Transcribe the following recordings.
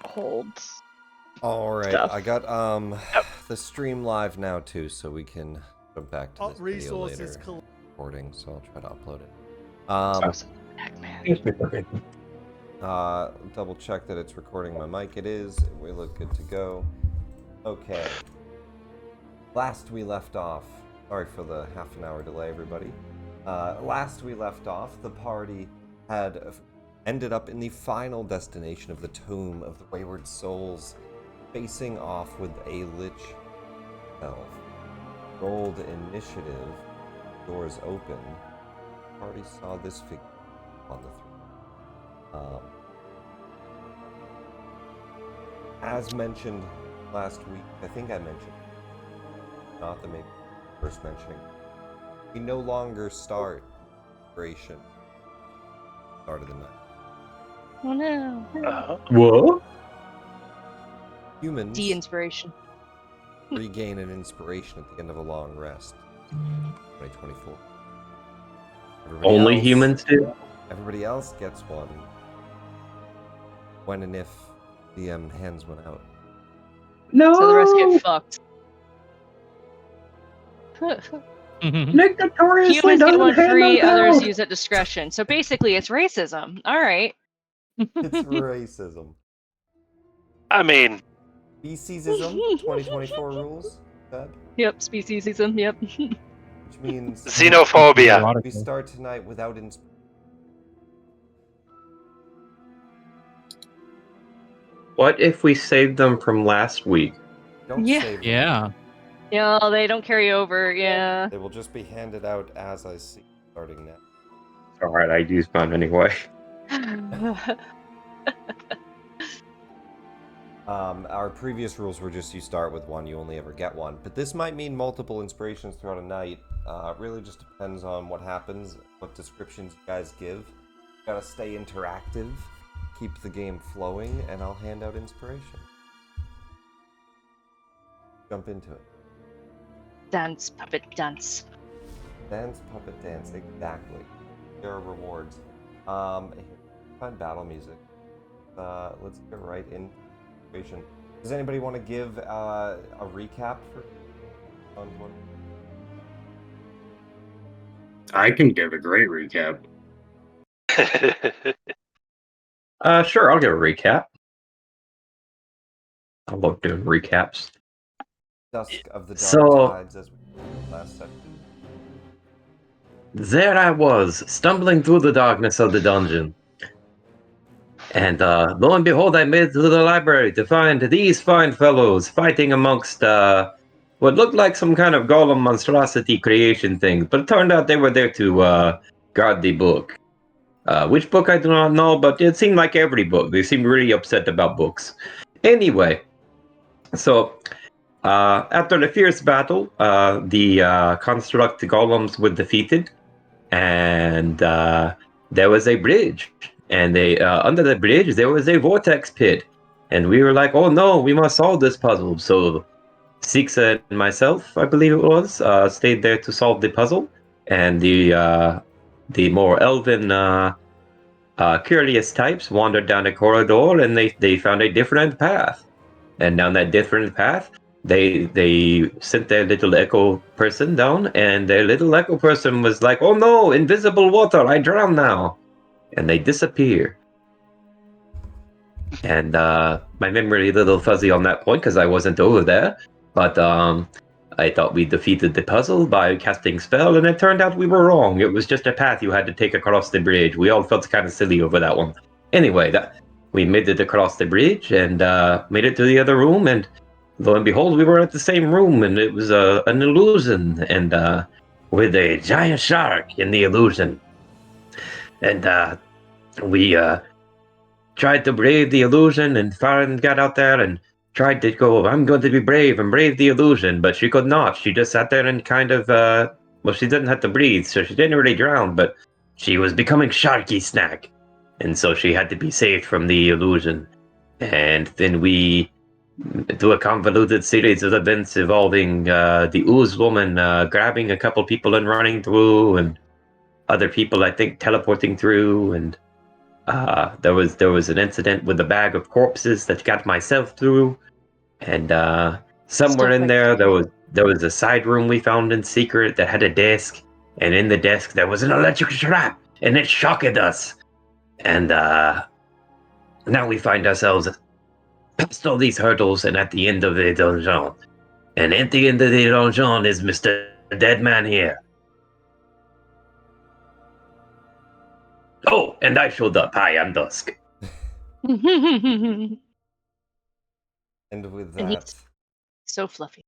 hold Alright, stuff. I got the stream live now too, so we can jump back to this video later. Recording, so I'll try to upload it. Double check that it's recording my mic. It is. We look good to go. Okay. Last we left off. Sorry for the half an hour delay, everybody. Last we left off, the party had ended up in the final destination of the Tomb of the Wayward Souls, facing off with a Lich elf. Rolled initiative. Doors open. The party saw this figure on the throne. As mentioned last week, I think I mentioned, not the first mentioning, we no longer start inspiration. Start of the night. Oh no. What? Humans De-inspiration. regain an inspiration at the end of a long rest. 2024. Only humans do? Everybody else gets one. When and if DM hands one out. No! So the rest get fucked. Nick notoriously Humans get doesn't one hand free, those others out. use at discretion. So basically, it's racism. All right. It's racism. I mean, Speciesism, 2024 rules, Deb, Yep, speciesism, yep. which means xenophobia. we start tonight without inspiration. What if we saved them from last week? Don't Yeah. save them. Yeah. Yeah, they don't carry over, yeah. They will just be handed out as I see starting now. Alright, I used mine anyway. Our previous rules were just you start with one, you only ever get one. But this might mean multiple inspirations throughout a night. It really just depends on what happens, what descriptions you guys give. Gotta stay interactive, keep the game flowing, and I'll hand out inspiration. Jump into it. Dance, puppet dance. Dance, puppet dance, exactly. There are rewards. Find battle music. Let's get right into the situation. Does anybody want to give a recap for on one? I can give a great recap. Sure, I'll give a recap. I love doing recaps. Dusk of the Dark So- Tides, as we last said. There I was, stumbling through the darkness of the dungeon. And lo and behold, I made it to the library to find these fine fellows fighting amongst what looked like some kind of golem monstrosity creation thing. But it turned out they were there to guard the book. Which book I do not know, but it seemed like every book. They seemed really upset about books. Anyway, so after the fierce battle, the construct golems were defeated. And there was a bridge, and they under the bridge there was a vortex pit, and we were like, "Oh no, we must solve this puzzle." So Sixa and myself, I believe it was, stayed there to solve the puzzle, and the more elven, curious types wandered down a corridor, and they found a different path, and down that different path. They sent their little echo person down, and their little echo person was like, "Oh no, invisible water! I drown now!" And they disappear. And my memory a little fuzzy on that point because I wasn't over there. But I thought we defeated the puzzle by casting spell, and it turned out we were wrong. It was just a path you had to take across the bridge. We all felt kind of silly over that one. Anyway, we made it across the bridge and made it to the other room, and lo and behold, we were at the same room, and it was an illusion, and with a giant shark in the illusion. And we tried to brave the illusion, and Farron got out there and tried to go, "I'm going to be brave and brave the illusion," but she could not. She just sat there and kind of, well, she didn't have to breathe, so she didn't really drown, but she was becoming sharky snack. And so she had to be saved from the illusion. And then we do a convoluted series of events involving the ooze woman grabbing a couple people and running through, and other people, I think, teleporting through, and There was an incident with a bag of corpses that got myself through, and somewhere Stuff in like there that. there was a side room we found in secret that had a desk, and in the desk there was an electric trap, and it shocked us. And now we find ourselves past all these hurdles and at the end of the donjon. And at the end of the donjon is Mr. Dead Man here. Oh, and I showed up. Hi, I'm Dusk. And And with he's that, so fluffy.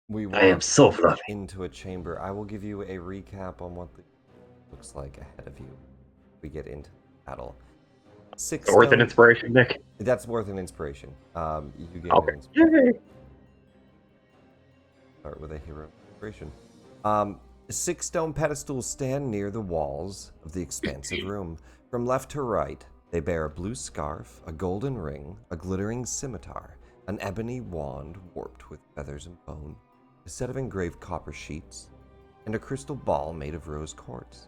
we I am walk so fluffy. into a chamber. I will give you a recap on what the looks like ahead of you. We get into battle. 6 Worth an stone- inspiration, Nick. That's worth an inspiration. You get Okay. an inspiration. Yay. Start with a hero inspiration. 6 stone pedestals stand near the walls of the expansive room. From left to right, they bear a blue scarf, a golden ring, a glittering scimitar, an ebony wand warped with feathers and bone, a set of engraved copper sheets, and a crystal ball made of rose quartz.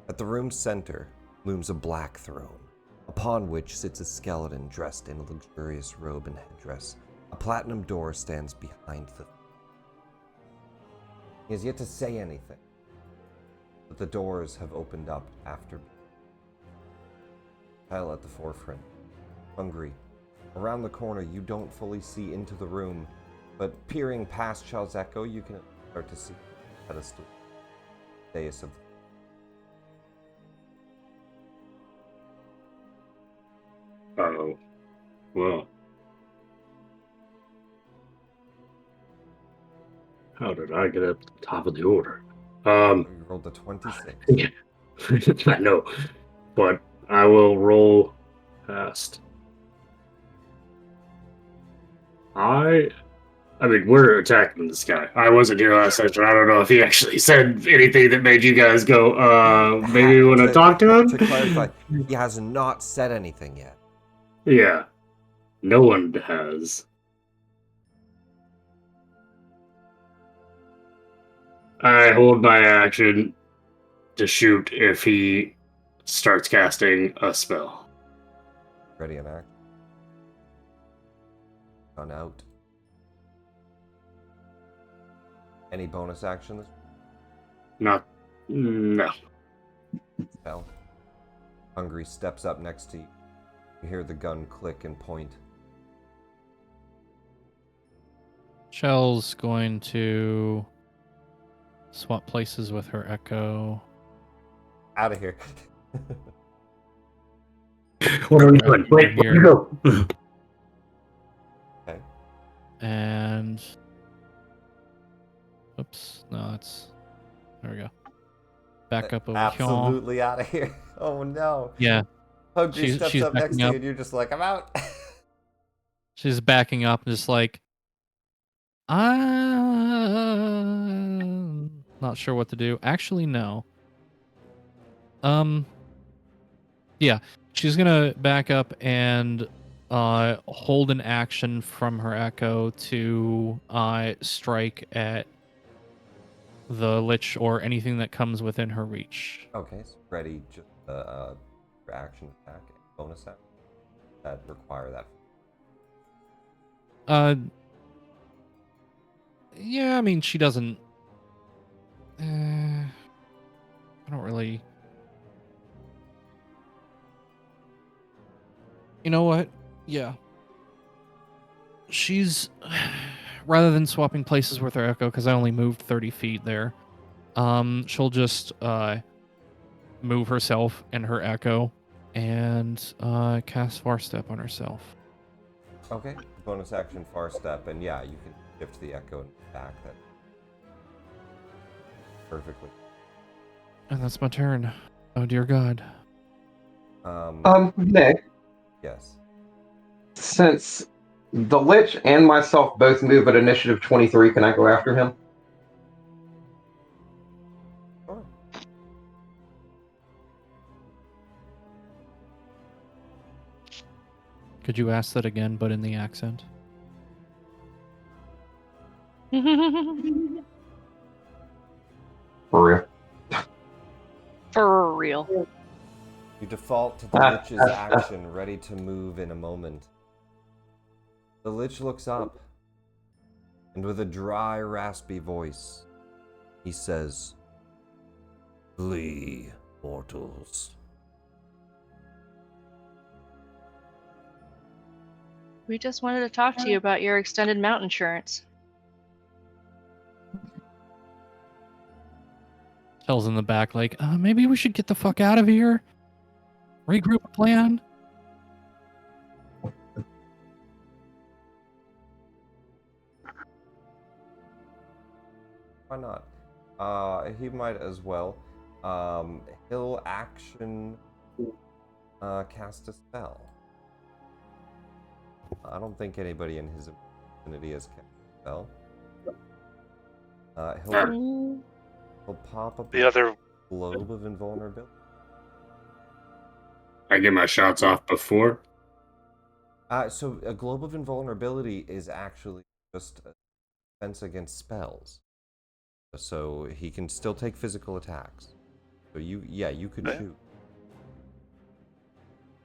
At the room's center looms a black throne, upon which sits a skeleton dressed in a luxurious robe and headdress. A platinum door stands behind the He has yet to say anything, but the doors have opened up after. Hell at the forefront, hungry. Around the corner, you don't fully see into the room, but peering past Charles' Echo, you can start to see the pedestal dais of. Oh, well. How did I get up to the top of the order? You rolled a 26. Yeah. I know, but I will roll past. I mean, we're attacking this guy. I wasn't here last session. I don't know if he actually said anything that made you guys go, maybe we want to talk to him? To clarify, he has not said anything yet. Yeah. No one has. I hold my action to shoot if he starts casting a spell. Ready and act. Gone out. Any bonus action this No. spell? Hungry steps up next to you. You hear the gun click and point. Shell's going to swap places with her Echo. Out of here. What are we doing? Wait, where Here. go? Okay. And oops, no, it's there we go. Back up over here. Absolutely out of here. Oh no. Yeah, Hungry She's- steps she's up next backing to you up. and you're just like, I'm out. she's backing up, just like I'm not sure what to do. Actually, no. Yeah, she's gonna back up and hold an action from her Echo to strike at the Lich or anything that comes within her reach. Okay, so ready just action attack, bonus action that require that. Yeah, I mean, she doesn't. I don't really. You know what? Yeah. She's rather than swapping places with her Echo, because I only moved 30 feet there. She'll just move herself and her Echo and cast Far Step on herself. Okay, bonus action, far step, and yeah, you can shift the echo and back that perfectly. And that's my turn. Oh dear God. Nick, Yes. since the Lich and myself both move at initiative 23, can I go after him? Sure. Could you ask that again, but in the accent? For real. For real. You default to the Lich's action, ready to move in a moment. The Lich looks up, and with a dry, raspy voice, he says, "Flee, mortals." We just wanted to talk to you about your extended mount insurance. Tells in the back, like, maybe we should get the fuck out of here. Regroup a plan. Why not? He might as well. He'll action cast a spell. I don't think anybody in his vicinity has cast a spell. He'll pop up The other globe of invulnerability. I get my shots off before. So a globe of invulnerability is actually just a defense against spells. So he can still take physical attacks. So you could shoot.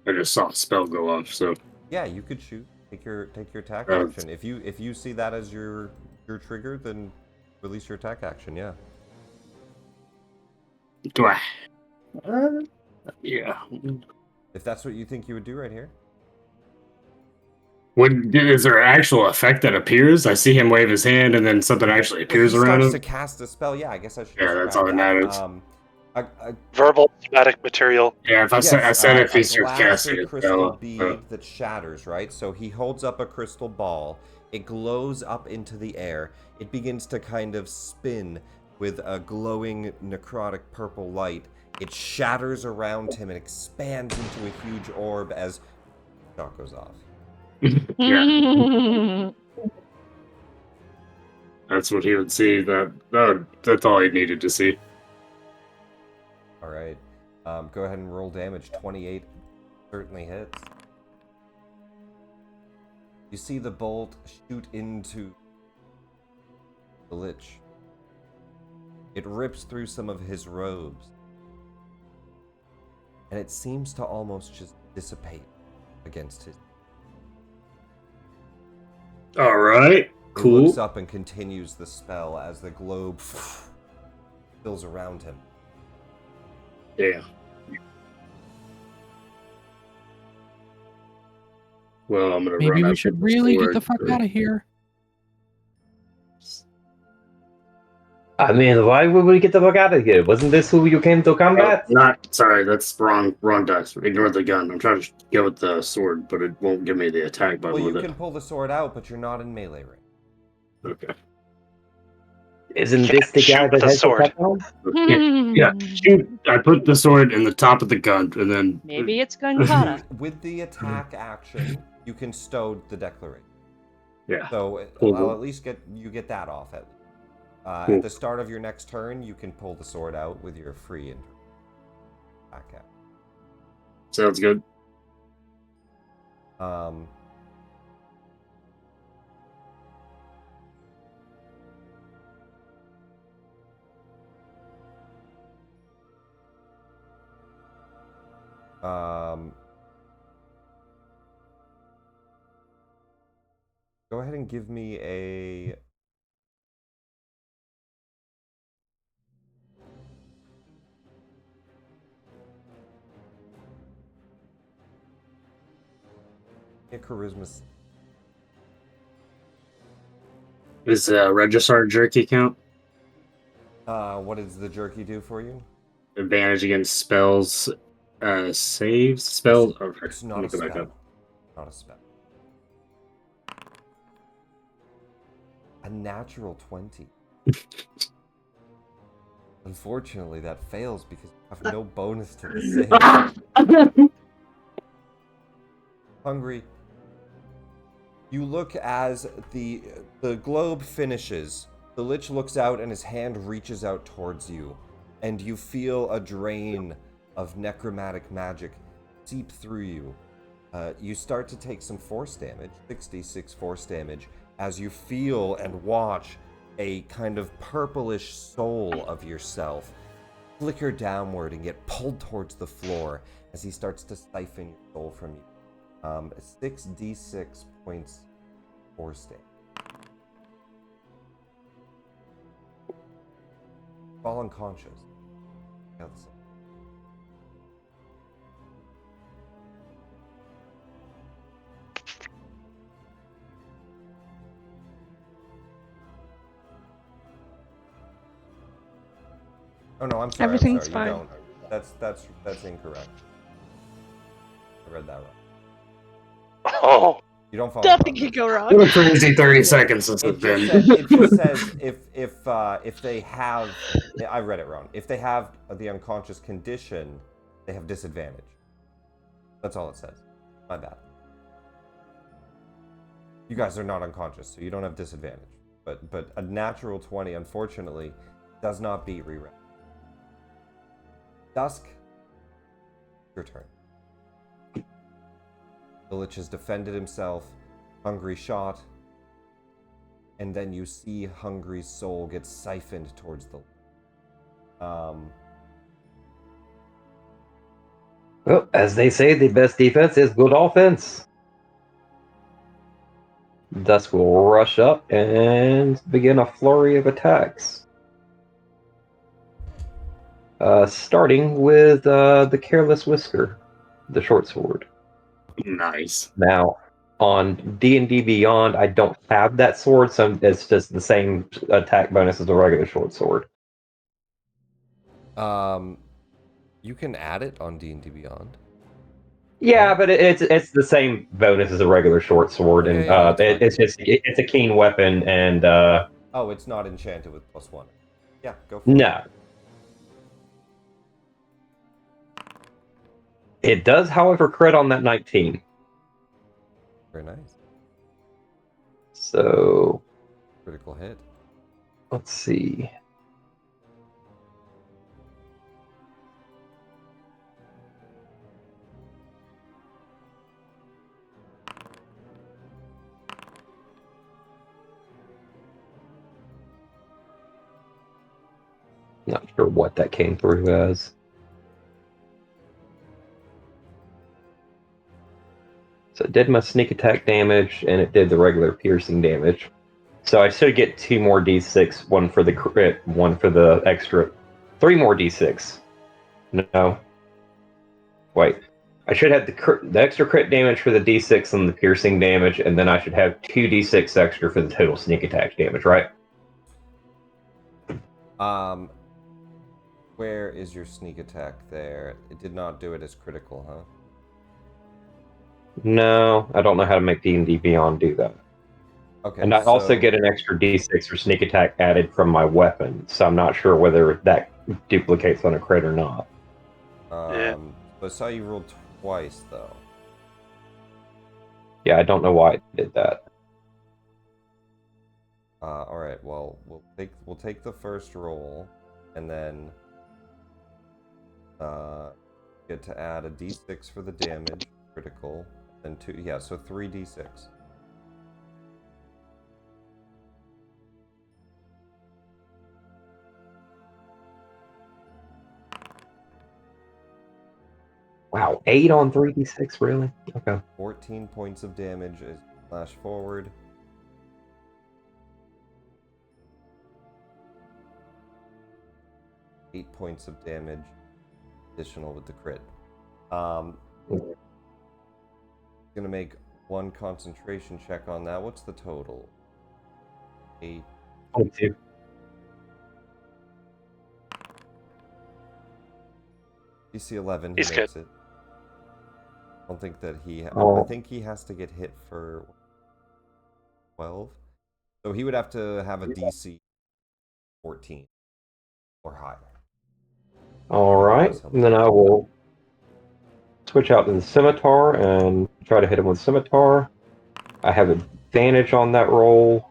I just saw a spell go off, so Yeah, you could shoot. Take your attack Oh. action. If you see that as your trigger, then release your attack action. Yeah. do I? Yeah. If that's what you think you would do right here. Is there an actual effect that appears? I see him wave his hand, and then something actually appears If he around starts him. to cast a spell, yeah, I guess I should. Yeah, that's describe all that matters. verbal somatic material. Yeah, if I said if he starts casting a crystal spell. bead that shatters, right? So he holds up a crystal ball. It glows up into the air. It begins to kind of spin with a glowing necrotic purple light. It shatters around him and expands into a huge orb as shot goes off. Yeah, that's what he would see. That's all he needed to see. All right. Go ahead and roll damage. 28 certainly hits. You see the bolt shoot into the Lich. It rips through some of his robes. And it seems to almost just dissipate against his... All right, He cool. looks up and continues the spell as the globe fills around him. Yeah. Well, I'm gonna Maybe run we up should with the really get sword. the fuck out of here. I mean, why would we get the fuck out of here? Wasn't this who you came to combat? Sorry, that's wrong dice. Ignore the gun. I'm trying to go with the sword, but it won't give me the attack button Well, you with can pull the sword out, but you're not in melee range. it. Okay. Isn't Can't this the guy shoot with that a has sword. the weapon? Yeah, shoot. I put the sword in the top of the gun, and then Maybe it's gun kata. With the attack action, you can stow the declaration. yeah. So Cool. I'll at least get that off at least. Cool. At the start of your next turn, you can pull the sword out with your free attack action. Sounds good. Go ahead and give me a... charisma. Is Registrar jerky count? What does the jerky do for you? Advantage against spells, saves, spells. Okay, It's let not me a go back spell. up. Not a spell. A natural 20. Unfortunately, that fails because you have no bonus to the save. Hungry. You look as the globe finishes. The Lich looks out and his hand reaches out towards you, and you feel a drain of necromantic magic seep through you. You start to take some force damage, 66 force damage, as you feel and watch a kind of purplish soul of yourself flicker downward and get pulled towards the floor as he starts to siphon your soul from you. 6d6 points for stay. Fall unconscious. Oh no, I'm sorry. Everything's I'm sorry. fine. You don't. That's incorrect. I read that wrong. Oh, You don't fall Nothing unconscious. could go What wrong. a crazy 30 seconds this has been. It just says if they have, I read it wrong. If they have the unconscious condition, they have disadvantage. That's all it says. My bad. You guys are not unconscious, so you don't have disadvantage. But a natural 20, unfortunately, does not beat Rerak. Dusk, your turn. The Lich has defended himself. Hungry shot. And then you see Hungry's soul get siphoned towards the... Well, as they say, the best defense is good offense. Dusk will rush up and begin a flurry of attacks. Starting with the Careless Whisker, the short sword. Nice. Now, on D&D Beyond, I don't have that sword, so it's just the same attack bonus as a regular short sword. You can add it on D&D Beyond. Yeah, but it's the same bonus as a regular short sword, Okay, and yeah, that's fine. it's a keen weapon, and Oh, it's not enchanted with +1. Yeah, go for it. no. It does, however, crit on that 19. Very nice. So Critical hit. let's see. Not sure what that came through as. So it did my sneak attack damage, and it did the regular piercing damage. So I should get 2 more d6, one for the crit, one for the extra. 3 more d6. No. Wait. I should have the extra crit damage for the d6 and the piercing damage, and then I should have 2 d6 extra for the total sneak attack damage, right? Where is your sneak attack there? It did not do it as critical, huh? No, I don't know how to make D&D Beyond do that. Okay, And I also get an extra d6 for sneak attack added from my weapon, so I'm not sure whether that duplicates on a crit or not. Yeah. But I saw you rolled twice, though. Yeah, I don't know why it did that. All right. Well, we'll take the first roll, and then get to add a d6 for the damage, critical, and 2. Yeah, so 3 d6. Wow, 8 on 3d6, really? Okay. 14 points of damage as you flash forward. Eight points of damage, additional with the crit. Gonna make one concentration check on that. What's the total? 8. 22. DC 11. He He's makes good. it. I don't think that he. Oh. I think he has to get hit for 12. So he would have to have a DC 14 or higher. All right, and then I will switch out to the scimitar and try to hit him with scimitar. I have advantage on that roll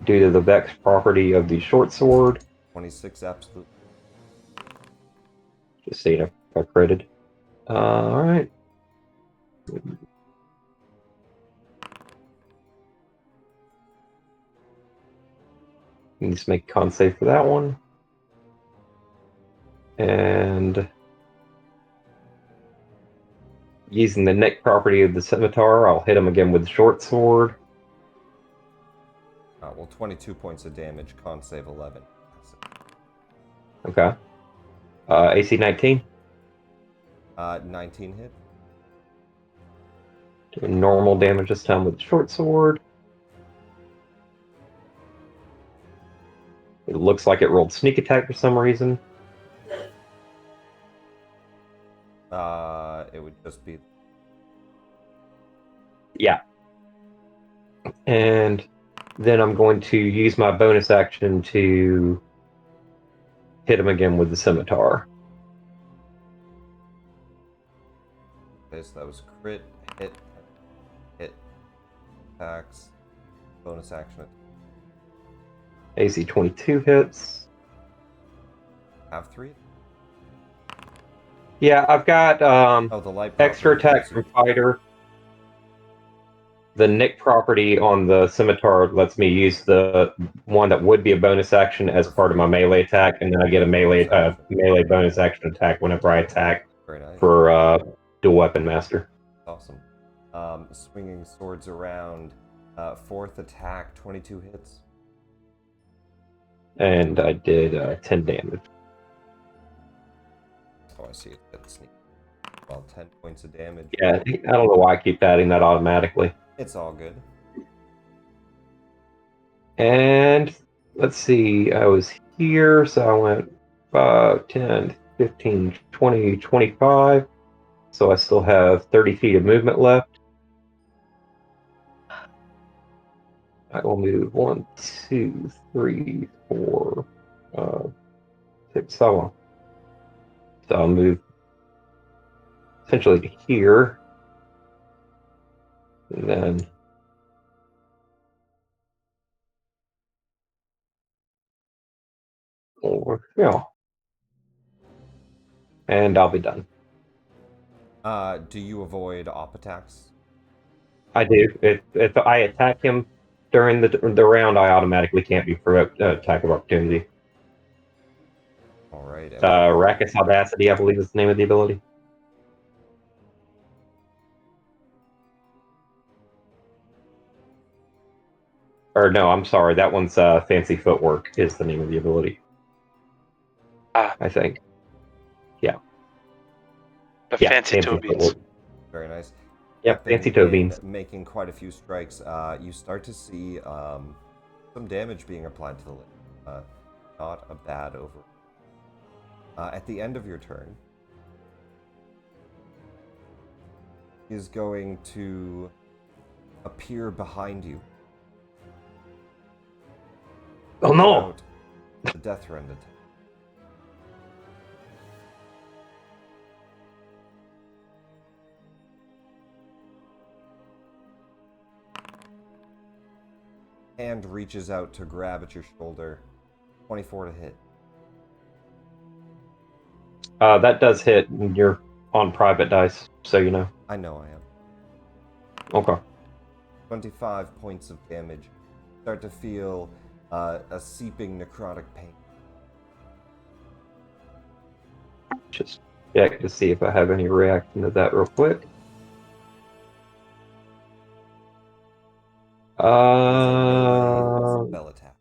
due to the Vex property of the short sword. 26 absolute. Just seeing if I critted. All right. Let's make a con save for that one. And using the neck property of the scimitar, I'll hit him again with the short sword. Well, 22 points of damage, con save 11. Okay. AC 19. 19 hit. Doing normal damage this time with the short sword. It looks like it rolled sneak attack for some reason. It would just be... Yeah. And then I'm going to use my bonus action to hit him again with the scimitar. Okay, so that was crit, hit, attacks, bonus action. AC 22 hits. Have 3? Yeah, I've got Oh, the light extra property attack gives from you- fighter. The nick property on the scimitar lets me use the one that would be a bonus action as part of my melee attack, and then I get a melee bonus action attack whenever I attack Very nice. for dual weapon master. Awesome. Swinging swords around. Fourth attack, 22 hits. And I did 10 damage. Oh, I see it. That's sneak. Well, 10 points of damage. Yeah, I don't know why I keep adding that automatically. It's all good. And let's see, I was here, so I went 5, 10, 15, 20, 25. So I still have 30 feet of movement left. I will move 1, 2, 3, 4, 6, 7. So I'll move essentially to here. And then over here. And I'll be done. Do you avoid op attacks? I do. If I attack him during the round, I automatically can't be provoked attack of opportunity. All right. Rackus Audacity, I believe is the name of the ability. Or no, I'm sorry. That one's Fancy Footwork is the name of the ability. I think. The Yeah, fancy toe beans. Footwork. Very nice. Yep, fancy toe beans. Making quite a few strikes. You start to see some damage being applied to the lid. Not a bad over. At the end of your turn, is going to appear behind you. Oh no! Out the death rend attack. Hand reaches out to grab at your shoulder. 24 to hit. That does hit. You're on private dice, so you know. I know I am. Okay. 25 points of damage. Start to feel a seeping necrotic pain. Just check to see if I have any reaction to that real quick. It's a melee spell attack.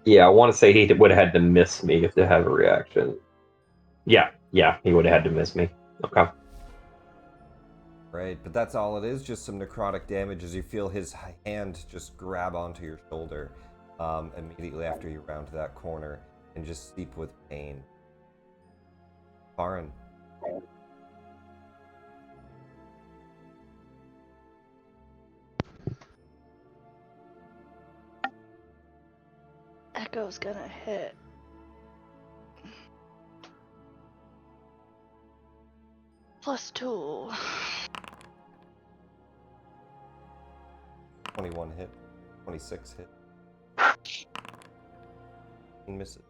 Yeah, I want to say he would have had to miss me if to have a reaction. Yeah, he would have had to miss me. Okay. Right, but that's all it is, just some necrotic damage as you feel his hand just grab onto your shoulder immediately after you round that corner and just seep with pain. Baron. Echo's gonna hit. +2. 21 hit. 26 hit. He misses.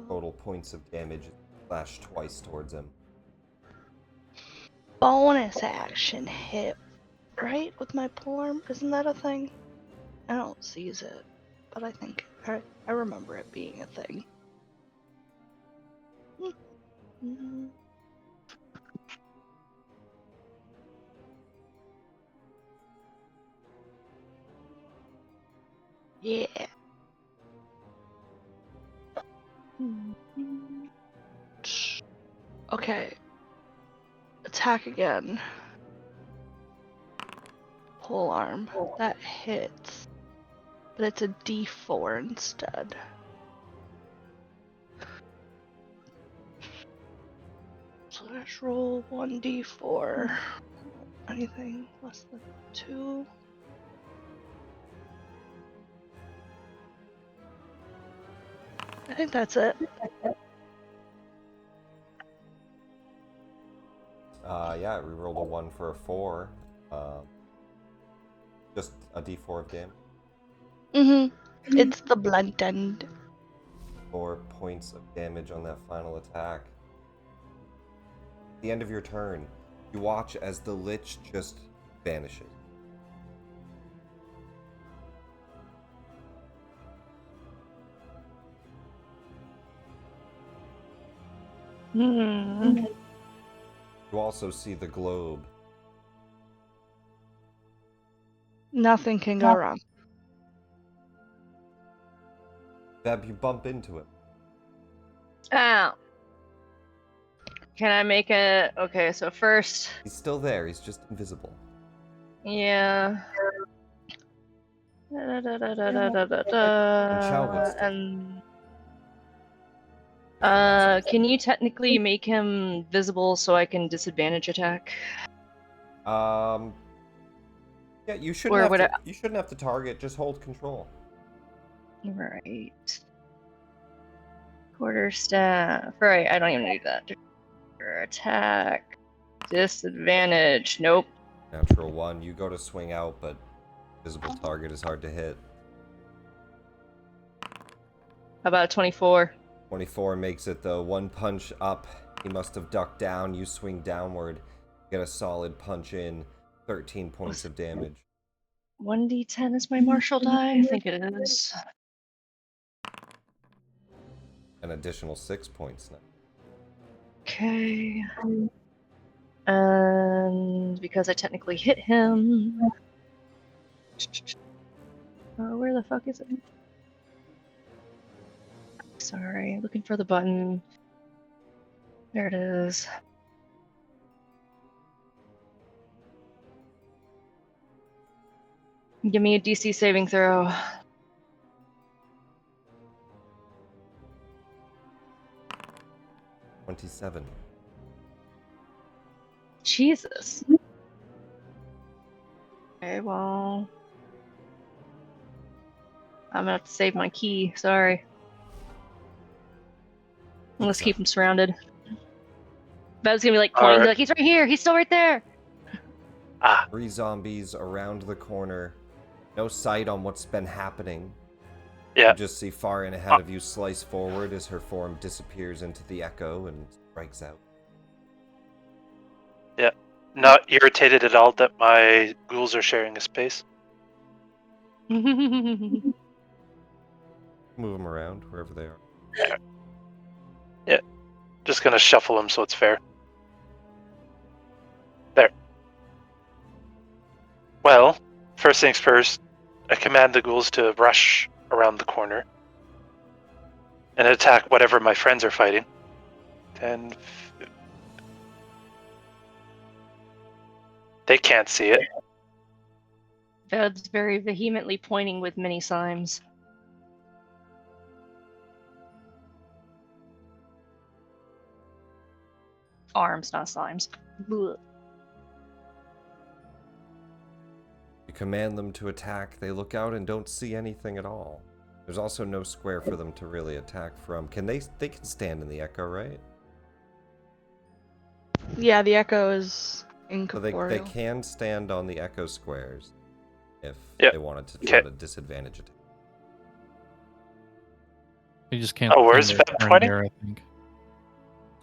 total points of damage. Slash twice towards him. Bonus action hit, right? With my polearm? Isn't that a thing? I don't seize it, but I think I remember it being a thing. Mm-hmm. Yeah. Okay. Attack again. Polearm. That hits. But it's a D4 instead. So let's roll 1d4. Anything less than 2. I think that's it. Yeah, we rolled a 1 for a 4. Just a d4 of damage. Mm-hmm. It's the blunt end. 4 points of damage on that final attack. At the end of your turn, you watch as the Lich just vanishes. Hmm. You also see the globe. Nothing can go wrong. Deb, you bump into it. Ow. Can I make it? Okay, so first. He's still there, he's just invisible. Yeah. And can you technically make him visible so I can disadvantage attack? Yeah, you shouldn't have to target, just hold control. Right. Quarterstaff. Right, I don't even need that. Attack. Disadvantage. Nope. Natural 1, you go to swing out, but visible target is hard to hit. How about 24? 24 makes it though. 1 punch up. He must have ducked down. You swing downward. Get a solid punch in. 13 points of damage. 1d10 is my martial die? I think it is. An additional 6 points now. Okay. And because I technically hit him. Where the fuck is it? Sorry, looking for the button. There it is. Give me a DC saving throw. $27. Jesus. Okay, well. I'm gonna have to save my key, sorry. Let's keep him surrounded. Bev's gonna be like pointing, like, he's right here, he's still right there! 3 zombies around the corner. No sight on what's been happening. Yeah. You just see far in ahead of you slice forward as her form disappears into the echo and strikes out. Yeah. Not irritated at all that my ghouls are sharing a space. Move them around wherever they are. Yeah. Just gonna shuffle them so it's fair. There. Well, first things first, I command the ghouls to rush around the corner and attack whatever my friends are fighting. 10. They can't see it. Bev's very vehemently pointing with many signs. Arms, not slimes. Blech. You command them to attack. They look out and don't see anything at all. There's also no square for them to really attack from. They can stand in the echo, right? Yeah, the echo is So incorporeal. they can stand on the echo squares if Yep. they wanted to try to disadvantage it. You just can't. Oh, where's end their Veb turn pointing? there, I think.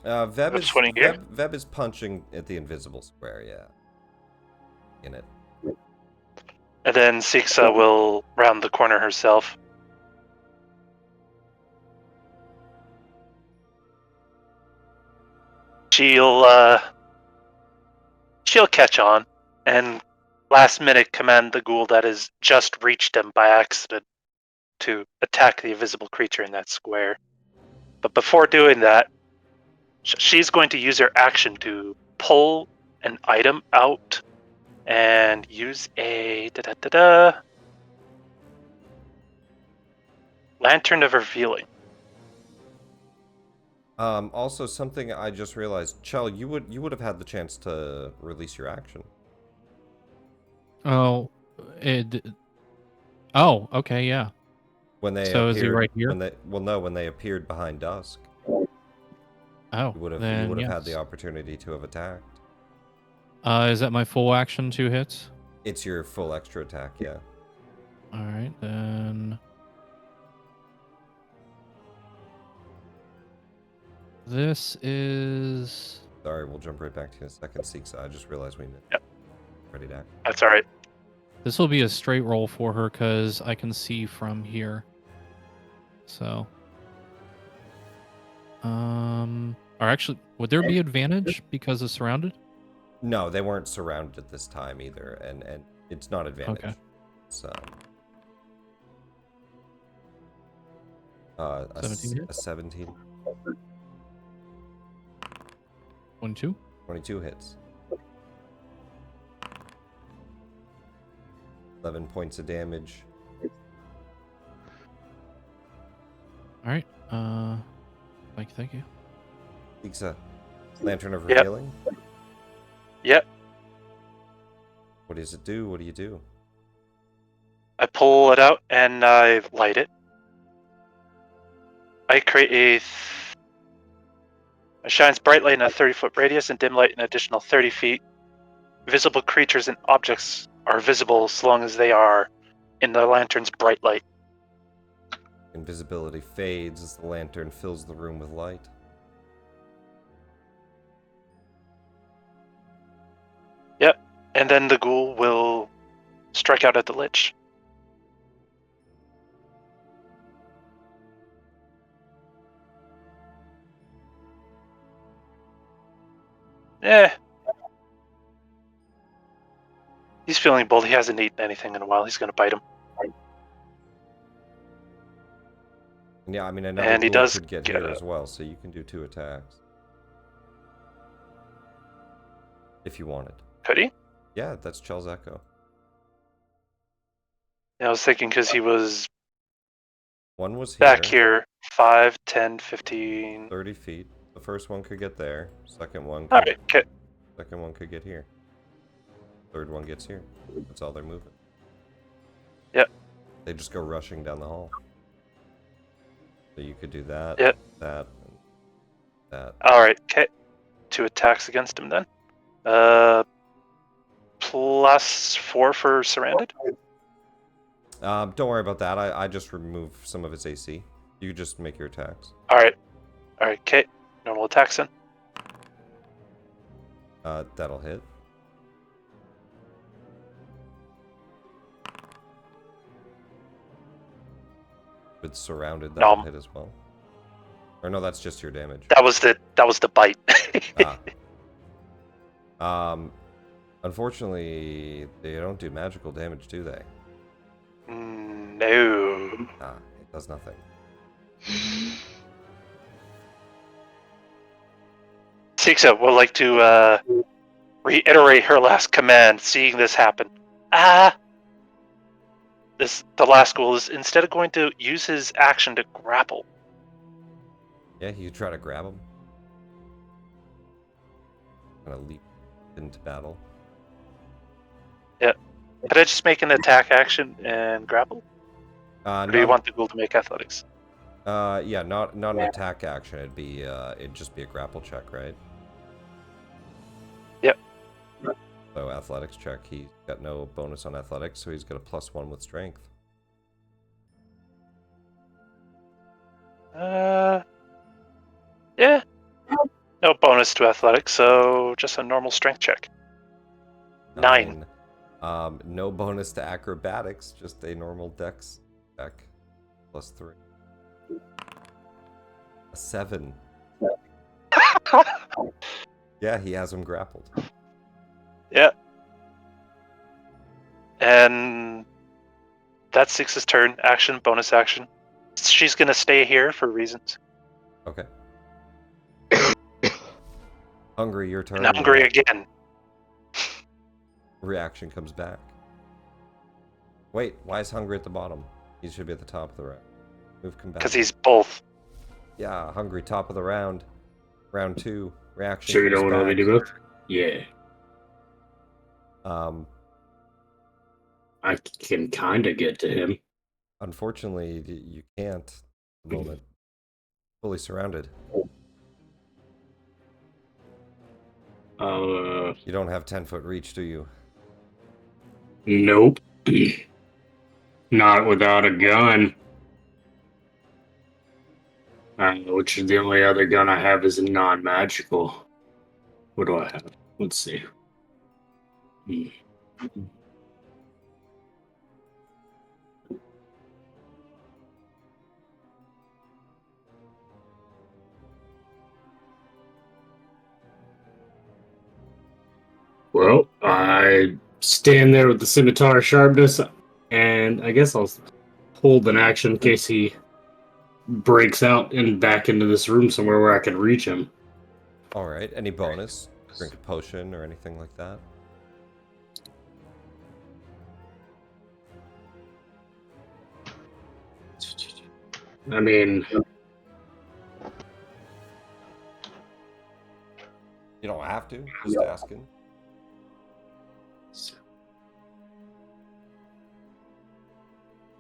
Veb pointing here? Veb is punching at the invisible square, yeah. In it. And then Sixa will round the corner herself. She'll catch on and last minute command the ghoul that has just reached him by accident to attack the invisible creature in that square. But before doing that, she's going to use her action to pull an item out and use a Lantern of Revealing. Also, something I just realized, Chell, you would have had the chance to release your action. Oh, oh, okay, yeah. When they So appeared, is he right here? when they appeared behind Dusk, Oh, you would have then had the yes. opportunity to have attacked. Is that my full action, 2 hits? It's your full extra attack, yeah. All right, then. This is. Sorry, we'll jump right back to you in a second, Seeksa. I just realized we missed. Yep. Ready to act. That's all right. This will be a straight roll for her because I can see from here. So. Or actually, would there be advantage because it's surrounded? No, they weren't surrounded at this time either, and it's not advantage. Okay. So. 17 hit? A 17. 22? 22 hits. 11 points of damage. All right. Thank you. Seeksa. Lantern of Yep. Revealing? Yep. What does it do? What do you do? I pull it out and I light it. I create it shines bright light in a 30-foot radius and dim light an additional 30 feet. Visible creatures and objects are visible so long as they are in the lantern's bright light. Invisibility fades as the lantern fills the room with light. Yep. And then the ghoul will strike out at the Lich. He's feeling bold. He hasn't eaten anything in a while. He's going to bite him. Yeah, I mean, another And he ghoul does could get get here a- as well, so you can do 2 attacks. If you wanted. Could he? Yeah, that's Chell's Echo. Yeah, I was thinking because he was One was here. back here 5, 10, 15. 30 feet. The first one could get there. Second one could, Alright, okay. second one could get here. Third one gets here. That's all they're moving. Yep. They just go rushing down the hall. So you could do that, Yep. that, and that. Alright, okay. 2 attacks against him then. Plus 4 for surrounded. Don't worry about that. I just remove some of its AC. You just make your attacks. Alright, okay. Normal attacks then. That'll hit. With surrounded, that'll hit as well. Or no, that's just your damage. That was the bite. Unfortunately, they don't do magical damage, do they? No. It does nothing. Sixa would like to reiterate her last command, seeing this happen. The last ghoul is instead of going to use his action to grapple. Yeah, you try to grab him. Kind of leap into battle. Yeah. Could I just make an attack action and grapple? Or do you want the ghoul to make athletics? Yeah, not an attack action. It'd just be a grapple check, right? Yep. So athletics check. He's got no bonus on athletics, so he's got a +1 with strength. Yeah. No bonus to athletics, so just a normal strength check. 9. No bonus to acrobatics, just a normal dex check. +3. A 7. Yeah, he has him grappled. Yeah. And that's Six's turn. Action, bonus action. She's gonna stay here for reasons. Okay. Hungry, your turn. And hungry again. Reaction comes back. Wait, why is Hungry at the bottom? He should be at the top of the round. Move come back. Because he's both. Yeah, Hungry, top of the round. Round 2. Reaction Sure you comes don't want to let me back. do both? Yeah. I can kind of get to him. Unfortunately, you can't at the moment. Fully surrounded. You don't have 10-foot reach, do you? Nope. Not without a gun. Which is the only other gun I have is non-magical. What do I have? Let's see. Well, I stand there with the scimitar sharpness, and I guess I'll hold an action in case he breaks out and back into this room somewhere where I can reach him. Alright, any bonus? Drink a potion or anything like that? I mean, You don't have to, just asking.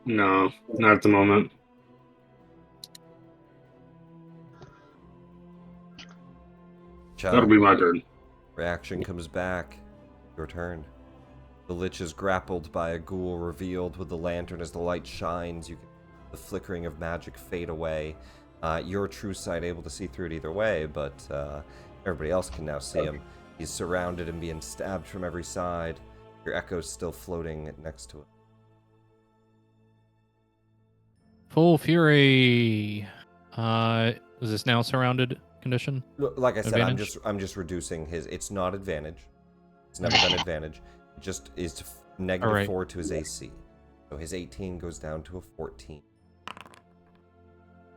no, not at the moment. That'll be my turn. Reaction comes back. Your turn. The Lich is grappled by a ghoul revealed with the lantern as the light shines. You can the flickering of magic fade away. Your true sight able to see through it either way, but everybody else can now see him. He's surrounded and being stabbed from every side. Your echo's still floating next to it. Full fury. Is this now surrounded condition? Like I said, Advantage? I'm just reducing his. It's not advantage. It's never been advantage. It just is negative Alright. 4 to his AC. So his 18 goes down to a 14.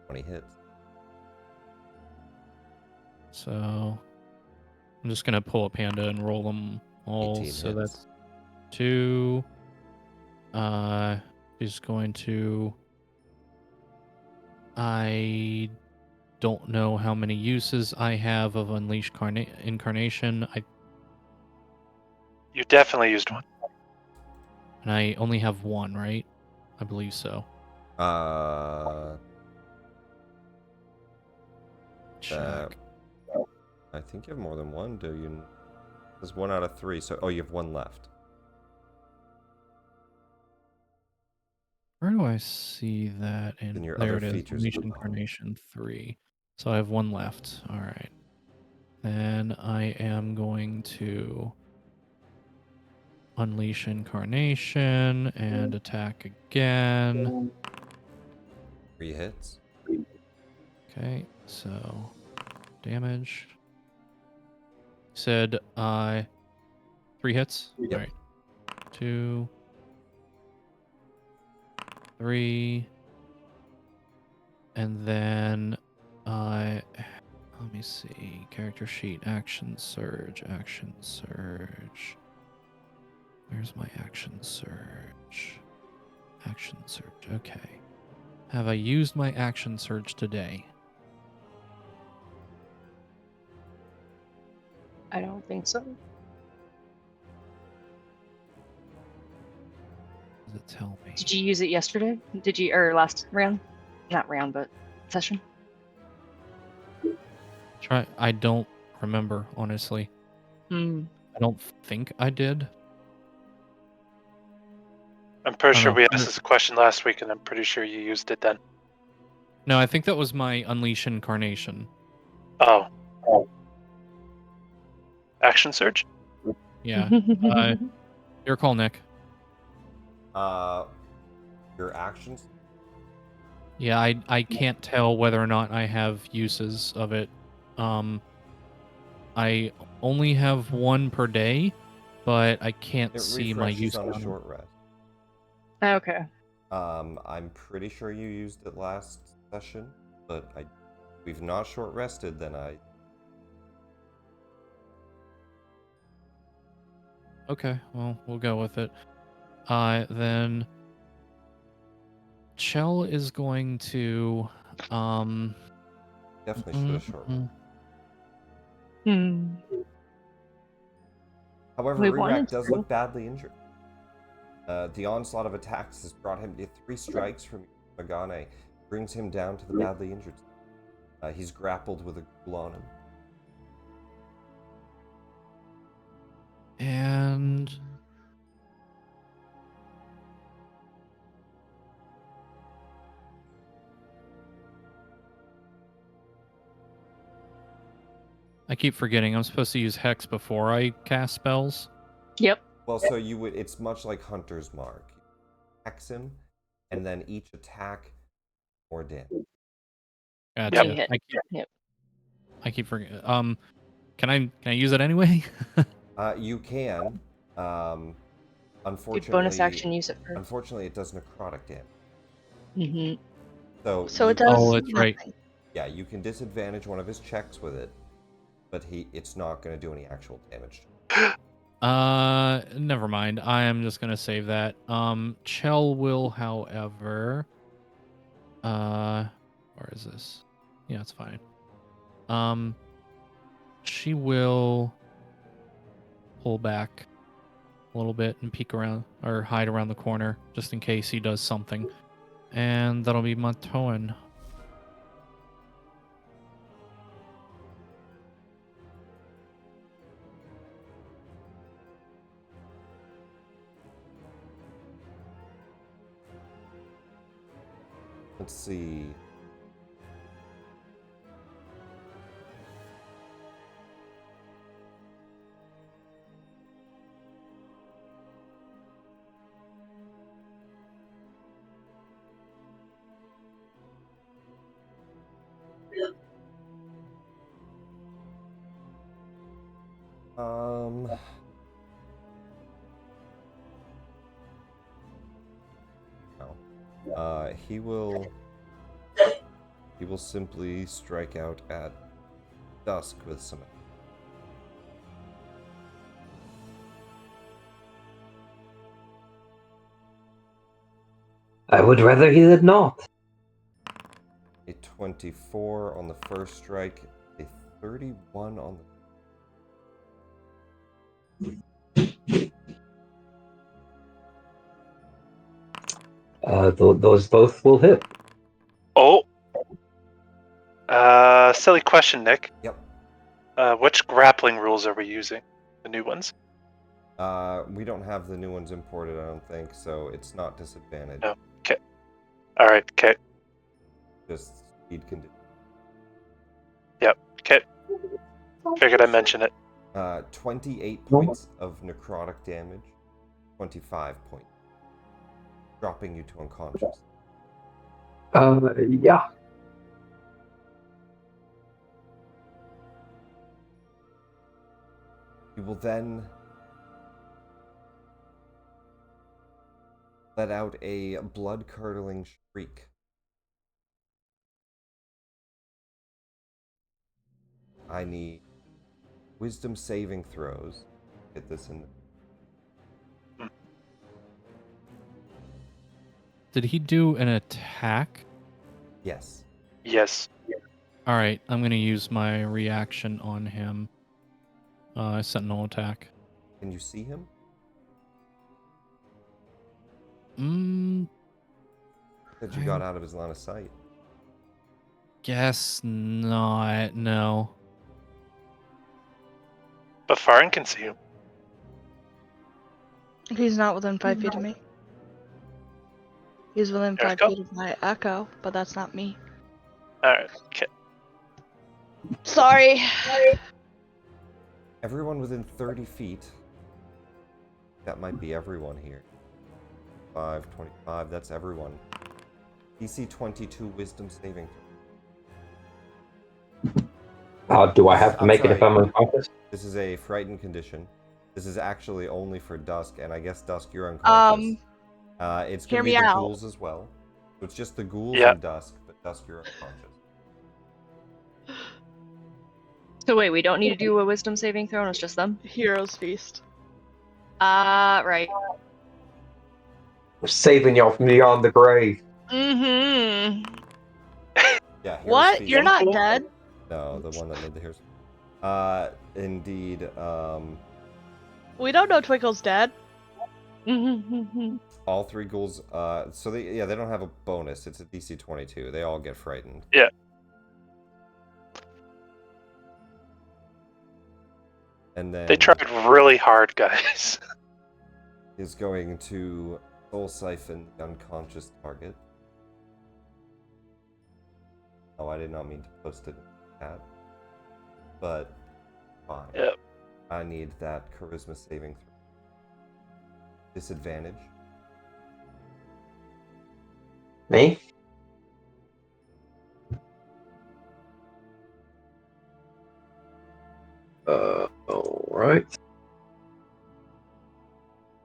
20 hits. So I'm just gonna pull a panda and roll them all. 18 So hits. that's 2. He's going to. I don't know how many uses I have of Unleash Incarnation. You definitely used one. And I only have one, right? I believe so. Check. I think you have more than one, do you? There's 1 out of 3, so you have 1 left. Where do I see that? In your There other it is. features Unleash at the bottom. Incarnation 3. So I have 1 left. All right. Then I am going to Unleash Incarnation and attack again. 3 hits. Okay, so damage. Said 3 hits. Yep. All right. 2, 3, and then let me see. Character sheet. Action surge. Action surge. Where's my action surge? Action surge. Okay. Have I used my action surge today? I don't think so. Does it tell me? Did you use it yesterday? Did you, or last round? Not round, but session. Try. I don't remember, honestly. Hmm. I don't think I did. I'm pretty I sure don't we know. asked this question last week, and I'm pretty sure you used it then. No, I think that was my Unleash Incarnation. Oh. Action surge? Yeah. Your call, Nick. Your actions. Yeah, I can't tell whether or not I have uses of it. I only have one per day, but I can't It see my refreshes use on a on it. short rest. Okay. I'm pretty sure you used it last session, but we've not short rested. Then Okay, well, we'll go with it. Then Chell is going to definitely should have short rest. Hmm. However, We Rerak wanted does to. look badly injured. The onslaught of attacks has brought him to 3 strikes from Magane, brings him down to the badly injured. He's grappled with a ghoul on him. and I keep forgetting I'm supposed to use Hex before I cast spells. Yep. Well, so you would. It's much like Hunter's Mark. You hex him, and then each attack more damage. Gotcha. Yep. Yep. I keep forgetting. Can I use it anyway? You can. Do Unfortunately, bonus action use it first. Unfortunately, it does necrotic damage. Mm-hmm. So you it does. Oh, that's right. nothing. Yeah, you can disadvantage one of his checks with it, but it's not going to do any actual damage. Never mind. I am just gonna save that. Chell will, however, where is this? Yeah, it's fine. She will pull back a little bit and peek around or hide around the corner just in case he does something, and that'll be my turn. Let's see. He will simply strike out at dusk with some. I would rather he did not. A 24 on the first strike, a 31 on the. Those both will hit. Oh. Silly question, Nick. Yep. Which grappling rules are we using? The new ones? We don't have the new ones imported, I don't think, so it's not disadvantage. No. Okay. All right. Okay. Just speed condition. Yep. Okay. Figured I'd mention it. 28 points of necrotic damage, 25 points, dropping you to unconscious. Yeah. You will then let out a blood-curdling shriek. I need wisdom saving throws. Get this in. Did he do an attack? Yes. Yes. All right, I'm gonna use my reaction on him. Sentinel attack. Can you see him? That you got out of his line of sight. Guess not. No. But Farin can see him. He's not within 5 feet of me. He's within There 5 you go. feet of my echo, but that's not me. Alright, okay. Sorry. Everyone within 30 feet. That might be everyone here. 25, that's everyone. DC 22 Wisdom saving. Do I have to I'm make it if sorry. I'm unconscious? This is a frightened condition. This is actually only for Dusk, and I guess Dusk, you're unconscious. It's hear gonna be me the out. ghouls as well. So it's just the ghouls Yeah. and Dusk, but Dusk, you're unconscious. So wait, we don't need to do a wisdom saving throw, and it's just them? Heroes Feast. Right. We're saving y'all from beyond the grave. Mm-hmm. Yeah. Heroes What? Feast. You're not dead? No, the one that made the heroes. Indeed. We don't know Twinkle's dead. All three ghouls. So they don't have a bonus. It's a DC 22. They all get frightened. Yeah. And then They tried really hard, guys. is going to soul siphon the unconscious target. Oh, I did not mean to post it in the chat. But fine. Yep. I need that charisma saving throw. Disadvantage. Me? Alright.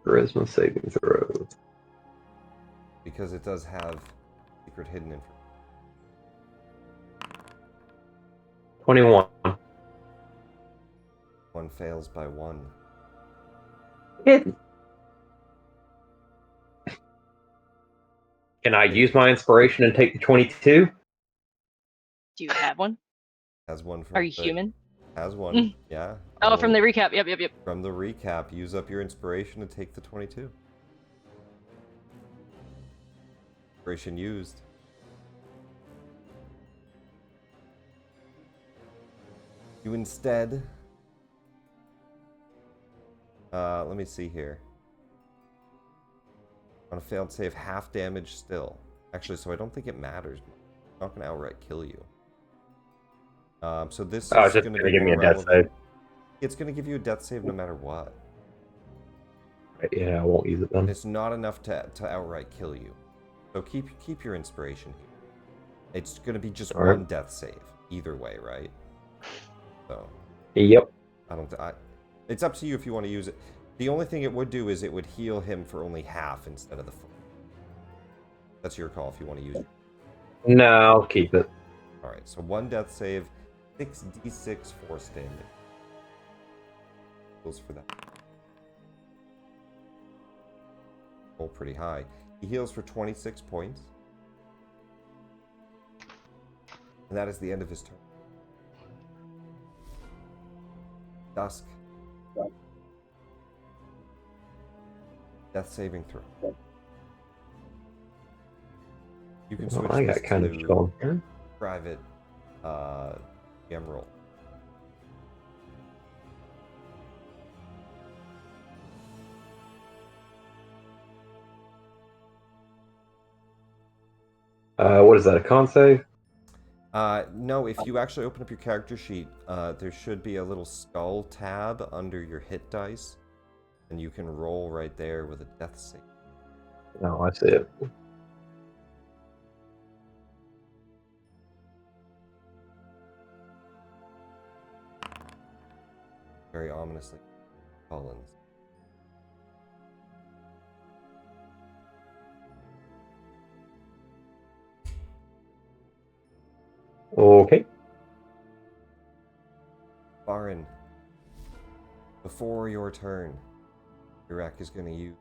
Charisma saving throw. Because it does have secret hidden information. 21. One fails by one. Hidden. Can I use my inspiration and take the 22? Do you have one? Has one from Are you the- human? Has one, yeah. Oh, from the recap. Yep. From the recap, use up your inspiration and take the 22. Inspiration used. You instead... let me see here. On a failed save, half damage still. Actually, so I don't think it matters. It's not going to outright kill you. So this Oh, is it's just going to gonna be give me more a death relevant. save. It's going to give you a death save no matter what. Yeah, I won't use it then. It's not enough to outright kill you. So keep your inspiration here. It's going to be just Alright. one death save either way, right? So Yep. it's up to you if you want to use it. The only thing it would do is it would heal him for only half instead of the full. That's your call if you want to use it. No, I'll keep it. All right, so one death save, 6d6 force damage. Goes for that. Roll pretty high. He heals for 26 points. And that is the end of his turn. Dusk. Death saving throw. You can switch I this got kind of to strong here. private GM roll. What is that, a con save? No, if you actually open up your character sheet, there should be a little skull tab under your hit dice, and you can roll right there with a death save. No, I see it. Very ominously, Collins. Okay. Barin, before your turn, Rerak is going to use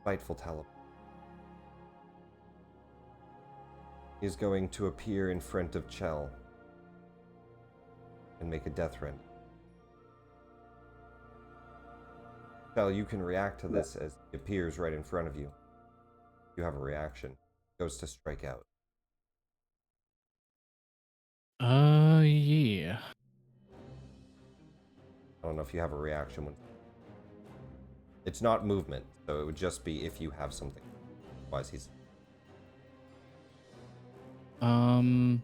Spiteful Teleport. He's going to appear in front of Chell and make a death rend. Chell, you can react to this as he appears right in front of you. You have a reaction. Goes to strike out. Yeah. I don't know if you have a reaction when... It's not movement, so it would just be if you have something. Otherwise, he's... You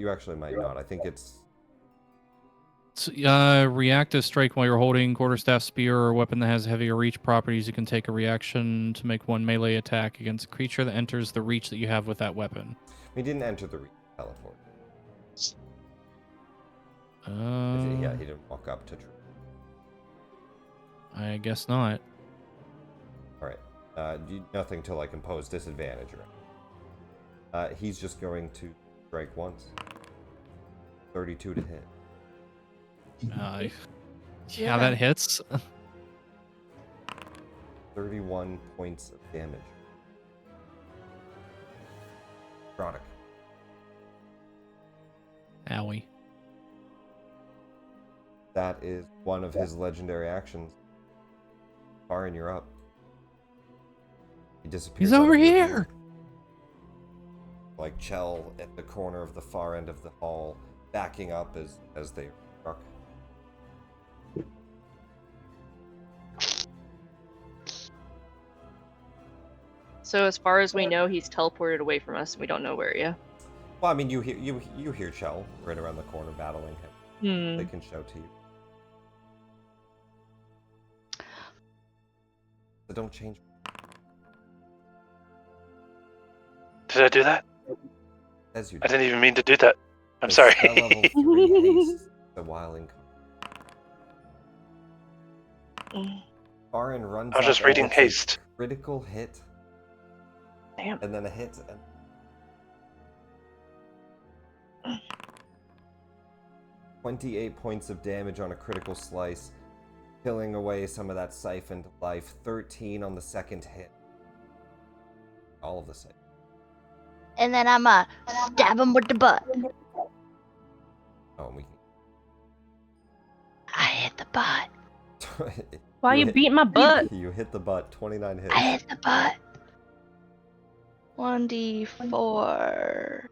actually might not. I think it's Reactive strike while you're holding quarterstaff, spear, or a weapon that has heavier reach properties. You can take a reaction to make one melee attack against a creature that enters the reach that you have with that weapon. he didn't enter the teleport. Yeah, he didn't walk up to. I guess not. All right. Nothing to like impose disadvantage or. He's just going to strike once. 32 to hit. Yeah, that hits. 31 points of damage. Chronic. Owie. That is one of his legendary actions. Farin, you're up. He disappears. He's over out of your here! view. Like Chell at the corner of the far end of the hall, backing up as they struck. So as far as we know, he's teleported away from us. We don't know where yet. Well, I mean, you hear Chell right around the corner battling him. They can shout to you. But don't change. Did I do that? As you I do. didn't even mean to do that. I'm sorry. Spell level 3 haste the while in. Farin runs. I was just up and reading gets a haste. Critical hit. Damn. And then a hit. And 28 points of damage on a critical slice, killing away some of that siphoned life. 13 on the second hit. All of the siphon. And then I'm stab him with the butt. Oh, and we I hit the butt. can. Why you beating my butt? You hit the butt. 29 hits. I hit the butt. 1d4.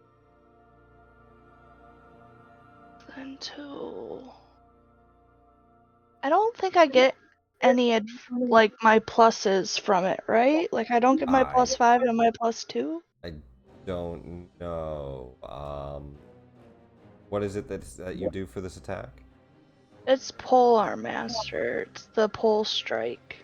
Then 2. I don't think I get any like my pluses from it, right? Like I don't get my +5 and my +2. I don't know. What is it that you do for this attack? It's Polearm Master. It's the pole strike.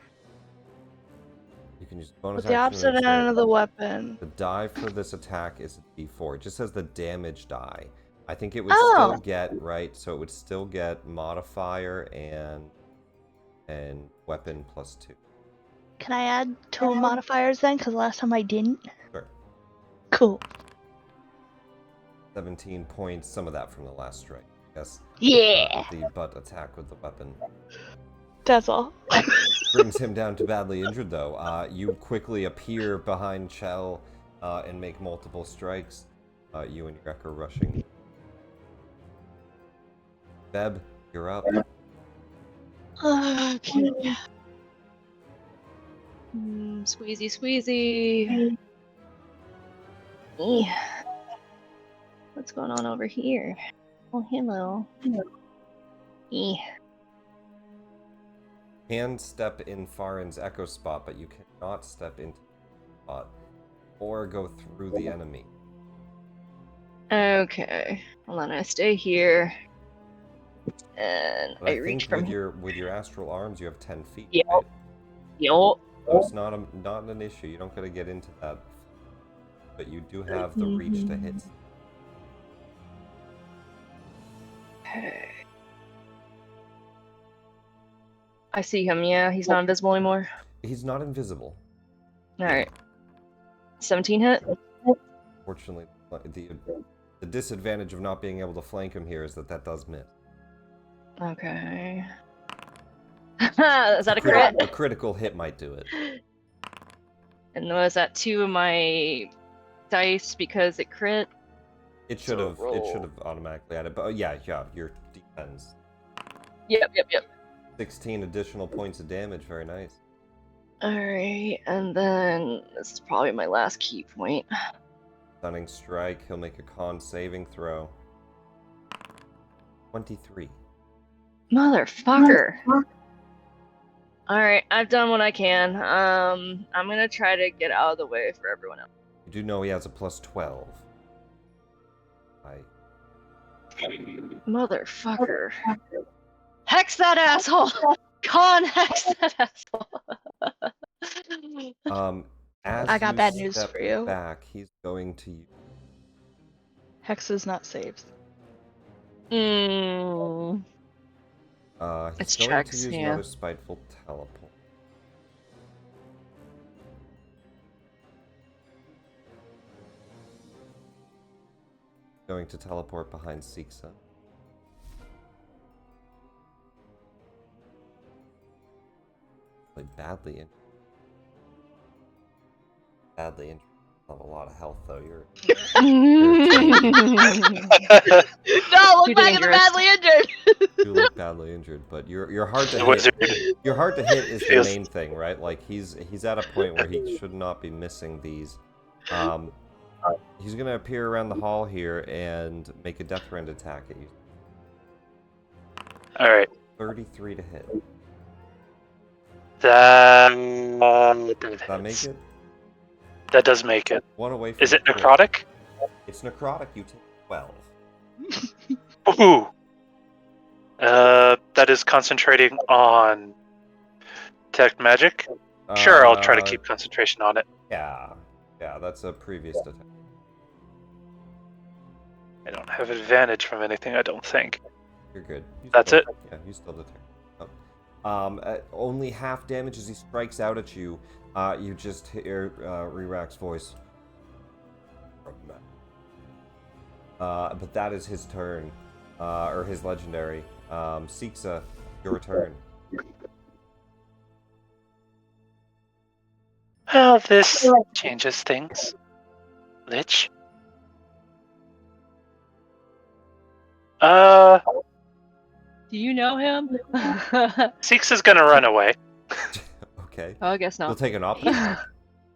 You can use bonus With the action opposite end of the weapon. The die for this attack is a d4. It just says the damage die. I think it would still get, right, so it would still get modifier and weapon +2. Can I add 2 modifiers then? Because last time I didn't. Sure. Cool. 17 points, some of that from the last strike. Yes. Yeah. The butt attack with the weapon. That's all. Brings him down to badly injured, though. You quickly appear behind Chell and make multiple strikes. You and Rerak are rushing. Beb, you're up. Okay. Squeezy, squeezy. What's going on over here? Oh, hello. Can step in Farin's echo spot, but you cannot step into the spot or go through the enemy. Okay. Well, then I stay here. And But I I reach think from with your astral arms, you have 10 feet. Yep. Right? Yo. So it's not an issue. You don't gotta get into that, but you do have the reach to hit. Okay. I see him, yeah. He's not invisible anymore. He's not invisible. Alright. 17 hit? Fortunately, the disadvantage of not being able to flank him here is that does miss. Okay. Is that a crit? A critical hit might do it. And was that 2 of my dice because it crit? It should have automatically added, but yeah, your defense. Yep. 16 additional points of damage, very nice. Alright, and then this is probably my last key point. Stunning strike, he'll make a con saving throw. 23. Motherfucker. Alright, I've done what I can. I'm gonna try to get out of the way for everyone else. You do know he has a plus 12. Motherfucker. Hex that asshole! Con hex that asshole! As I got you bad news step for you. back, he's going to use Hexes not saves. Mm. he's It's going checks, to use yeah. another spiteful teleport. Going to teleport behind Siksa. Badly injured. Badly injured. Have a lot of health though. You're No, look Too back at the dangerous. badly injured. you look badly injured, but you're hard to The hit. wizard Your hard to hit is the Feels- main thing, right? Like he's at a point where he should not be missing these. He's gonna appear around the hall here and make a death rend attack at you. All right. 33 to hit. That Does that make it? That does make it. One away from Is it the crit. necrotic? It's necrotic. You take 12. Ooh. That is concentrating on detect magic. Sure, I'll try to keep concentration on it. Yeah, that's a previous attack. I don't have advantage from anything, I don't think. You're good. That's still, it? Yeah, you still detect. Only half damage as he strikes out at you. You just hear Rerak's voice. But that is his turn, or his legendary. Siksa, your turn. Well, this changes things. Lich. Do you know him? Six is gonna run away. Okay. Oh, I guess You'll not. take an opposite.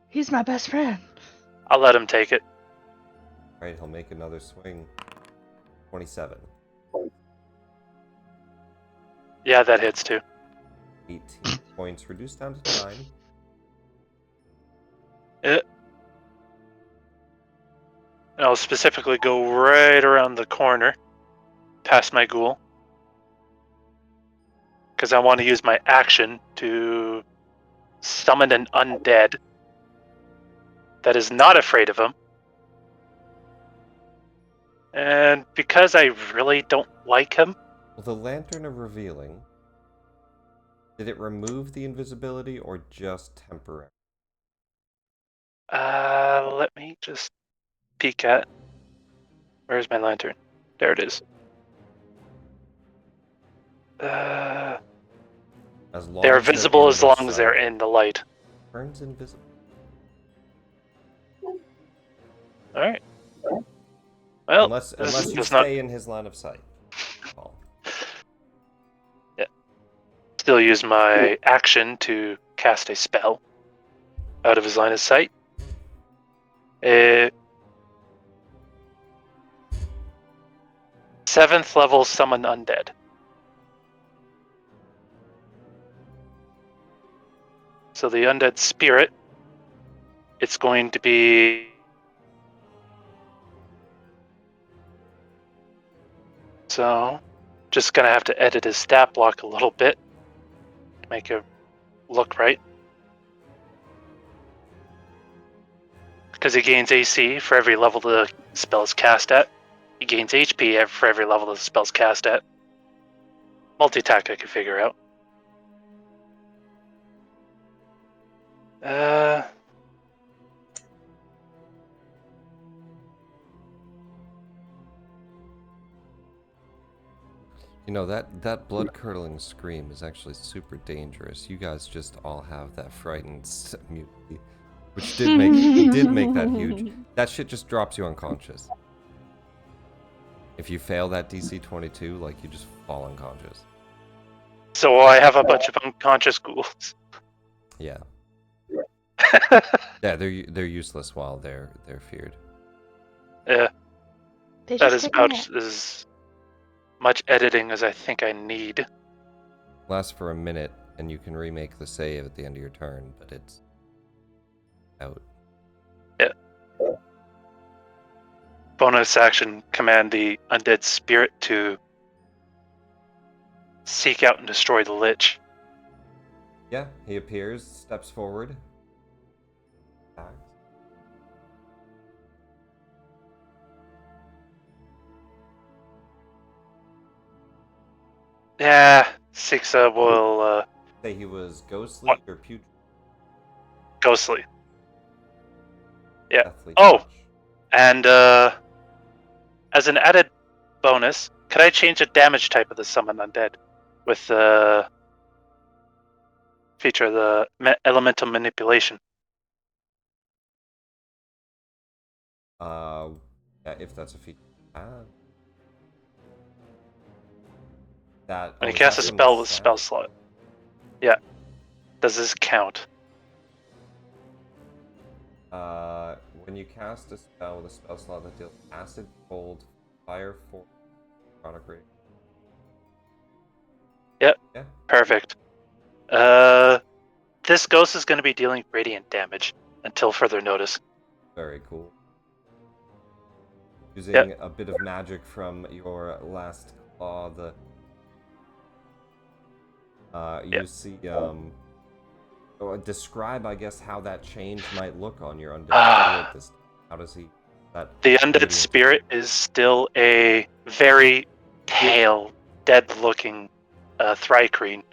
He's my best friend. I'll let him take it. Right, he'll make another swing. 27. Yeah, that hits too. 18 points, reduced down to 9. And I'll specifically go right around the corner, past my ghoul. Because I want to use my action to summon an undead that is not afraid of him. And because I really don't like him, Well, the Lantern of Revealing, did it remove the invisibility or just temporary? let me just peek at. Where's my lantern? There it is. As long They're as they're visible in as the long as they're sight. in the light. Turns invisible. Alright. Well, Unless this you does stay in his line of sight. Well, still use my action to cast a spell out of his line of sight. 7th level summon undead. So the undead spirit, it's going to be... So, just gonna have to edit his stat block a little bit to make it look right. Because he gains AC for every level the spell is cast at. He gains HP for every level the spell's cast at. Multi-attack I can figure out. you know, that blood-curdling scream is actually super dangerous. You guys just all have that frightened mutiny, which did make that huge. That shit just drops you unconscious. If you fail that DC 22, like, you just fall unconscious. So I have a bunch of unconscious ghouls. Yeah. Yeah, they're useless while they're feared. Yeah, They that just is take about naps. as much editing as I think I need. Lasts for a minute. and you can remake the save at the end of your turn, but it's out. Yeah. Bonus action, command the undead spirit to seek out and destroy the Lich. Yeah, he appears, steps forward. Attacks. Yeah, Sixa will Say he was ghostly or putrid. ghostly. Yeah. Deathly Oh! touch. And as an added bonus, could I change the damage type of the summon undead with the feature of the elemental manipulation? Yeah, if that's a feature. That When you is cast that a from the spell with stat? spell slot. Yeah. Does this count? When you cast a spell with a spell slot that deals acid, cold, fire, force, chronic rage. Yep. Yeah. Perfect. This ghost is going to be dealing radiant damage until further notice. Very cool. Using a bit of magic from your last claw, you see, describe, I guess, how that change might look on your undead spirit this time. How does he... The undead spirit is still a very pale, dead-looking Thrycreen,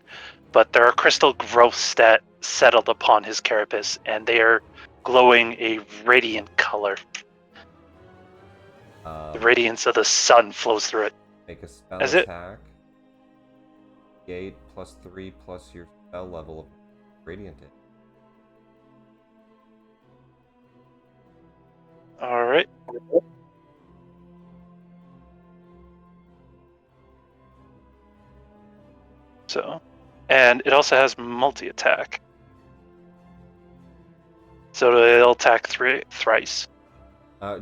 but there are crystal growths that settled upon his carapace, and they are glowing a radiant color. The radiance of the sun flows through it. Make a spell Is it? attack. 8 plus 3 plus your spell level of radiant damage. All right. So, and it also has multi-attack. So it'll attack thrice.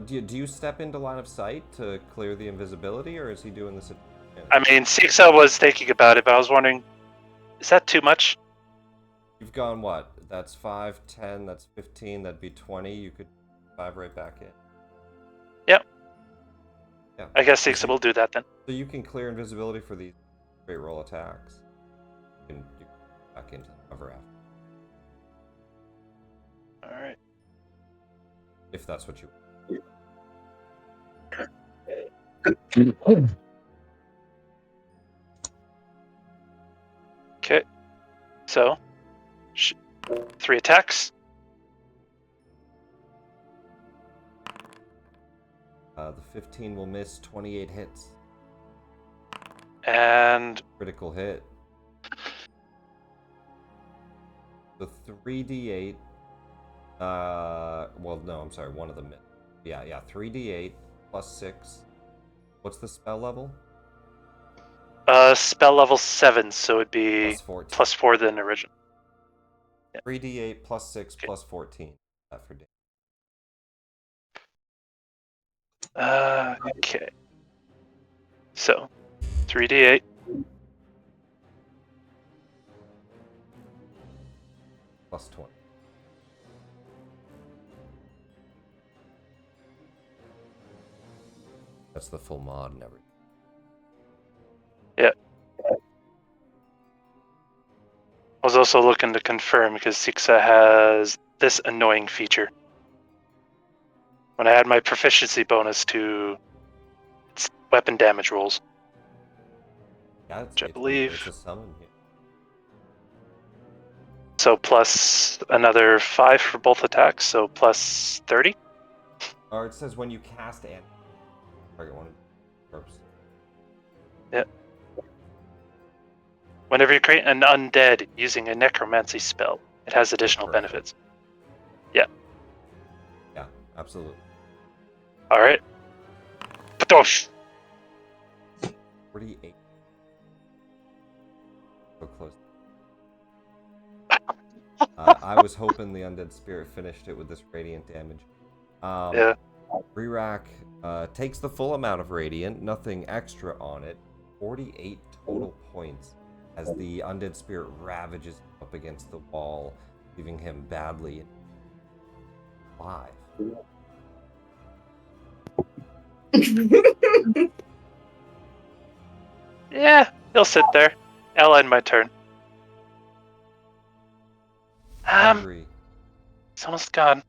Do you step into line of sight to clear the invisibility, or is he doing this? I mean, Sixa was thinking about it, but I was wondering, is that too much? You've gone what? That's 5, 10, that's 15, that'd be 20. You could 5 right back in. Yep. Yeah. I guess Sixa will do that then. So you can clear invisibility for these great roll attacks. You can back into the cover after. Alright. If that's what you want. Okay. So, 3 attacks. The 15 will miss, 28 hits. And Critical hit. The 3d8. Well, no, I'm sorry, one of them. Yeah, 3d8 plus 6. What's the spell level? Spell level 7, so it'd be Plus 14. plus 4 than original. Yeah. 3d8 plus 6 plus 14. That for damage. Okay. So, 3d8. Plus 20. That's the full mod and everything. Yeah. I was also looking to confirm because Sixa has this annoying feature. When I add my proficiency bonus to its weapon damage rolls, Yeah, which I believe. It's a summon here. So plus another 5 for both attacks, so plus 30. Or it says when you cast an target one of the corpse. Yeah. Whenever you create an undead using a necromancy spell, it has additional benefits. Yeah. Yeah, absolutely. All right. Patosh. 48. So close. I was hoping the undead spirit finished it with this radiant damage. Yeah. Rerak takes the full amount of radiant, nothing extra on it. 48 total points. as the undead spirit ravages up against the wall, leaving him badly alive. Yeah, he'll sit there. I'll end my turn. Hungry. It's almost gone.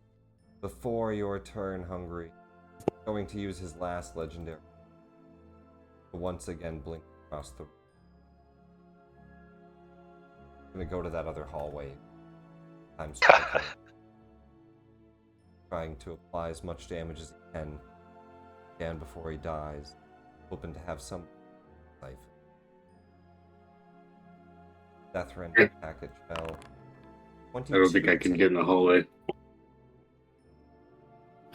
Before your turn, Hungry, going to use his last legendary to once again blink across the room. Gonna go to that other hallway. I'm trying to apply as much damage as he can before he dies, hoping to have some life. Death rend attack at Chell. I don't think I can get in the hallway.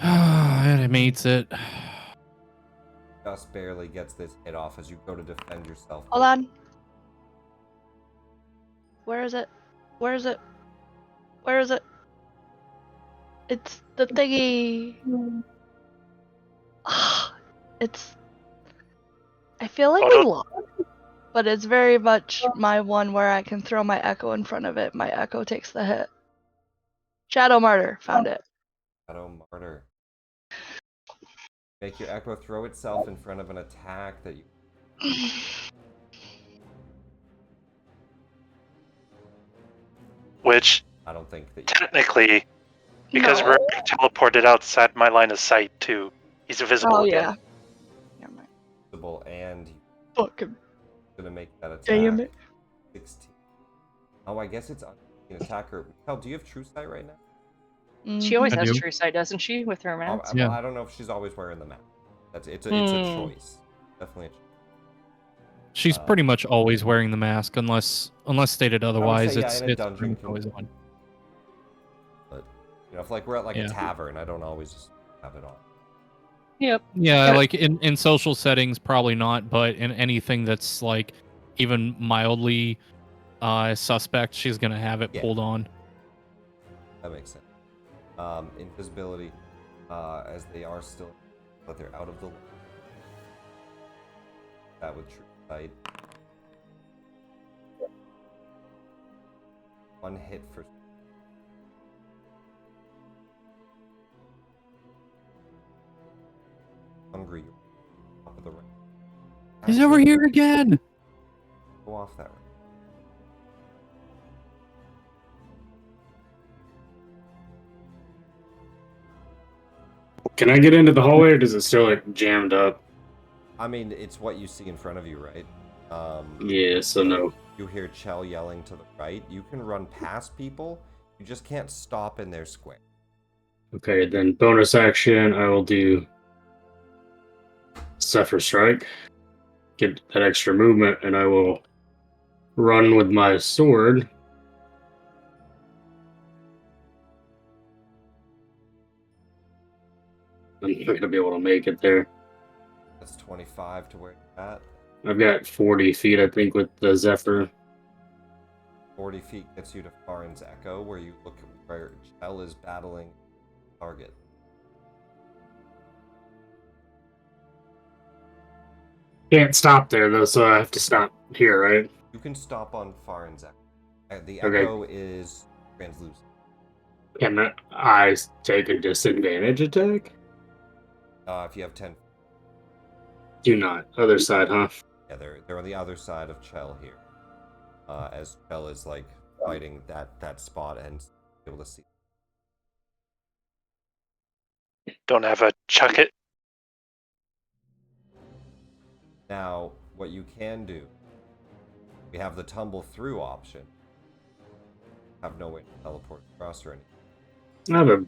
And it meets it. Just barely gets this hit off as you go to defend yourself. Hold on. Where is it? Where is it? Where is it? It's the thingy. It's. I feel like we lost, but it's very much my one where I can throw my echo in front of it. My echo takes the hit. Shadow Martyr, found it. Shadow Martyr. Make your echo throw itself in front of an attack that you. Which I don't think that you. technically, because No. Rerak teleported outside my line of sight too, he's invisible Oh again. yeah. Never mind. Visible, and Fucking gonna make that attack. damn it. 16. Oh, I guess it's an attacker. Hell, do you have True Sight right now? She always I has do. True Sight, doesn't she, with her mask? Yeah. I don't know if she's always wearing the mask. It's a choice. Definitely a choice. She's pretty much always wearing the mask, unless stated otherwise. say, yeah, it's in a dungeon pretty always on. But if we're at Yeah. a tavern, I don't always just have it on. Yep. Yeah, like in social settings, probably not, but in anything that's like even mildly suspect, she's gonna have it pulled on. That makes sense. Invisibility, as they are still, but they're out of the. That with True Sight. One hit for. Hungry. Top of the ring. He's over here again. Go off that ring. Can I get into the hallway, or does it still like jammed up? I mean, it's what you see in front of you, right? Yeah, so no. You hear Chell yelling to the right. You can run past people. You just can't stop in their square. Okay, then bonus action, I will do Zephyr Strike. Get that extra movement, and I will run with my sword. I'm not going to be able to make it there. That's 25 to where you're at. I've got 40 feet, I think, with the Zephyr. 40 feet gets you to Farin's Echo, where you look where Chell is battling target. Can't stop there, though, so I have to stop here, right? You can stop on Farin's Echo. The Okay. Echo is translucent. Can I take a disadvantage attack? If you have 10. Do not. Other side, huh? Yeah, they're on the other side of Chell here. As Chell is like fighting that spot and able to see. Don't have a chuck it. Now, what you can do, we have the tumble through option. Have no way to teleport across or anything.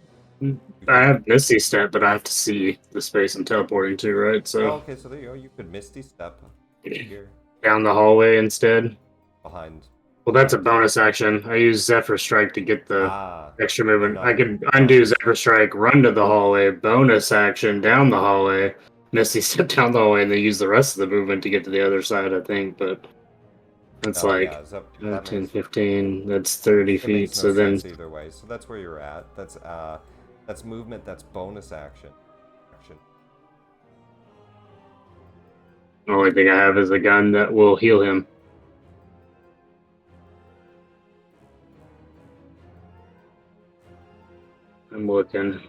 I have Misty Step, but I have to see the space I'm teleporting to, right? So Oh, okay, so there you go. You could Misty Step here down the hallway instead. behind. Well, that's a bonus action. I use Zephyr Strike to get the extra movement. no. I can undo Zephyr Strike, run to the hallway, bonus action down the hallway, Misty Step down the hallway, and then use the rest of the movement to get to the other side, I think. But that's that 10, makes, 15, that's 30 it feet. makes no So then sense either way. So that's where you're at. That's movement. That's bonus action. the only thing I have is a gun that will heal him. I'm looking.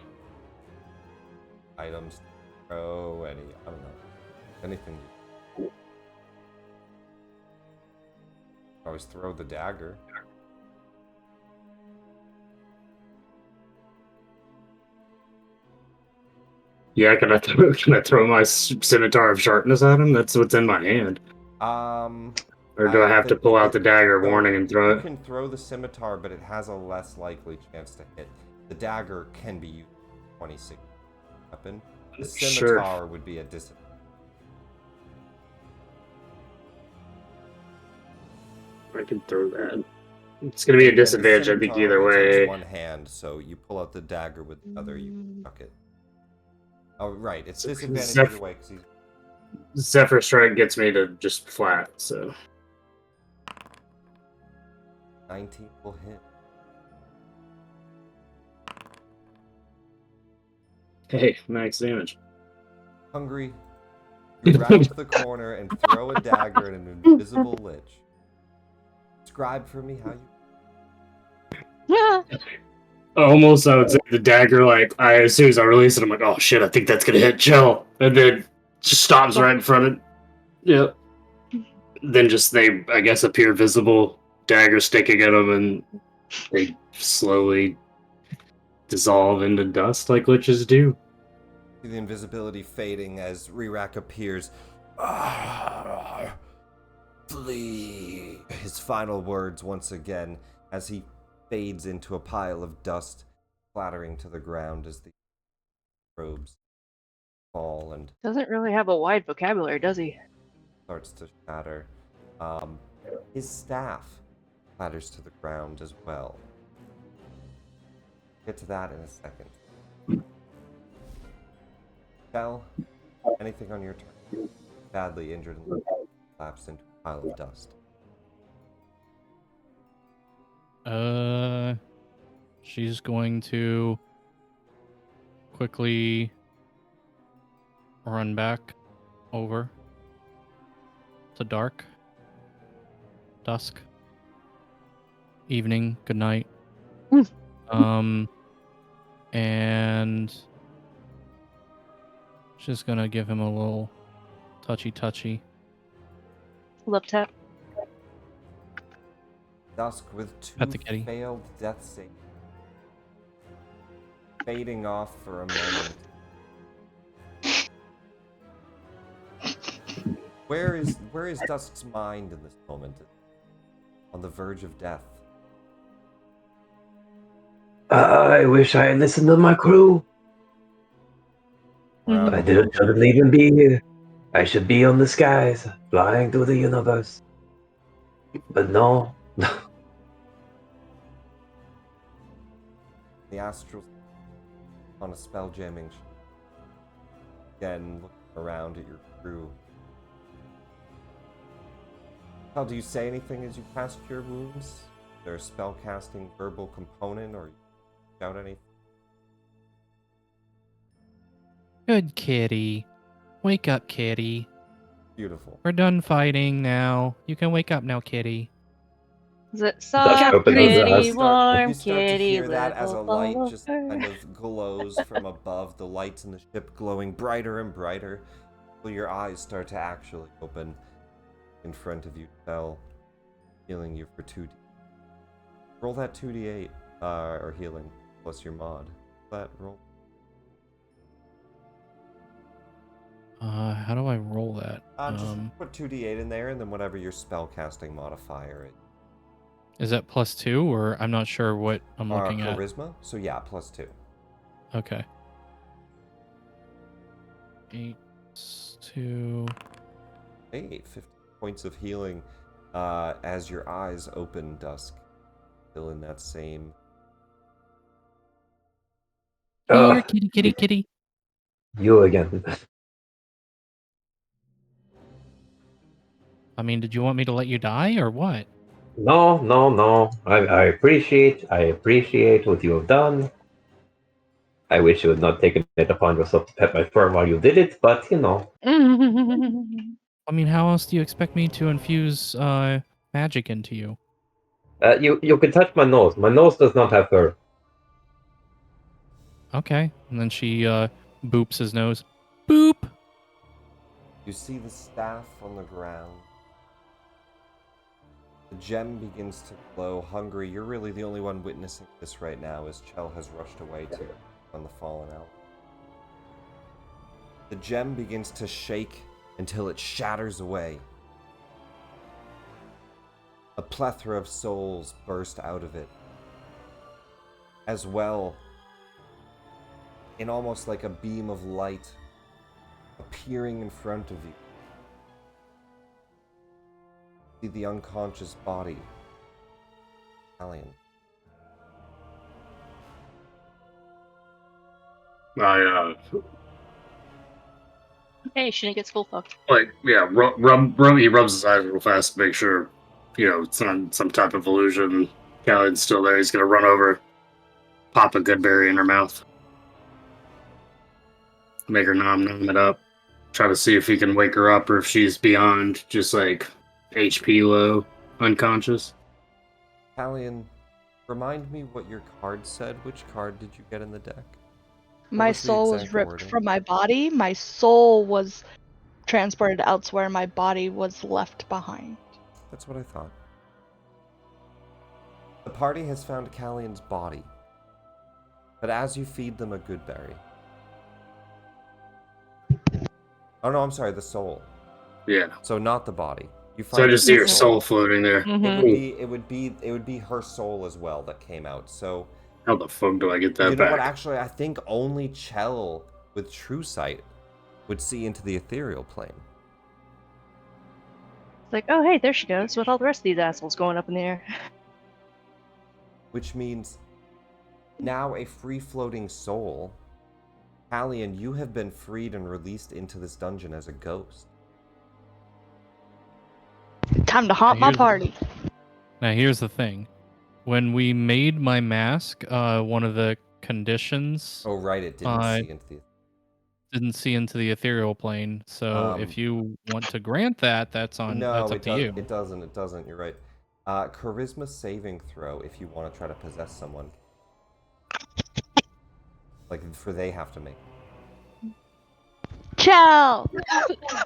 Items, throw any, I don't know, anything. Always throw the dagger. Yeah, can I throw my scimitar of sharpness at him? That's what's in my hand. Or do I have to pull out the dagger of warning and throw You it? can throw the scimitar, but it has a less likely chance to hit. The dagger can be used as a 26 weapon. The scimitar would be a disadvantage. I can throw that. It's gonna be a disadvantage, I think, either only way. takes one hand, so you pull out the dagger with the other, you chuck it. Oh, right. It's disadvantage either way, because he's... Zephyr Strike gets me to just flat, so... 19 will hit. Hey, max damage. Hungry, you round the corner and throw a dagger at an invisible lich. Describe for me how you... Almost, I would say the dagger, like, as soon as I release it, I'm like, oh shit, I think that's gonna hit, chill. And then just stops right in front of it. Yep. Then just, they, I guess, appear visible, dagger sticking at them, and they slowly dissolve into dust like liches do. The invisibility fading as Rerak appears. Flee! His final words once again as he fades into a pile of dust, clattering to the ground as the robes fall and Doesn't really have a wide vocabulary, does he? starts to shatter. His staff clatters to the ground as well. Get to that in a second. Bell, anything on your turn? Badly injured and collapsed into a pile of dust. She's going to quickly run back over to dark, dusk, evening, good night. And she's gonna give him a little touchy. Love tap. Dusk with two Pet the kitty. failed death saves. Fading off for a moment. Where is Dusk's mind in this moment? On the verge of death. I wish I had listened to my crew. Around I the shouldn't even be here. I should be on the skies, flying through the universe. But no. The astral on a spell jamming. Again, looking around at your crew. How do you say anything as you cast your wounds? Is there a spell casting verbal component, or you shout anything? Good kitty. Wake up, kitty. Beautiful. We're done fighting now. You can wake up now, kitty. Is it soft, open those pretty, eyes. You warm start to kitty, hear that as a little light ball just of fur? kind of glows from above, the lights in the ship glowing brighter and brighter, till your eyes start to actually open. In front of you, Bell, healing you for 2d. Roll that 2d8, or healing, plus your mod. That roll. How do I roll that? Just put 2d8 in there, and then whatever your spellcasting modifier is. Is that +2, or I'm not sure what I'm looking at? Charisma? So yeah, +2. Okay. 8, 2. Hey, 50 points of healing as your eyes open, Dusk. Still in that same... Here, kitty. You again. I mean, did you want me to let you die, or what? No. I appreciate what you have done. I wish you had not taken it upon yourself to pet my fur while you did it, but you know. I mean, how else do you expect me to infuse magic into you? You can touch my nose. My nose does not have fur. Okay. And then she boops his nose. Boop. You see the staff on the ground. The gem begins to glow. Hungry, you're really the only one witnessing this right now as Chell has rushed away to on the fallen elf. The gem begins to shake until it shatters away. A plethora of souls burst out of it. As well, in almost like a beam of light appearing in front of you. See the unconscious body. Callian. Hey, shouldn't get full fucked. He rubs his eyes real fast to make sure, it's not some type of illusion. Callian's still there. He's gonna run over, pop a good berry in her mouth, make her nom it up, try to see if he can wake her up or if she's beyond just like HP low, unconscious. Callian, remind me what your card said. Which card did you get in the deck? My was the soul was exact ripped wording? from my body. My soul was transported elsewhere. My body was left behind. That's what I thought. The party has found Callian's body. But as you feed them a good berry... Oh no, I'm sorry, the soul. Yeah. So not the body. You So I just see her the soul floating there. It would be her soul as well that came out. So How the fuck do I get that you know back? what? Actually, I think only Chell with true sight would see into the ethereal plane. It's like, oh hey, there she goes, with all the rest of these assholes going up in the air. Which means now a free-floating soul. Callian, you have been freed and released into this dungeon as a ghost. Time to haunt my party. Now here's the thing. When we made my mask, one of the conditions Oh right, it didn't see into the... didn't see into the ethereal plane. So if you want to grant that, that's up to you. It doesn't, you're right. Charisma saving throw if you want to try to possess someone. For they have to make. Ciao!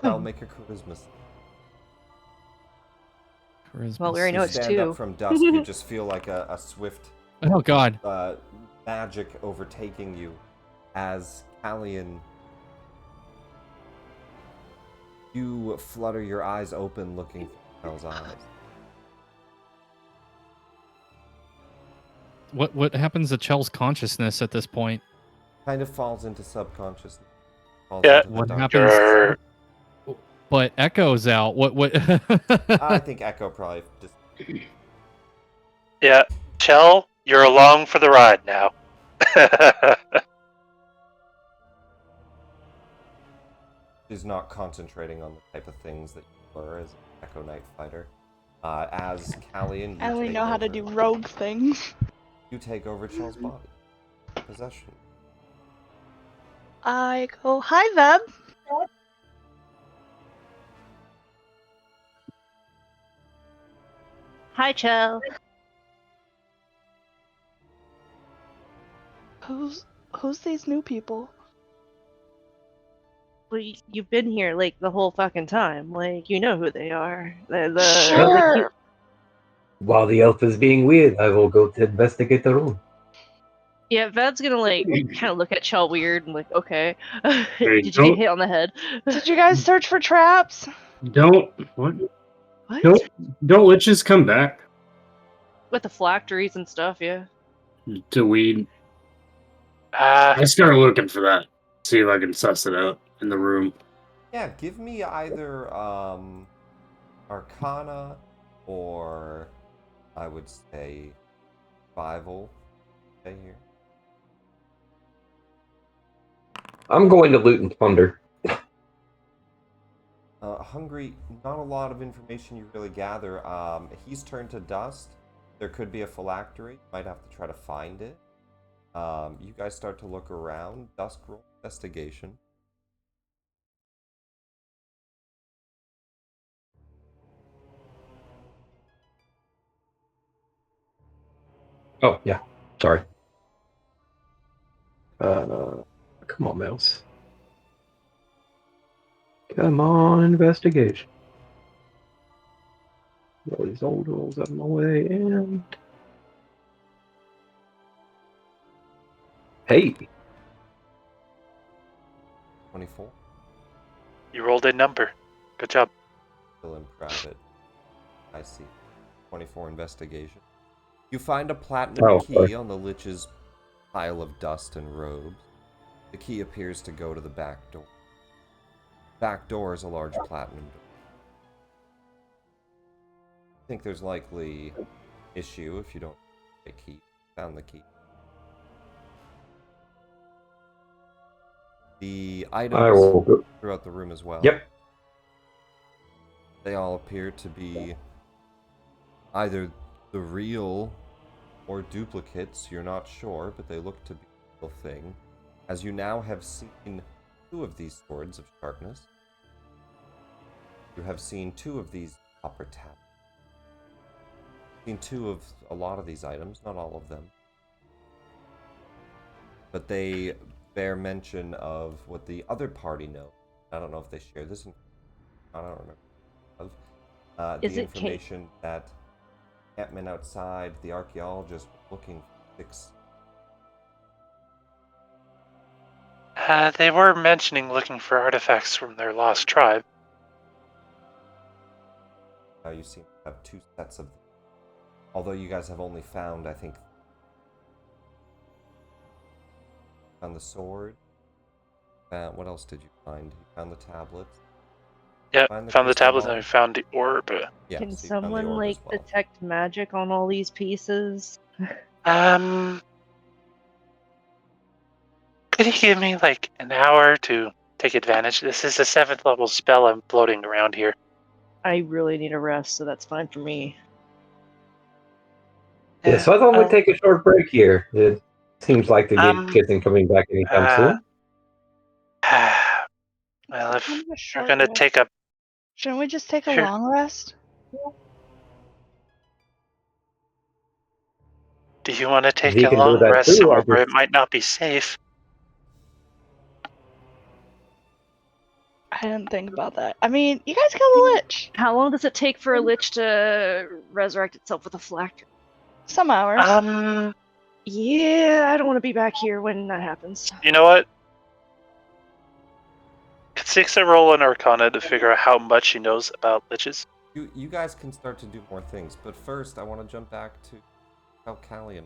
I'll make a charisma. Well, we already know You it's stand 2. up from dusk, you just feel like a swift Oh god. magic overtaking you as Callian. You flutter your eyes open looking through Chell's eyes. What happens to Chell's consciousness at this point? Kind of falls into subconsciousness. Yeah. What dark. happens? Sure. But Echo's out. What? I think Echo probably just... Yeah. Chell, you're along for the ride now. She's not concentrating on the type of things that you were as an Echo Knight fighter. As Callian, I only know how to do rogue things. You take over Chell's body. Possession. I go, hi, Veb. Hi, Chell. Who's these new people? Well, you've been here like the whole fucking time. Like, you know who they are. Sure. While the elf is being weird, I will go to investigate the room. Yeah, Ved's gonna kind of look at Chell weird and like, okay, Hey, did you get hit on the head? Did you guys search for traps? What? What? Don't liches come back? With the phylacteries and stuff, yeah. Do we? I start looking for that. See if I can suss it out in the room. Yeah, give me either Arcana or I would say Survival. Okay, here. I'm going to loot and plunder. Hungry, not a lot of information you really gather. He's turned to dust. There could be a phylactery. Might have to try to find it. You guys start to look around. Dusk roll investigation. Oh, yeah. Sorry. Come on, mouse. Come on, investigation. All these old rolls out of my way, and hey, 24. You rolled a number. Good job. Still in private. I see. 24 investigation. You find a platinum Oh, key sorry. on the Lich's pile of dust and robes. The key appears to go to the back door. Back door is a large platinum door. I think there's likely issue if you don't get a key. Found the key. The I items will go. throughout the room as well. Yep. They all appear to be either the real or duplicates. You're not sure, but they look to be the real thing. As you now have seen 2 of these swords of sharpness. You have seen 2 of these copper tablets. Seen 2 of a lot of these items, not all of them. But they bear mention of what the other party knows. I don't know if they share this. I don't remember. The information that campmen outside, the archaeologist looking for 6. They were mentioning looking for artifacts from their lost tribe. Now you seem to have 2 sets of them. Although you guys have only found, I think, found the sword. What else did you find? You found the tablets. Yep, Find the found the crystal tablets ball? and I found the orb. Yeah, Can so you found the someone orb like as well. detect magic on all these pieces? Could you give me like an hour to take advantage? This is a 7th level spell I'm floating around here. I really need a rest, so that's fine for me. Yeah, so I thought we'd well, take a short break here. It seems like the kids ain't coming back anytime soon. Well, if I'm a you're short gonna rest. take a... Shouldn't we just take a Sure. long rest? Do you want to take he a can do long that rest too, somewhere I where it just- might not be safe? I didn't think about that. I mean, you guys killed a lich. How long does it take for a lich to resurrect itself with a phylactery? Some hours. Yeah, I don't want to be back here when that happens. You know what? Could Sixa roll an Arcana to figure out how much she knows about liches? You guys can start to do more things, but first I want to jump back to Callian.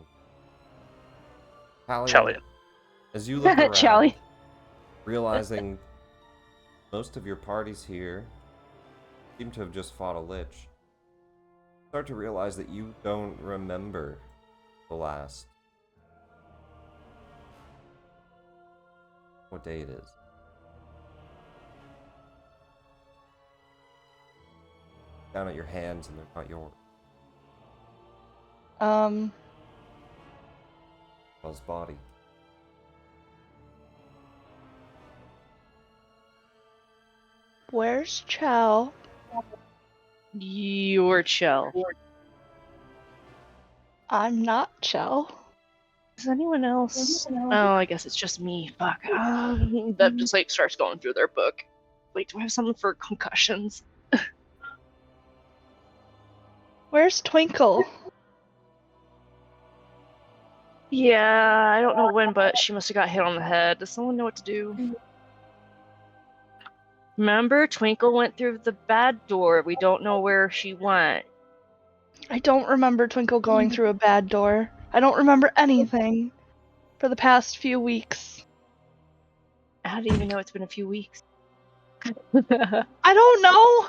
Callian. As you look around, Callie. realizing most of your parties here seem to have just fought a lich, start to realize that you don't remember the last. What day it is. Down at your hands and they're not yours. His body. Where's Chow? Your Chell. I'm not Chow. Is anyone else? Oh, I guess it's just me. Fuck. That just like starts going through their book. Wait, do I have something for concussions? Where's Twinkle? Yeah, I don't know when, but she must have got hit on the head. Does someone know what to do? Remember, Twinkle went through the bad door. We don't know where she went. I don't remember Twinkle going through a bad door. I don't remember anything for the past few weeks. How do you even know it's been a few weeks? I don't know!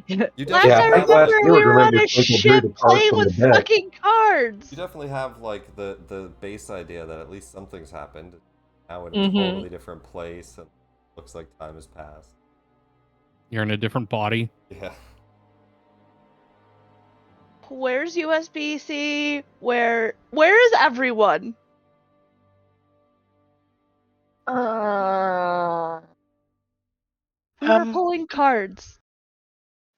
You Last definitely, I I think last remember, year we were on remember a Twinkle drew ship the cards playing from the with deck. fucking cards! you definitely have like the base idea that at least something's happened. Now in a Mhm. totally different place and looks like time has passed. You're in a different body. Yeah. Where's USB-C? Where is everyone? We were pulling cards.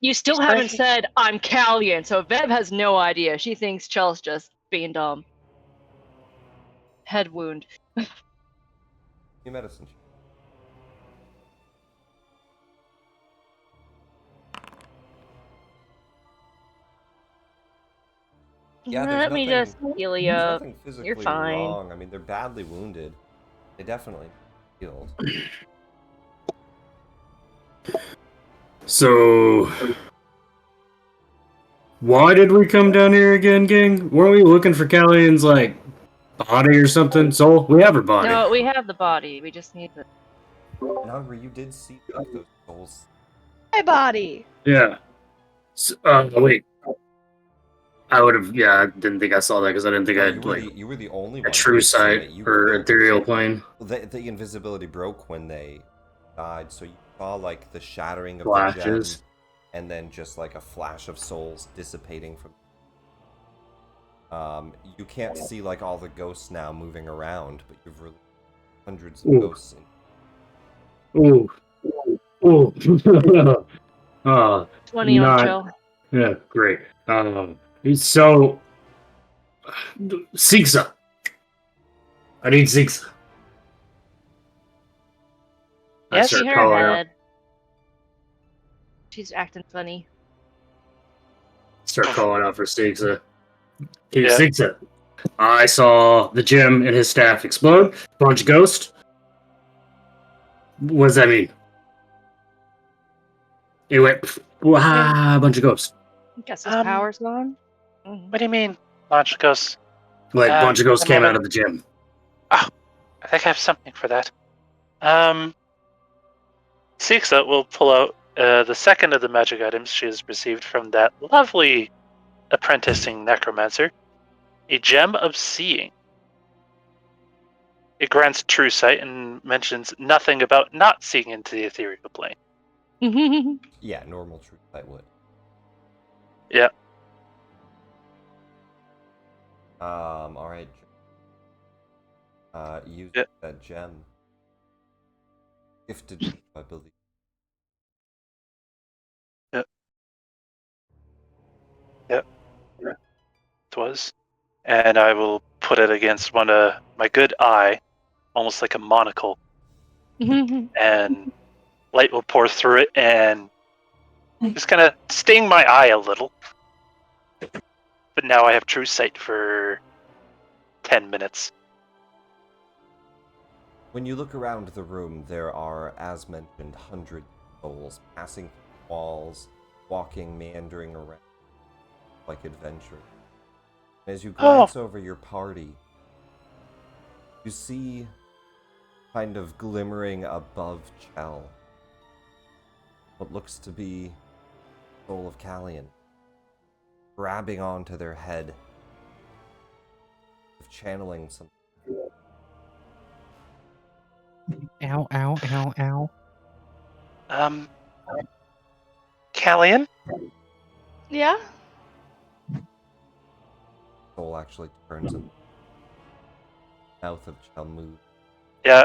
You still haven't said I'm Callian, so Vev has no idea. She thinks Chel's just being dumb. Head wound. New medicine. Yeah, there's Let me nothing. just heal you There's up. nothing physically You're fine. wrong. I mean, they're badly wounded. They definitely healed. So, why did we come down here again, gang? Weren't we looking for Callian's, like, body or something? Soul? We have her body. No, we have the body. We just need the. And Hungry, you did see like those souls. My body. Yeah. Wait. I would have, yeah, I didn't think I saw that because I didn't think No, I'd, like, you were the only a one. true who had seen sight it. You or could- ethereal plane. The invisibility broke when they died, so you saw like the shattering of Flashes. the gem, and then just like a flash of souls dissipating from. You can't see like all the ghosts now moving around, but you've released hundreds of Ooh. ghosts. Ooh. Ooh. 20 on Not- Joe. Yeah, great. So, Sigsa. I need Sigsa. I Yes? start See her calling out. head. She's acting funny. Start calling out for Sigsa. Okay, Yeah. Sigsa. I saw the gem and his staff explode. Bunch of ghosts. What does that mean? It went. Wah, bunch of ghosts. Guess his Um, power's gone. Mhm. What do you mean, launch ghosts? Like, bunch of ghosts a came moment. out of the gym. I think I have something for that. Sixa will pull out the second of the magic items she has received from that lovely apprenticing necromancer, a gem of seeing. It grants true sight and mentions nothing about not seeing into the ethereal plane. Yeah, normal truth I would. Yeah. All right. Use Yeah. that gem. Gifted, you, I believe. It was. And I will put it against one of my good eye, almost like a monocle, and light will pour through it and just kind of sting my eye a little. But now I have true sight for 10 minutes. When you look around the room, there are, as mentioned, hundreds of souls passing through walls, walking, meandering around like adventurers. As you glance over your party, you see, kind of glimmering above Chell, what looks to be the soul of Callian, grabbing onto their head, channeling some. Ow, ow, ow, ow. Callian? Yeah? Soul actually turns and mouth of Chell moves. Yeah.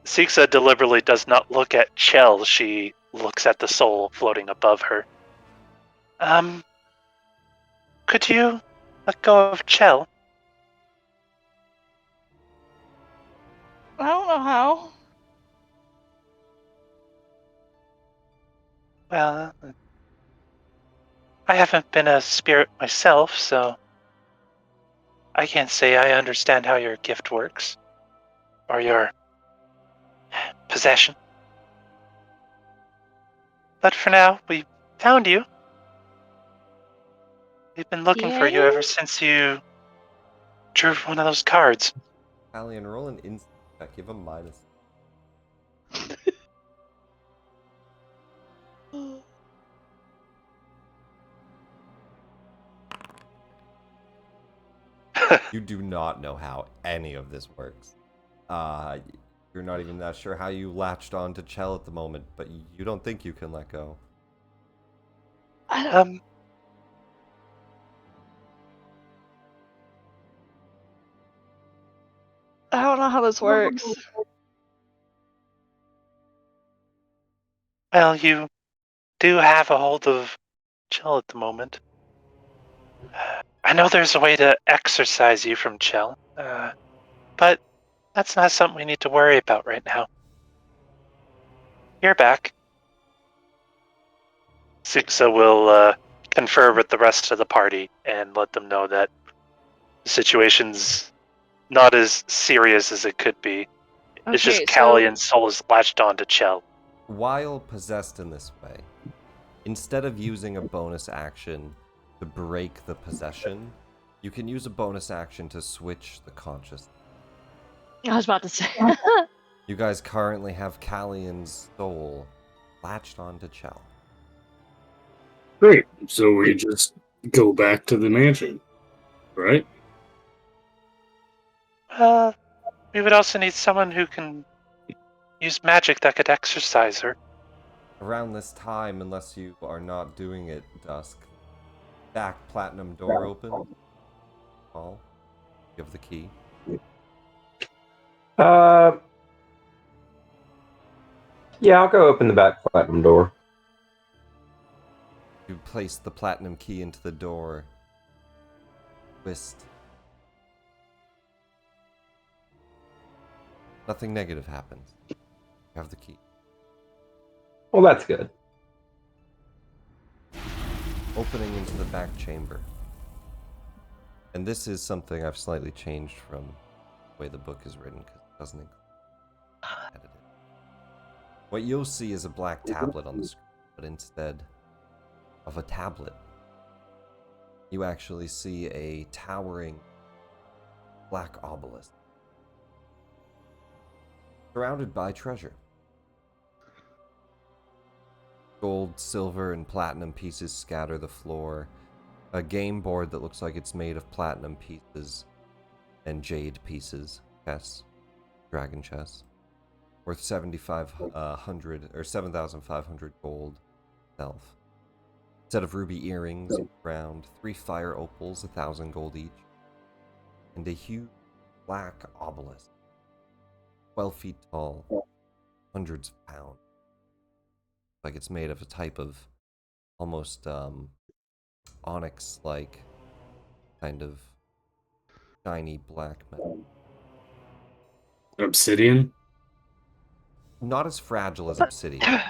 Sixa deliberately does not look at Chell, she looks at the soul floating above her. Could you let go of Chell? I don't know how. Well, I haven't been a spirit myself, so I can't say I understand how your gift works. Or your possession. But for now, we found you. We've been looking for you Yay. ever since you drew one of those cards. Callian, roll an instinct check. Give him minus. You do not know how any of this works. You're not even that sure how you latched on to Chell at the moment, but you don't think you can let go. I don't, I don't know how this works. Well, you do have a hold of Chell at the moment. I know there's a way to exorcise you from Chell, but That's not something we need to worry about right now. You're back. Sixa will confer with the rest of the party and let them know that the situation's not as serious as it could be. It's just Okay, Callian's soul is latched onto Chell. While possessed in this way, instead of using a bonus action to break the possession, you can use a bonus action to switch the consciousness. I was about to say. You guys currently have Callian's soul latched onto Chell. Great. So we just go back to the mansion, right? We would also need someone who can use magic that could exorcise her. Around this time, unless you are not doing it, Dusk, back platinum door open. Paul, you have the key. Yeah, I'll go open the back platinum door. You place the platinum key into the door. Twist. Nothing negative happens. You have the key. Well, that's good. Opening into the back chamber. And this is something I've slightly changed from the way the book is written, because it doesn't include edited. What you'll see is a black tablet on the screen, but instead of a tablet, you actually see a towering black obelisk surrounded by treasure. Gold, silver, and platinum pieces scatter the floor. A game board that looks like it's made of platinum pieces and jade pieces. Chess. Dragon chess. Worth 7,500 or 7,500 gold itself. Set of ruby earrings around 3 fire opals, 1,000 gold each. And a huge black obelisk. 12 feet tall. Hundreds of pounds. Like it's made of a type of almost onyx-like kind of shiny black metal. Obsidian? Not as fragile as obsidian,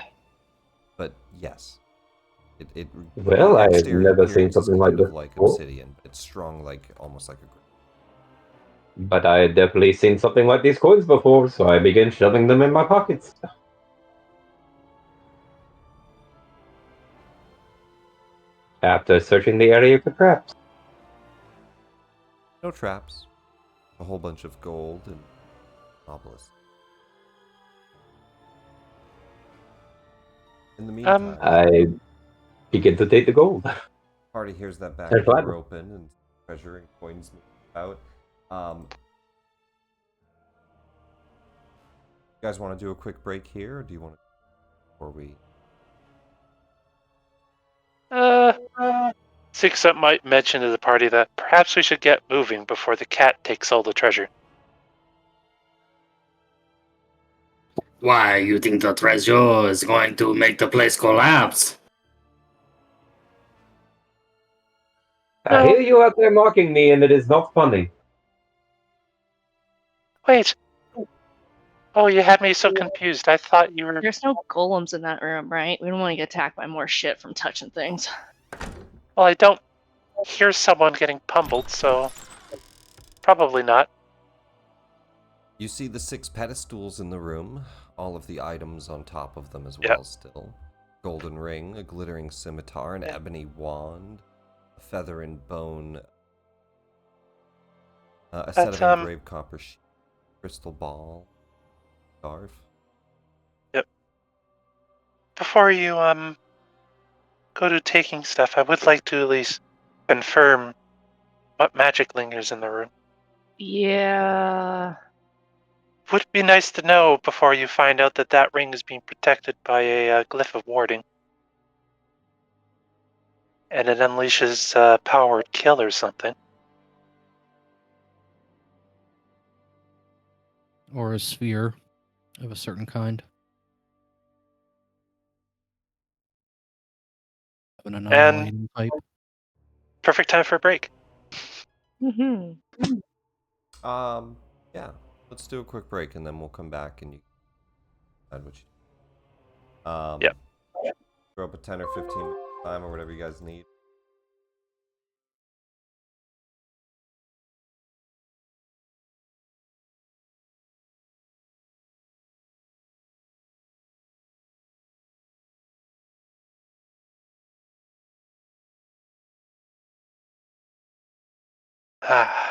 but yes. It Well, I've exterior never seen appearance is something like kind of this like before. obsidian, but it's strong, like almost like a grape. But I had definitely seen something like these coins before, so I began shoving them in my pockets. After searching the area for traps. No traps. A whole bunch of gold and obelisks. In the meantime, I begin to take the gold. party hears that back There's door platinum. open and treasure and coins move out. You guys want to do a quick break here, or do you want to before we? Sixa might mention to the party that perhaps we should get moving before the cat takes all the treasure. Why, you think the treasure is going to make the place collapse? I hear you out there mocking me, and it is not funny. Wait. Oh, you had me so confused. I thought you were... There's no golems in that room, right? We don't want to get attacked by more shit from touching things. Well, I don't hear someone getting pummeled, so... Probably not. You see the 6 pedestals in the room, all of the items on top of them as Yep. well still. Golden ring, a glittering scimitar, an ebony wand, a feather and bone, a set of engraved copper sheets, crystal ball, scarf. Yep. Before you, go to taking stuff, I would like to at least confirm what magic lingers in the room. Yeah. Would be nice to know before you find out that that ring is being protected by a glyph of warding. And it unleashes powered kill or something. Or a sphere of a certain kind. Of an annihilating type. Perfect time for a break. Mm-hmm. Yeah. let's do a quick break and then we'll come back and you decide what you. Yep. Throw up a 10 or 15 minute time or whatever you guys need. Ah.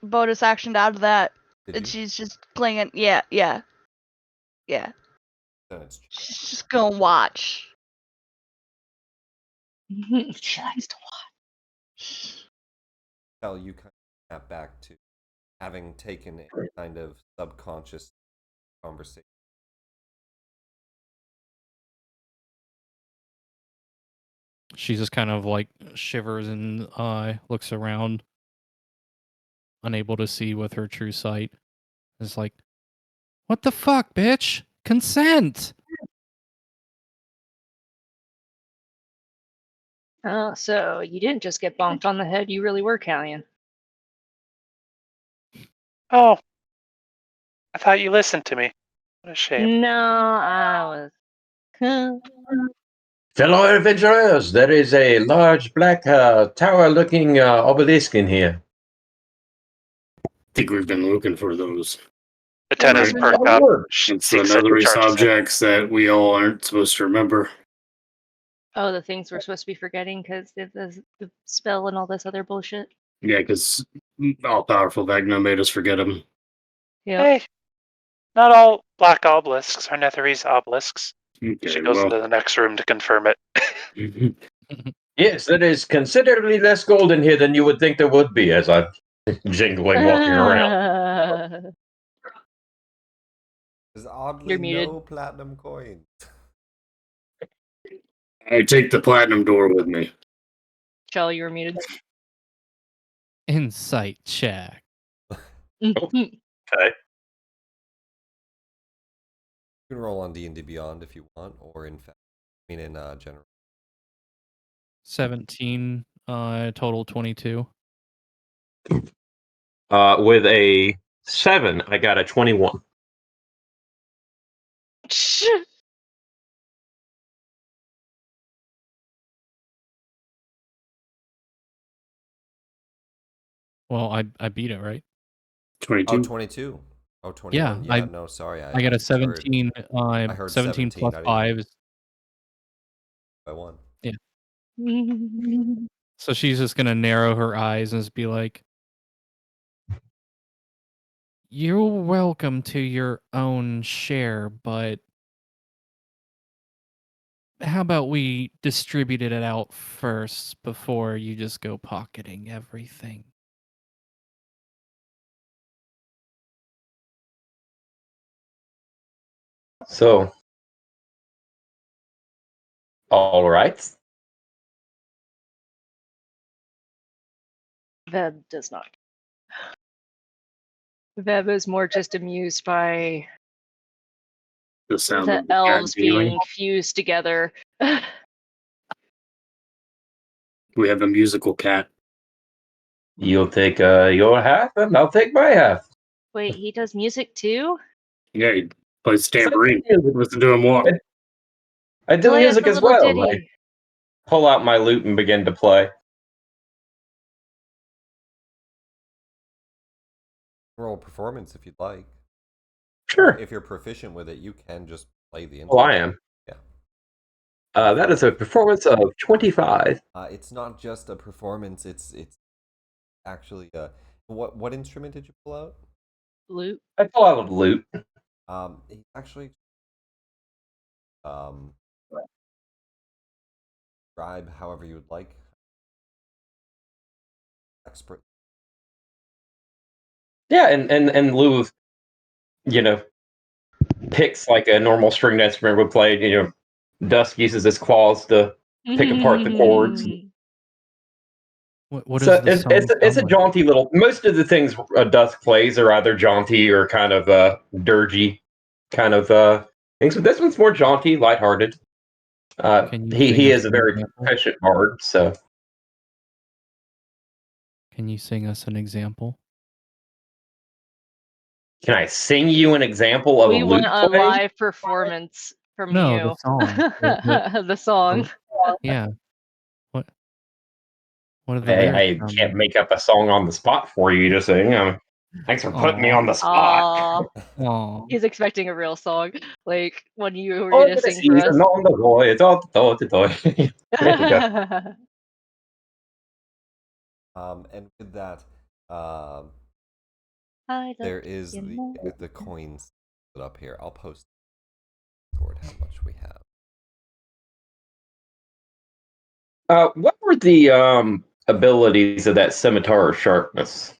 bonus actioned out of that. Did And you? she's just clinging. Yeah. Then it's She's just gonna watch. She likes to watch. tell you kind of snap back to having taken a kind of subconscious conversation. She just kind of like shivers and looks around, unable to see with her true sight. It's like, what the fuck, bitch? Consent! Oh, so you didn't just get bonked on the head, you really were Callian. Oh, I thought you listened to me. What a shame. No, I was. Fellow adventurers, there is a large black tower-looking obelisk in here. I think we've been looking for those. Attendants Right. perk up. It's Seeks the it, netherese charges it. objects that we all aren't supposed to remember. Oh, the things we're supposed to be forgetting because the spell and all this other bullshit. Yeah, because all-powerful Vecna made us forget them. Yeah. Hey, not all black obelisks are netherese obelisks. Okay, She goes into the next room to confirm it. Yes, there is considerably less gold in here than you would think there would be, as I'm jingling walking around. There's oddly You're muted. no platinum coins. I take the platinum door with me. Shell, you were muted. Insight check. Okay. You can roll on D&D Beyond if you want, or in fact, I mean in general. 17, total 22. With a 7, I got a 21. Well, I beat it, right? 22. Oh, 22. Oh, 21. Yeah, no, sorry. I got a 17. I heard 17 plus 17, 5 is. I won. So she's just gonna narrow her eyes and just be like, "You're welcome to your own share, but how about we distributed it out first before you just go pocketing everything?" So, all right. Veb does not. Veb is more just amused by The sound the of the elves cat meowing. being fused together. We have a musical cat. You'll take your half, and I'll take my half. Wait, he does music too? Yeah, he plays tambourine. Listen to him walk. I do Play us music a as little well. ditty. I pull out my lute and begin to play. Roll performance if you'd like. Sure. If you're proficient with it, you can just play the Oh, I instrument. am. Yeah. That is a performance of 25. It's not just a performance. It's actually what instrument did you pull out? Loot. I pull out a lute. He's actually describe however you would like. Expert. Yeah, and in lieu of, picks like a normal stringed instrument would play, Dusk uses his claws to pick apart the chords. What So is the song? it's a jaunty little. Most of the things Dusk plays are either jaunty or kind of dirgy kind of things. But this one's more jaunty, lighthearted. Can you sing He us is a an very example? proficient bard. So Can you sing us an example? can I sing you an example of We a want lute a play? live performance from No, you. the song. The song. Yeah. What are the lyrics I from? can't make up a song on the spot for you to sing. Thanks for putting me Aw. on the spot. Aw. Aw. He's expecting a real song. Like when you were Oh, gonna the sing for us. season on the boy. It's all the toy. There you go. And with that, There is the coins put up here. I'll post Discord how much we have. What were the abilities of that scimitar of sharpness?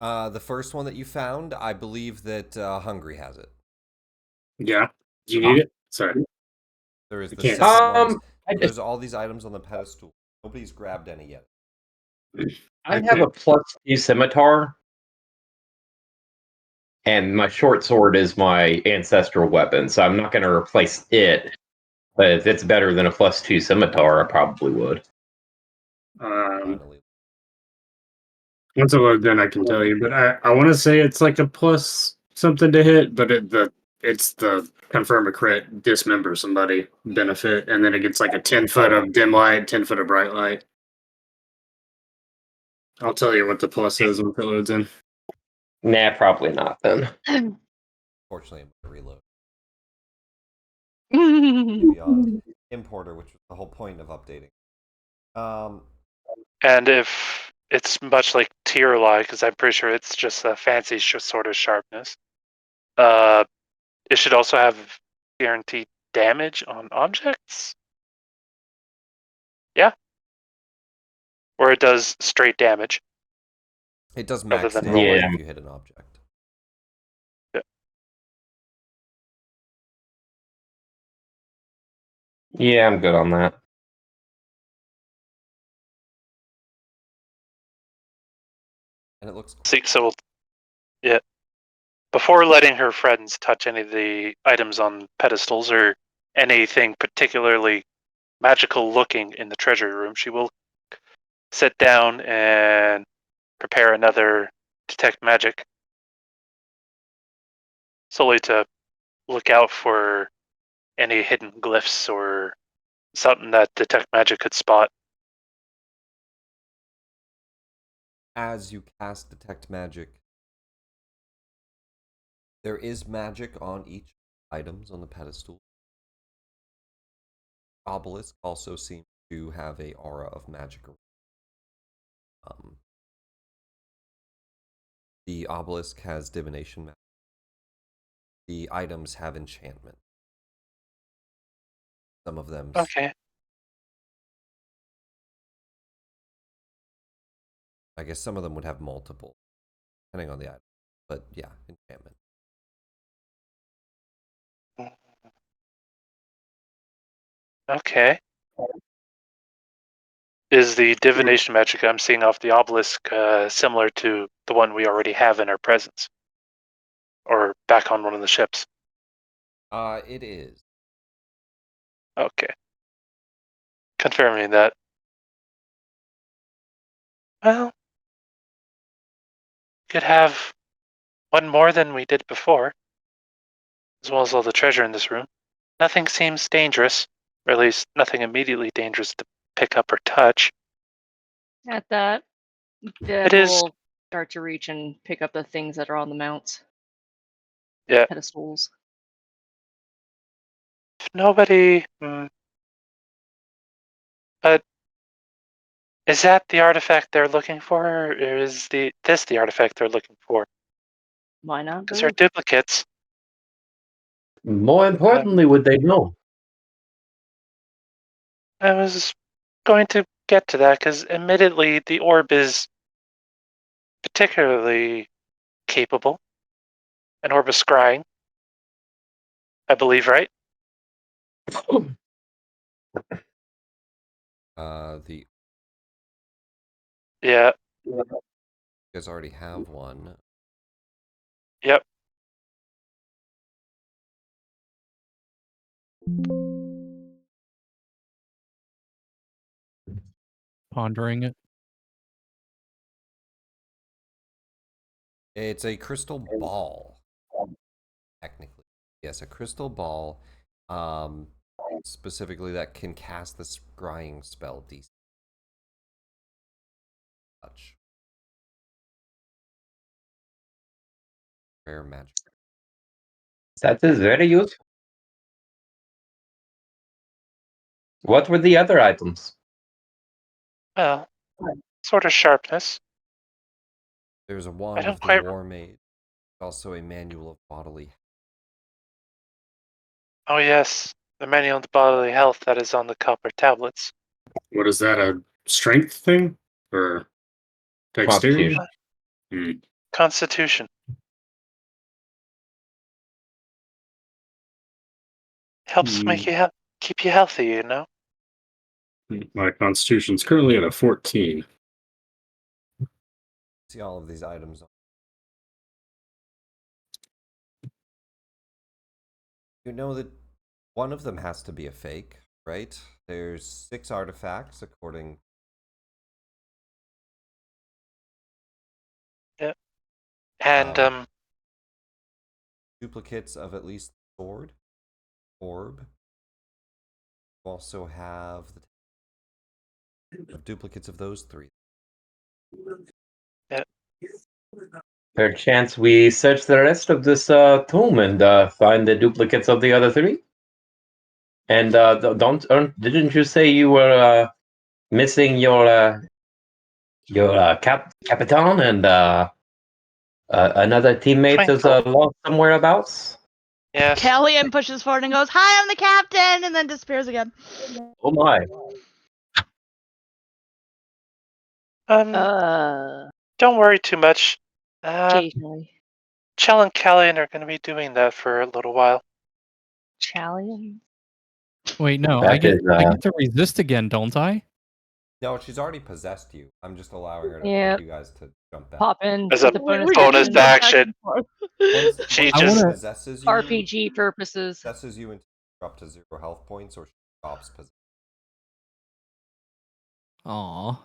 The first one that you found, I believe that Hungry has it. Yeah. Do you need it? Sorry. There is the can't- second ones. I just There's all these items on the pedestal. Nobody's grabbed any yet. I have a +2 scimitar, and my short sword is my ancestral weapon, so I'm not going to replace it. But if it's better than a +2 scimitar, I probably would. Finally. Once I load, then I can tell you. But I want to say it's like a plus something to hit, but it's the confirm a crit, dismember somebody benefit, and then it gets like a 10-foot of dim light, 10-foot of bright light. I'll tell you what the plus is when it loads in. Nah, probably not then. Fortunately, I'm going to reload. Beyond importer, which was the whole point of updating. And if it's much like tier lie, because I'm pretty sure it's just a fancy sort of sharpness, it should also have guaranteed damage on objects. Yeah. Or it does straight damage. It does Rather max than damage rolling. if you hit an object. Yeah, I'm good on that. And it looks cool. See, so yeah. Before letting her friends touch any of the items on pedestals or anything particularly magical looking in the treasury room, she will sit down and prepare another detect magic, solely to look out for any hidden glyphs or something that detect magic could spot. As you cast detect magic, there is magic on each items on the pedestal. Obelisk also seems to have a aura of magic. The obelisk has divination magic. The items have enchantment. Some of them. Okay. I guess some of them would have multiple, depending on the item. But yeah, enchantment. Okay. Is the divination magic I'm seeing off the obelisk similar to the one we already have in our presence? Or back on one of the ships? It is. Okay. Confirming that. Well, could have one more than we did before, as well as all the treasure in this room. Nothing seems dangerous, or at least nothing immediately dangerous to pick up or touch. At that, It Deb is. will start to reach and pick up the things that are on the mounts. Yeah. Pedestals. If nobody. But is that the artifact they're looking for, or is this the artifact they're looking for? Why not? Because they're Both? duplicates. More importantly, would they know? I was going to get to that because, admittedly, the orb is particularly capable. An orb of scrying, I believe, right? The Yeah. you guys already have one. Yep. Pondering it. It's a crystal ball. Technically, yes, a crystal ball. Specifically, that can cast the scrying spell. DC. Touch. Rare magic. That is very useful. What were the other items? Well, sort of sharpness. There's a wand don't of the quite- War Mage. Also a manual of bodily. Oh yes, the manual of the bodily health that is on the copper tablets. What is that? A strength thing or dexterity? Constitution. Constitution. Helps make you keep you healthy, you know. My constitution's currently at a 14. See all of these items. You know that one of them has to be a fake, right? There's 6 artifacts according. And Duplicates of at least the sword, orb. You also have the duplicates of those 3. Perchance we search the rest of this tomb and find the duplicates of the other 3. And didn't you say you were missing your capitan and another teammate is Twinkle. lost somewhere abouts? yes. Callian pushes forward and goes, "Hi, I'm the captain," and then disappears again. Oh my! Don't worry too much. Occasionally. Chell and Callian are going to be doing that for a little while. Callian? Wait, no, That I get is, I get to resist again, don't I? No, she's already possessed you. I'm just allowing her to Yeah. you guys to jump back. Pop in As for a the bonus, bonus action. action. Once She she just- possesses you, RPG purposes. possesses you until you're up to 0 health points, or she stops possessing. Aw.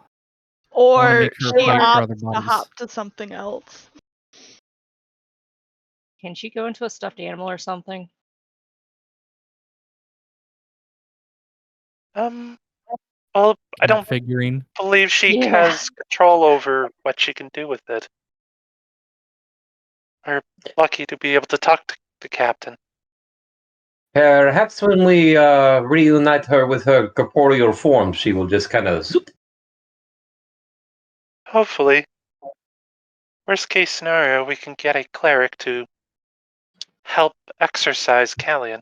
Or make her she fight for other opts to bodies. hop to something else. Can she go into a stuffed animal or something? Well, I don't Figurine. believe she Yeah. has control over what she can do with it. We're lucky to be able to talk to the captain. Perhaps when we reunite her with her corporeal form, she will just kind of zoop. Hopefully. Worst case scenario, we can get a cleric to help exorcise Callian.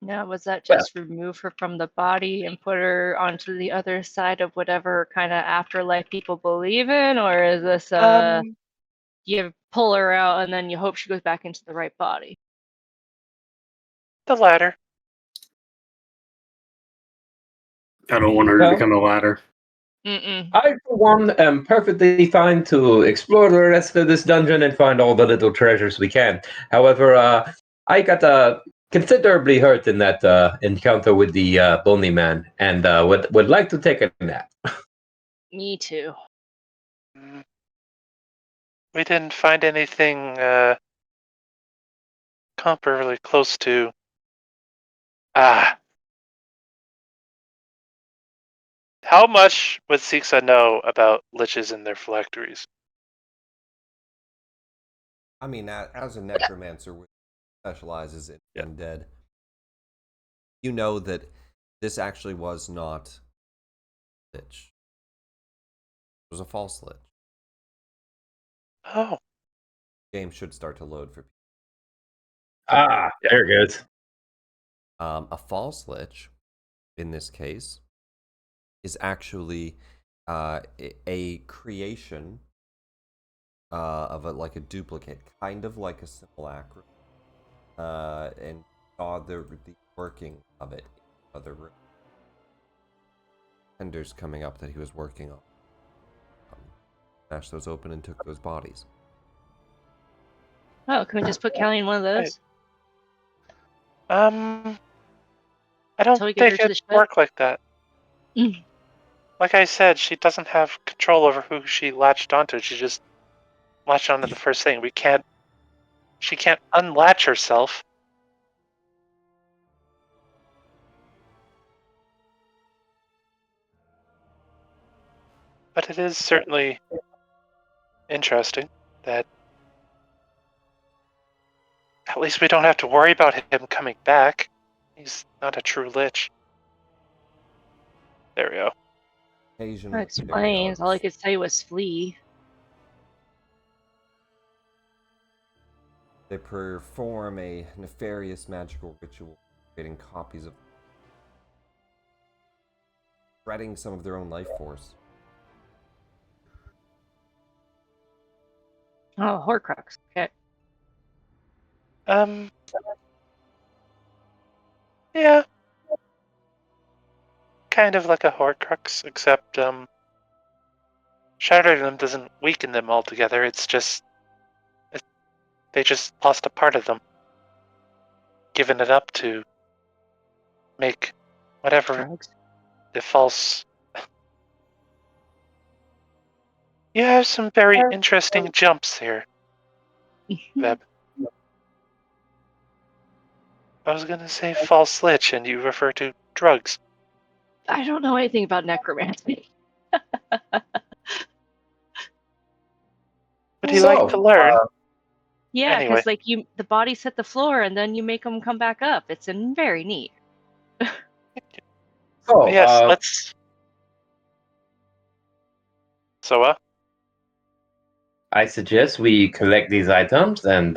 No, was that just remove her from the body and put her onto the other side of whatever kind of afterlife people believe in? Or is this you pull her out and then you hope she goes back into the right body? The latter. I don't want her to Well- become a ladder. Mm-mm. I, for one, am perfectly fine to explore the rest of this dungeon and find all the little treasures we can. However, I got considerably hurt in that encounter with the bony man, and would like to take a nap. Me too. We didn't find anything comparably close to. How much would Sixa know about liches and their phylacteries? I mean, as a necromancer which specializes in undead, you know that this actually was not Lich. It was a false Lich. Oh, Game should start to load for people. There it goes. A false Lich, in this case, is actually a creation of like a duplicate, kind of like a simulacrum, and saw the working of it in other room. Tenders coming up that he was working on. Smashed those open and took those bodies. Oh, can we just put Callie in one of those? I don't Until we get her think to the it'd ship? work like that. Mm. Like I said, she doesn't have control over who she latched onto. She just latched onto the first thing. She can't unlatch herself. But it is certainly interesting that at least we don't have to worry about him coming back. He's not a true lich. There we go. Occasionally, That explains. All I could say was flee. They perform a nefarious magical ritual, creating copies of, shredding some of their own life force. Oh, Horcrux. Okay. Yeah. Kind of like a Horcrux, except, shattering them doesn't weaken them altogether, it's just... they just lost a part of them. Giving it up to make whatever Drugs. the false... You have some very interesting jumps here, Veb. I was gonna say false lich, and you refer to drugs. I don't know anything about necromancy. Would you like to learn? Yeah, Anyway. because like the bodies hit the floor and then you make them come back up. It's very neat. So, Yes, let's... So, I suggest we collect these items and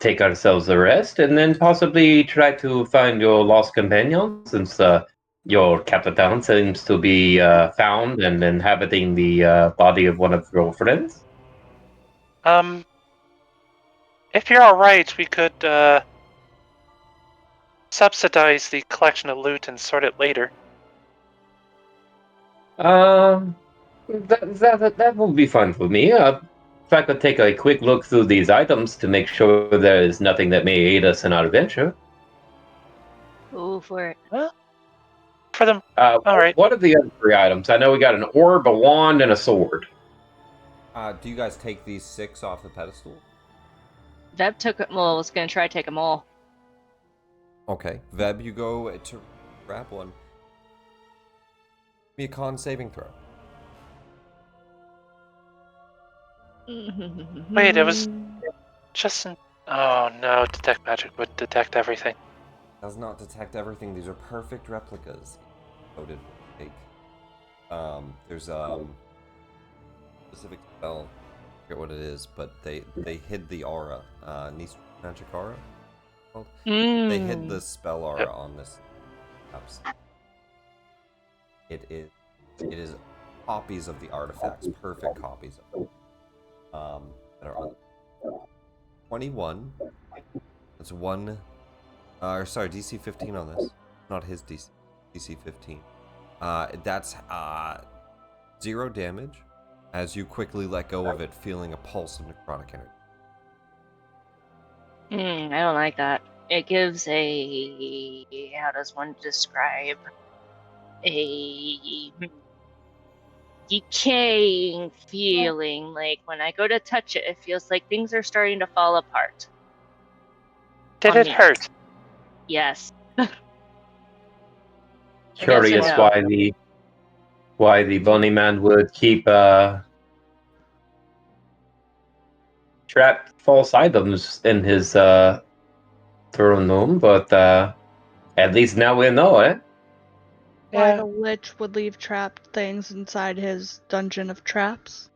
take ourselves a rest, and then possibly try to find your lost companion, since your captain seems to be found and inhabiting the body of one of your friends. if you're alright, we could, subsidize the collection of loot and sort it later. That will be fine for me. If I could take a quick look through these items to make sure there is nothing that may aid us in our adventure. Ooh, for it. For them, alright. What are the other 3 items? I know we got an orb, a wand, and a sword. Do you guys take these 6 off the pedestal? Veb took it. Well, was gonna try to take them all. Okay. Veb, you go to grab one. Be a con saving throw. Wait, it was just an... Oh no, detect magic would detect everything. Does not detect everything. These are perfect replicas. Loaded take. There's specific spell. I forget what it is, but they hid the aura. Nice magic aura. They hid the spell aura on this. It is copies of the artifacts, perfect copies of them. That are on 21. That's one. Sorry, DC 15 on this. Not his DC. DC 15. That's 0 damage as you quickly let go of it, feeling a pulse of necrotic energy. I don't like that. It gives a... How does one describe? A decaying feeling. Like when I go to touch it, it feels like things are starting to fall apart. Did On it me. hurt? Yes. Curious Yes or no? why the bunny man would keep trapped false items in his throne room, but at least now we know it. Why Yeah. the Lich would leave trapped things inside his dungeon of traps?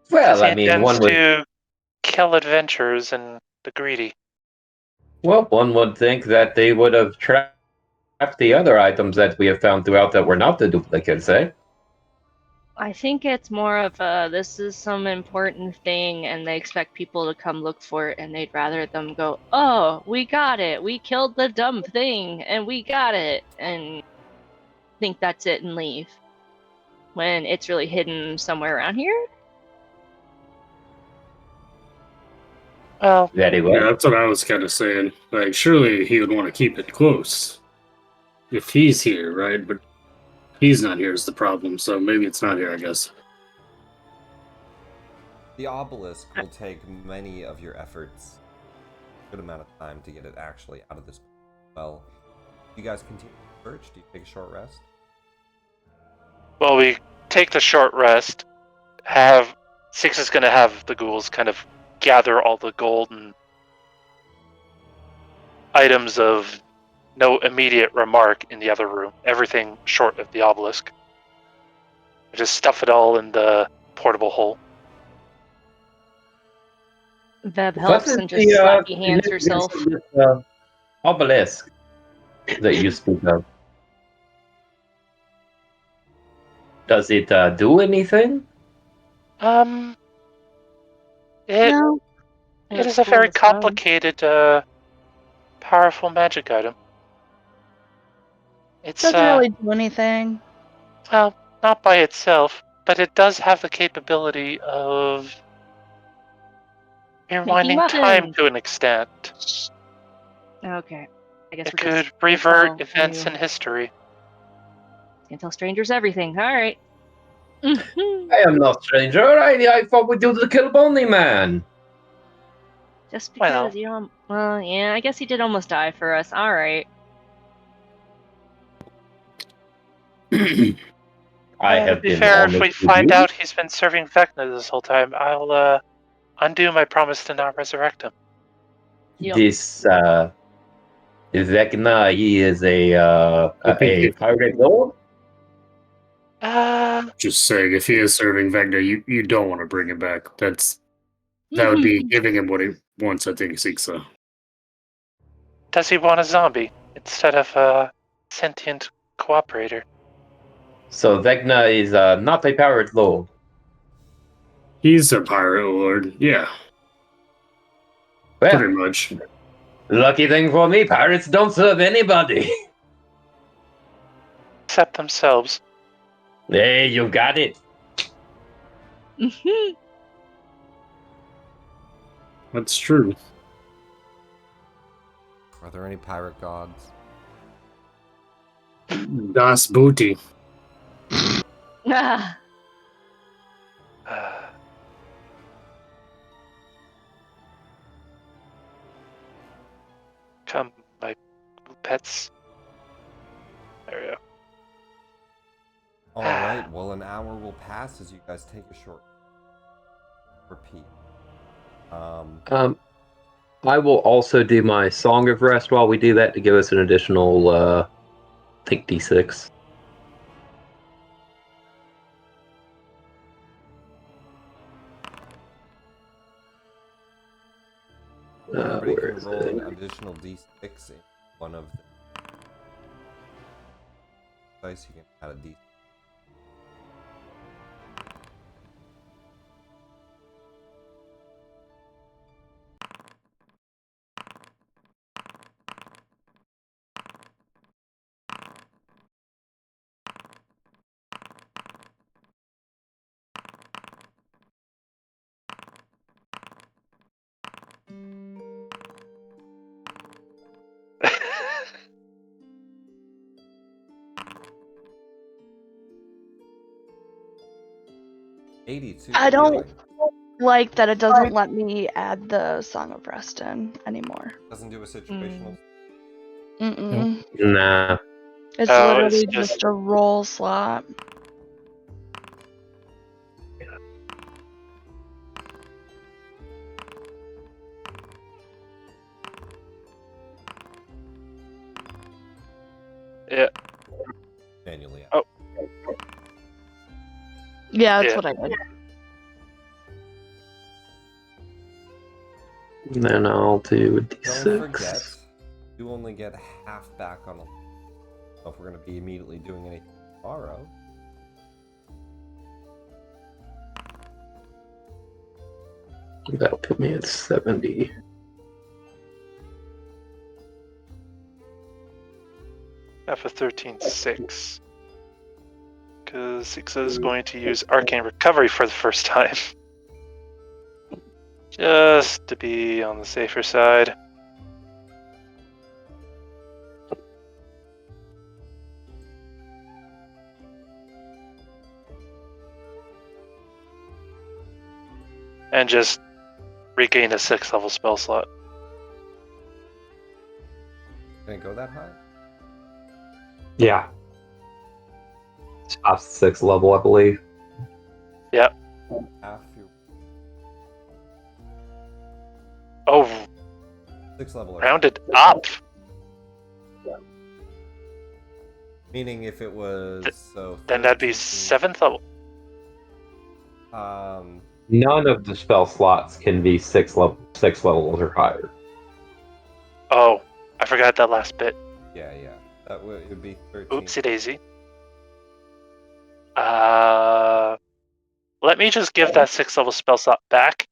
Well, He I mean, intends one would to kill adventurers and the greedy. one would think that they would have trapped the other items that we have found throughout that were not the duplicates, eh? I think it's more of a, this is some important thing and they expect people to come look for it and they'd rather them go, oh, we got it. We killed the dumb thing and we got it. And think that's it and leave. When it's really hidden somewhere around here. Well, Very well. Yeah, that's what I was kind of saying. Like, surely he would want to keep it close if he's here, right? But he's not here is the problem, so maybe it's not here, I guess. The obelisk will take many of your efforts, a good amount of time to get it actually out of this. Well, you guys continue to search. Do you take a short rest? well, we take the short rest. Six is going to have the ghouls kind of gather all the gold and items of no immediate remark in the other room. Everything short of the obelisk. Just stuff it all in the portable hole. Veb What helps is and just the slappy hands significance herself. of this obelisk that you speak of? Does it do anything? It No, it Looks is a cool on very its own. complicated, powerful magic item. It's doesn't really do anything. well, not by itself, but it does have the capability of rewinding time weapons. to an extent. Okay. I guess It we're just could gonna revert tell events you. in history. Can tell strangers everything. All right. I am no stranger. I fought with you to kill Bonnie Man. Just Well. because you don't. Well, yeah. I guess he did almost die for us. All right. I To have be been fair, if honest we with find you. out he's been serving Vecna this whole time, I'll undo my promise to not resurrect him. Yep. This Vecna, he is a pirate lord. Just saying, if he is serving Vecna, you don't want to bring him back. That would be giving him what he wants, I think, Siksa. Does he want a zombie instead of a sentient cooperator? So Vecna is not a pirate lord. He's a pirate lord, yeah, Well, pretty much. lucky thing for me, pirates don't serve anybody. Except themselves. Hey, you got it. That's true. Are there any pirate gods? Das Booty. Ah, Come, my pets. There we go. All right. Well, an hour will pass as you guys take a short repeat. I will also do my Song of Rest while we do that to give us an additional, I think, D6. Everybody Where can is roll it? an additional d6 in one of the dice. You can add a d. I don't like that it doesn't let me add the Song of Rest in anymore. Doesn't do a situational. Mm-mm. Nah. It's Oh, literally it's just- just a roll slot. Yeah. Manually. Oh. Yeah, that's Yeah. what I did. And then I'll do a Don't D6. forget, you only get half back on. If we're going to be immediately doing anything tomorrow. That'll put me at 70. Half of 13-6. Because Sixa is going to use Arcane Recovery for the first time. Just to be on the safer side. And just regain a 6th level spell slot. Didn't go that high? Yeah. Top 6th level, I believe. Yep. Half your Oh, 6th level. rounded up. Meaning if it was so. Then that'd be 13, 7th level. None of the spell slots can be six levels or higher. Oh, I forgot that last bit. Yeah. That would be 13. Oopsie daisy. Let me just give that 6th level spell slot back,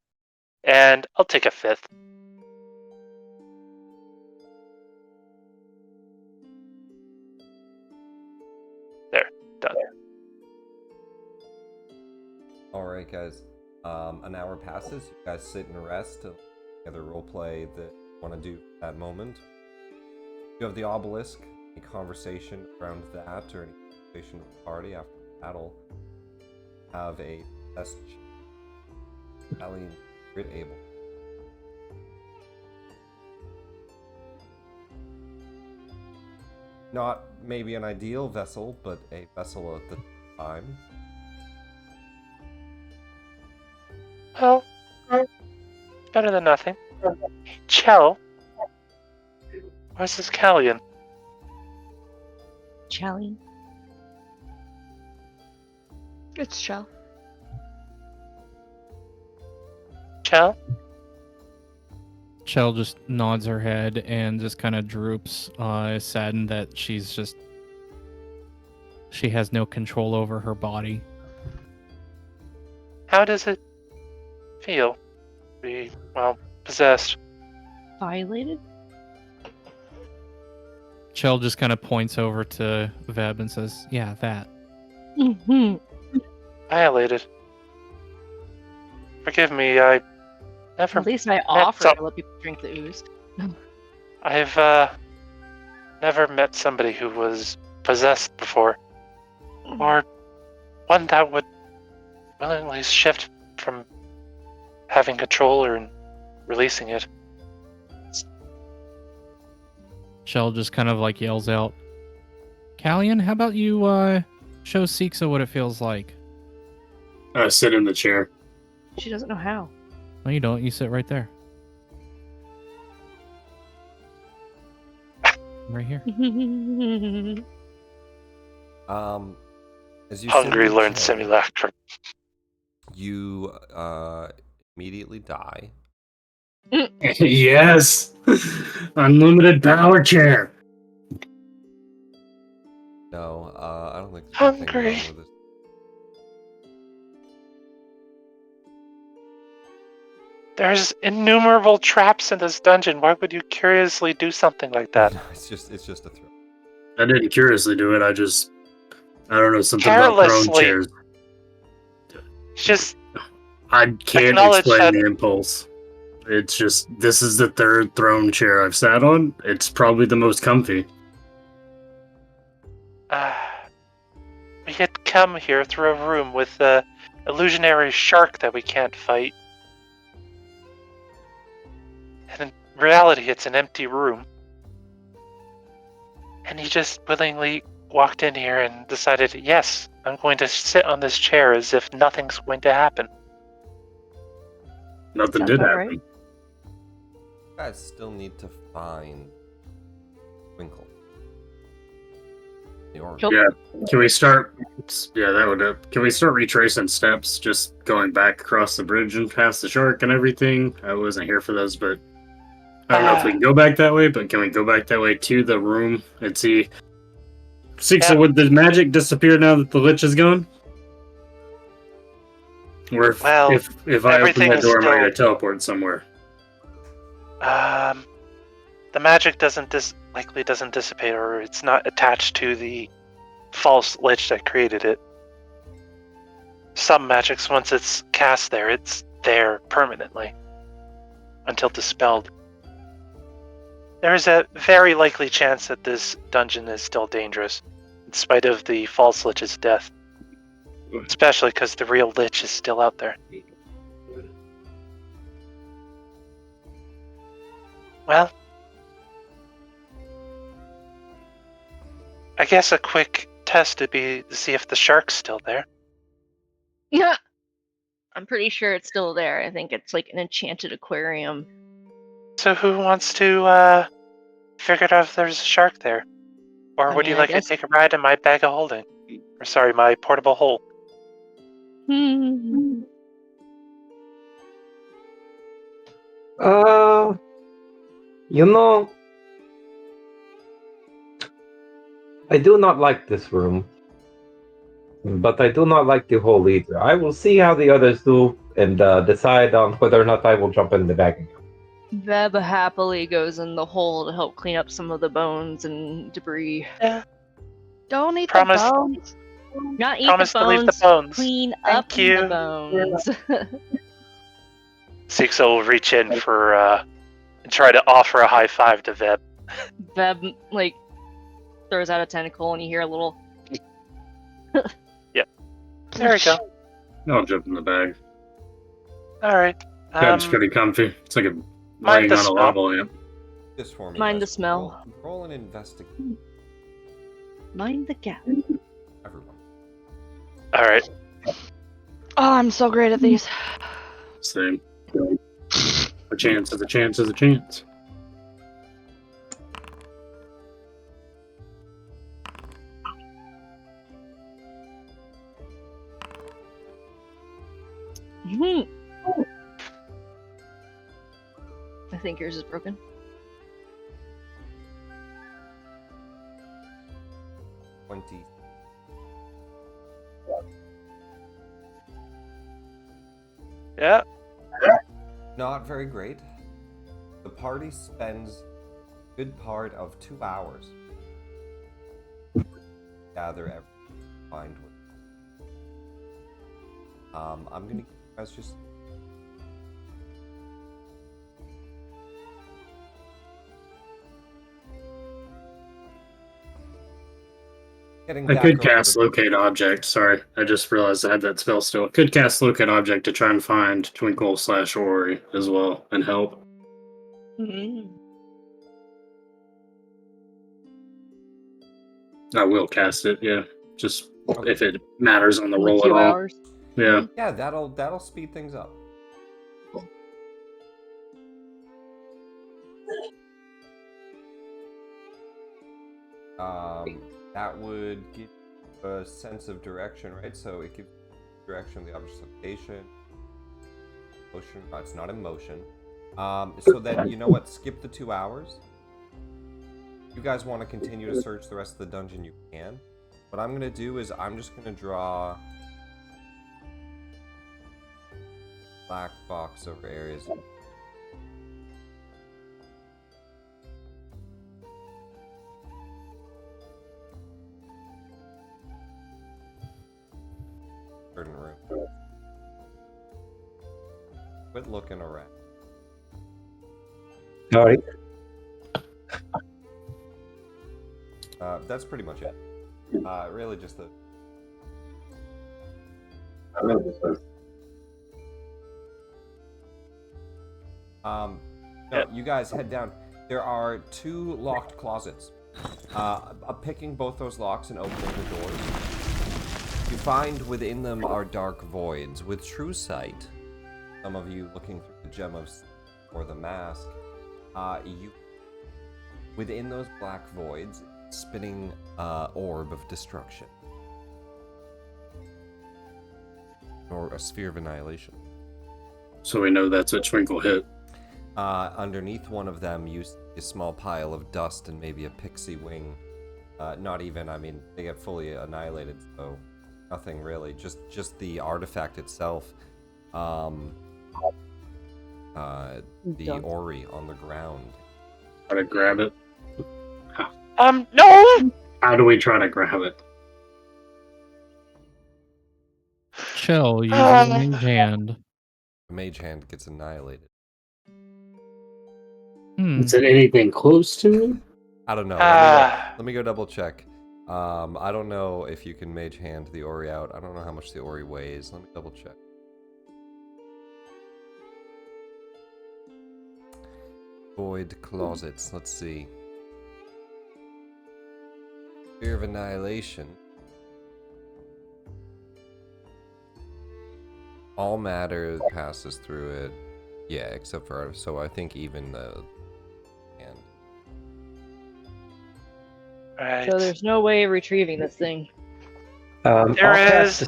and I'll take a 5th. There, done. All right, guys. An hour passes. You guys sit and rest. Any other roleplay that you want to do at that moment? You have the obelisk. Any conversation around that, or any conversation with the party after the battle? Have a test. Callian, grit able. Not maybe an ideal vessel, but a vessel at the time. Well, better than nothing. Chell, where's this Callian? Callian. It's Chell. Chell? Chell just nods her head and just kind of droops, saddened that she has no control over her body. How does it feel? Be, well, possessed. Violated? Chell just kind of points over to Veb and says, "Yeah, that." Mm-hmm. Violated. Forgive me, I never. At least I met offer some- to let people drink the ooze. I've never met somebody who was possessed before, or one that would willingly shift from having control or releasing it. Chell just kind of like yells out, "Callian, how about you show Siksa what it feels like?" I sit in the chair. She doesn't know how. No, you don't. You sit right there. Right here. As you Hungry sit in the learn chair, simulacrum. you immediately die. Yes! Unlimited power chair! No, I don't think there's anything Hungry. wrong with this. There's innumerable traps in this dungeon. Why would you curiously do something like that? It's just a throw. I didn't curiously do it, I don't know, something about throne Carelessly. chairs. Just I can't Acknowledge explain that- the impulse. It's just, this is the third throne chair I've sat on. It's probably the most comfy. we had come here through a room with a illusionary shark that we can't fight. And in reality, it's an empty room. And he just willingly walked in here and decided, yes, I'm going to sit on this chair as if nothing's going to happen. Nothing Sounds did about happen. right. You guys still need to find Twinkle. Or Nope. Yeah, can we start? Yeah, that would. Can we start retracing steps, just going back across the bridge and past the shark and everything? I wasn't here for those, but I don't know if we can go back that way. But can we go back that way to the room and see? Siksa, Yeah. would the magic disappear now that the lich is gone? Or if Well, if I open everything that is door, am I still- going to teleport somewhere? The magic likely doesn't dissipate, or it's not attached to the false lich that created it. Some magics, once it's cast there, it's there permanently until dispelled. There is a very likely chance that this dungeon is still dangerous, in spite of the false lich's death. Especially because the real lich is still out there. Well, I guess a quick test would be to see if the shark's still there. Yeah. I'm pretty sure it's still there. I think it's like an enchanted aquarium. So who wants to figure out if there's a shark there? Or I would mean, you I like guess- to take a ride in my bag of holding? Or sorry, my portable hole. You know, I do not like this room, but I do not like the hole either. I will see how the others do and decide on whether or not I will jump in the bag. Veb happily goes in the hole to help clean up some of the bones and debris. Yeah. Don't eat Promise- the bones. Not eat Promise the to leave bones, the bones. clean Thank up you. the bones. Sixo will reach in for and try to offer a high five to Veb. Veb, like, throws out a tentacle and you hear a little... There we go. I'll jump in the bag. All right. Bag's pretty comfy. It's like a mind laying the on a smell. lava lamp. Just for me. Mind guys. the smell. Roll an investigate. Mind the gap. Everyone. All right. Oh, I'm so great at these. Same. A chance is a chance is a chance. Mhm. I think yours is broken. Yeah. Not very great. The party spends a good part of 2 hours gather everything, find what. I'm gonna give you guys just getting I back could over cast the- Locate Object. Sorry, I just realized I had that spell still. Could cast Locate Object to try and find Twinkle/Ori as well and help. I will cast it, yeah. Just if it matters on the Only roll at 2 all. hours. Yeah. Yeah, that'll speed things up. That would give a sense of direction, right? So it gives direction of the object's location. Motion. No, it's not in motion. So then, you know what? Skip the 2 hours. If you guys want to continue to search the rest of the dungeon, you can. What I'm gonna do is I'm just gonna draw black box over areas. Certain room. Quit looking around. Sorry. That's pretty much it. Really just the. No, you guys head down. There are 2 locked closets. Picking both those locks and opening the doors. You find within them are dark voids. With true sight, some of you looking through the gem of or the mask, you within those black voids, spinning orb of destruction. Or a sphere of annihilation. So we know that's a Twinkle hit. Underneath one of them, you see a small pile of dust and maybe a pixie wing. Not even, I mean, they get fully annihilated, so nothing really. Just the artifact itself. The Ori on the ground. Try to grab it. No! How do we try to grab it? Chill, use your mage hand. The mage hand gets annihilated. Is it anything close to me? I don't know. Let me go double check. I don't know if you can mage hand the Ori out. I don't know how much the Ori weighs. Let me double check. Void closets. Let's see. Sphere of annihilation. All matter passes through it. Yeah, except for so I think even the hand. Right. So there's no way of retrieving this thing. There is.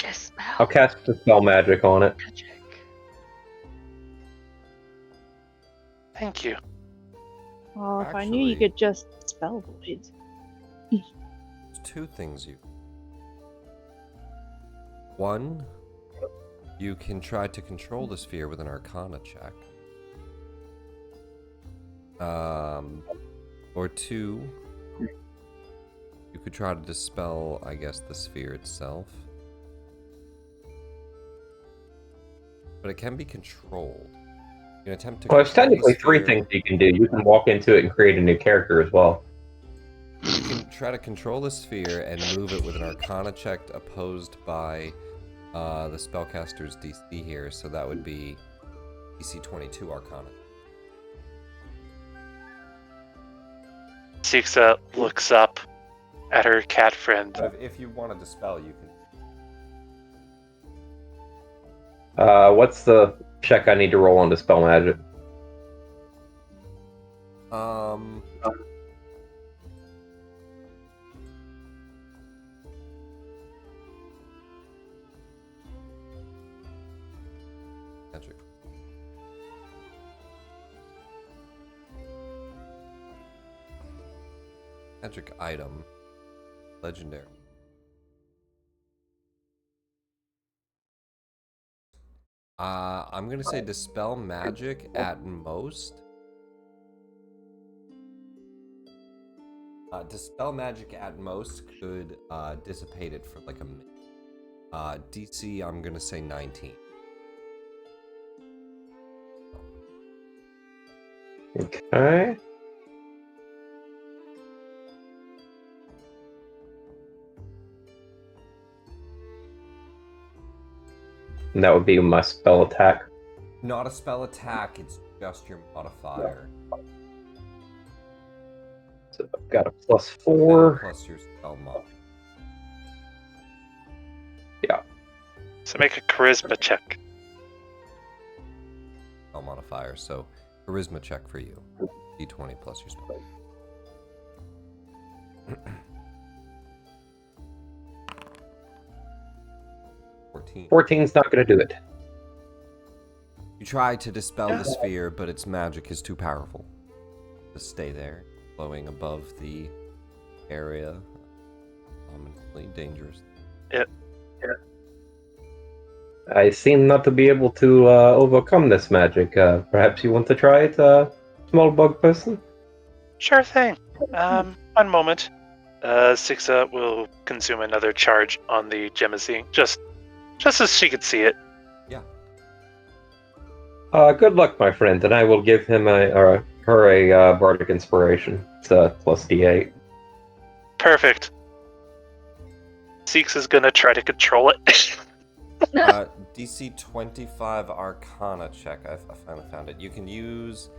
Yes. I'll cast Dispel Magic on it. Magic. Thank you. Well, if I knew you Actually- could just spell voids. There's two things you. One, you can try to control the sphere with an Arcana check. Or two, you could try to dispel, I guess, the sphere itself. But it can be controlled. You can attempt to Well, there's control the technically three sphere. things you can do. You can walk into it and create a new character as well. You can try to control the sphere and move it with an Arcana check opposed by the spellcaster's DC here, so that would be DC 22 Arcana. Sixa looks up at her cat friend. But if you want to dispel, you What's the check I need to roll on Dispel Magic? can. Magic. Magic item. Legendary. I'm gonna say dispel magic at most. Dispel magic at most could dissipate it for like a minute. DC, I'm gonna say 19. Okay. And that would be my spell attack. Not a spell attack, it's just your modifier. So I've got a +4. Plus your spell mod. So make a charisma check. Spell modifier, so charisma check for you. D20 plus your spell. $14. 14's not going to do it. You try to dispel the sphere, but its magic is too powerful to stay there, glowing above the area. Ominously dangerous. I seem not to be able to overcome this magic. Perhaps you want to try it, small bug person? Sure thing. One moment. Sixa will consume another charge on the Gemazine, just as she could see it. Good luck, my friend, and I will give him her a bardic inspiration. It's plus D8. Perfect. Sixa's gonna try to control it. DC 25 Arcana check. I finally found it. You can use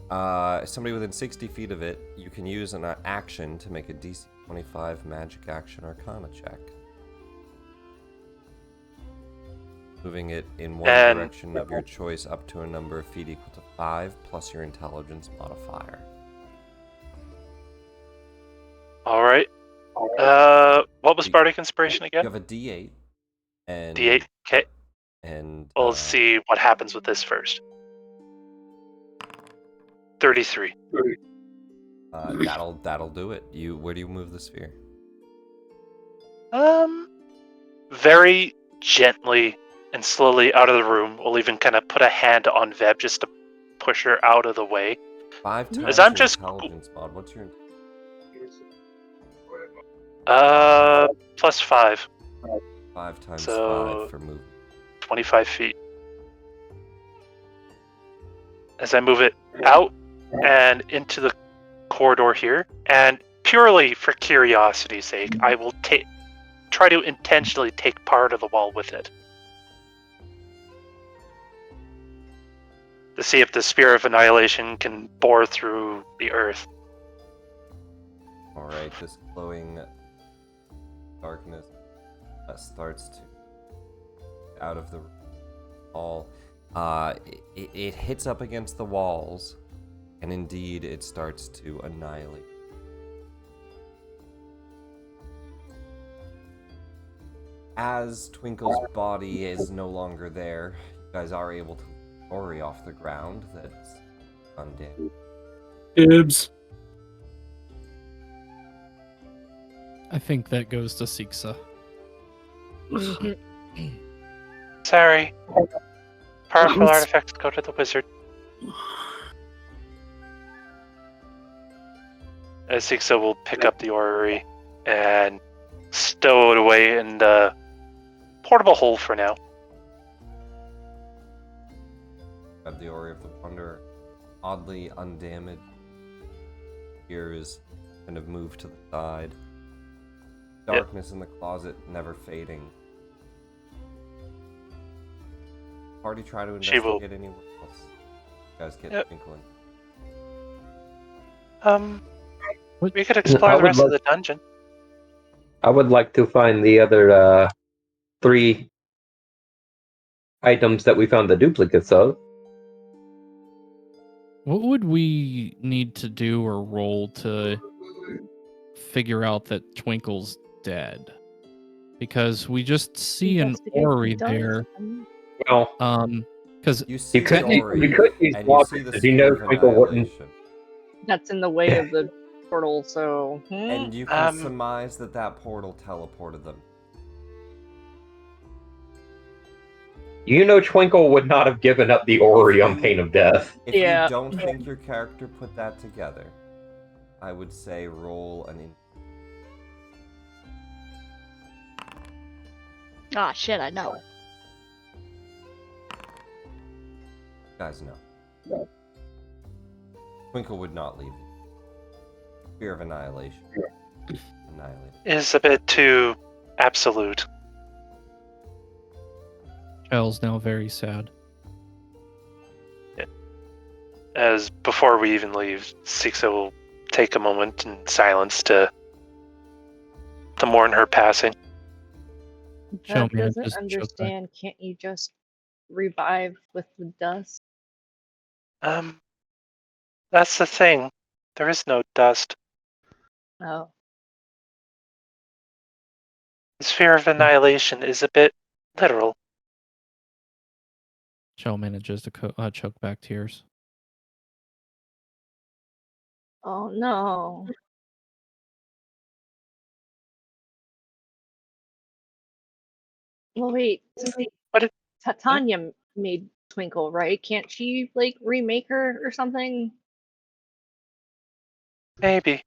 somebody within 60 feet of it. You can use an action to make a DC 25 magic action Arcana check. Moving it in one direction of your choice up to a number of feet equal to 5 plus your intelligence modifier. All right. What was bardic inspiration You again? have a D8 and D8. Okay. and We'll see what happens with this first. 33. that'll do it. Where do you move the sphere? Very gently and slowly out of the room. We'll even kind of put a hand on Veb just to push her out of the way. 5 times As I'm your just- intelligence mod. What's your Plus 5. 5 times So- 5 for movement? 25 feet. As I move it out and into the corridor here, and purely for curiosity's sake, I will try to intentionally take part of the wall with it. To see if the Spear of Annihilation can bore through the earth. Alright, this glowing darkness starts to out of the wall. It hits up against the walls, and indeed it starts to annihilate. As Twinkle's body is no longer there, you guys are able to lift Ori off the ground that's Undead. Dibs. I think that goes to Siksa. Sorry. Powerful Oops. artifacts go to the wizard. Siksa will pick up the orrery and stow it away in the portable hole for now. Grab the Ori of the Wanderer, oddly undamaged. Ears kind of moved to the side. Darkness in the closet, never fading. Party try to She will- investigate anywhere else. You guys get Yep. twinkling. What- We could explore I the would rest of love- the dungeon. I would like to find the other 3 items that we found the duplicates of. What would we need to do or roll to figure out that Twinkle's dead? Because we just see an Investigate the orrery dust. there. Well, Because You see you could the Ori, you could use and you logic see the because you know Sphere of Twinkle wouldn't. Annihilation. That's in the way of the portal, so. And you can Um, surmise that that portal teleported them. You know Twinkle would not have given up the Ori on pain of death. If Yeah. you don't think your character put that together, I would say roll an Ah, shit, I know. guys know. Twinkle would not leave. Fear of annihilation. Annihilate. Is a bit too absolute. Chell's now very sad. As before we even leave, Siksa will take a moment in silence to mourn her passing. Shell That doesn't manages to choke back. understand. Can't you just revive with the dust? That's the thing. There is no dust. Oh. The sphere of annihilation is a bit literal. Shell manages to choke back tears. Oh no. Well, wait. What did- Tanya made Twinkle, right? Can't she like remake her or something? Maybe.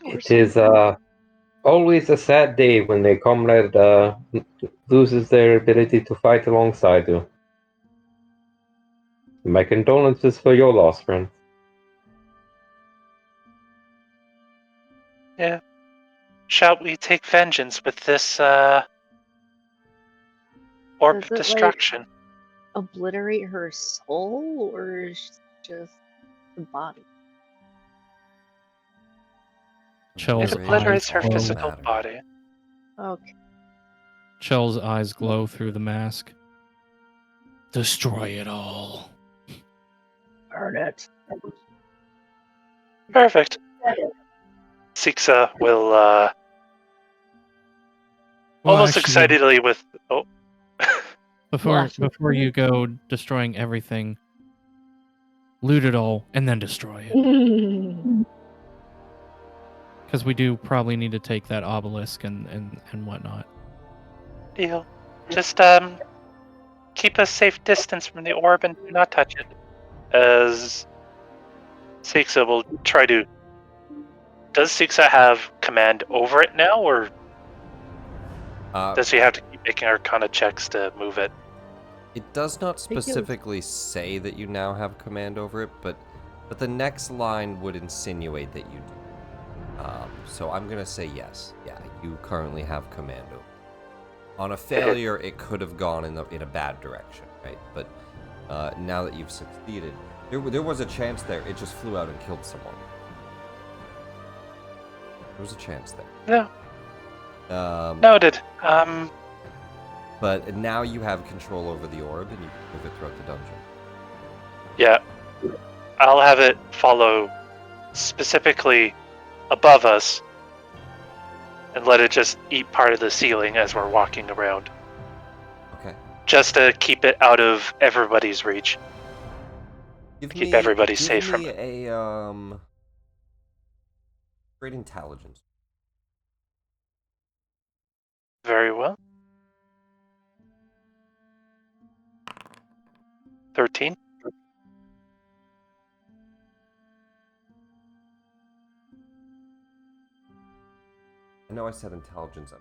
It is always a sad day when a comrade loses their ability to fight alongside you. My condolences for your loss, friend. Yeah. Shall we take vengeance with this orb Does of it, like, destruction? Obliterate her soul, or is just the body? Chell's It obliterates eyes her glow. physical Matter. body. Okay. Chell's eyes glow through the mask. Destroy it all. Burn it. Perfect. Siksa will Well, almost actually, excitedly with Before actually- before you go destroying everything, loot it all and then destroy it. Because we do probably need to take that obelisk and whatnot. deal. Just keep a safe distance from the orb and do not touch it. As Siksa will try to. Does Siksa have command over it now, or does she have to keep making Arcana checks to move it? It does not think it was- specifically say that you now have command over it, but the next line would insinuate that you do. So I'm gonna say yes. Yeah, you currently have command over it. On a failure, it could have gone in a bad direction, right? But now that you've succeeded, there was a chance there. It just flew out and killed someone. There was a chance there. No. Noted. But now you have control over the orb, and you can move it throughout the dungeon. Yeah. I'll have it follow specifically above us and let it just eat part of the ceiling as we're walking around. Okay. just to keep it out of everybody's reach. Keep everybody safe from Give it. me a great intelligence. Very well. 13. I know I said intelligence. I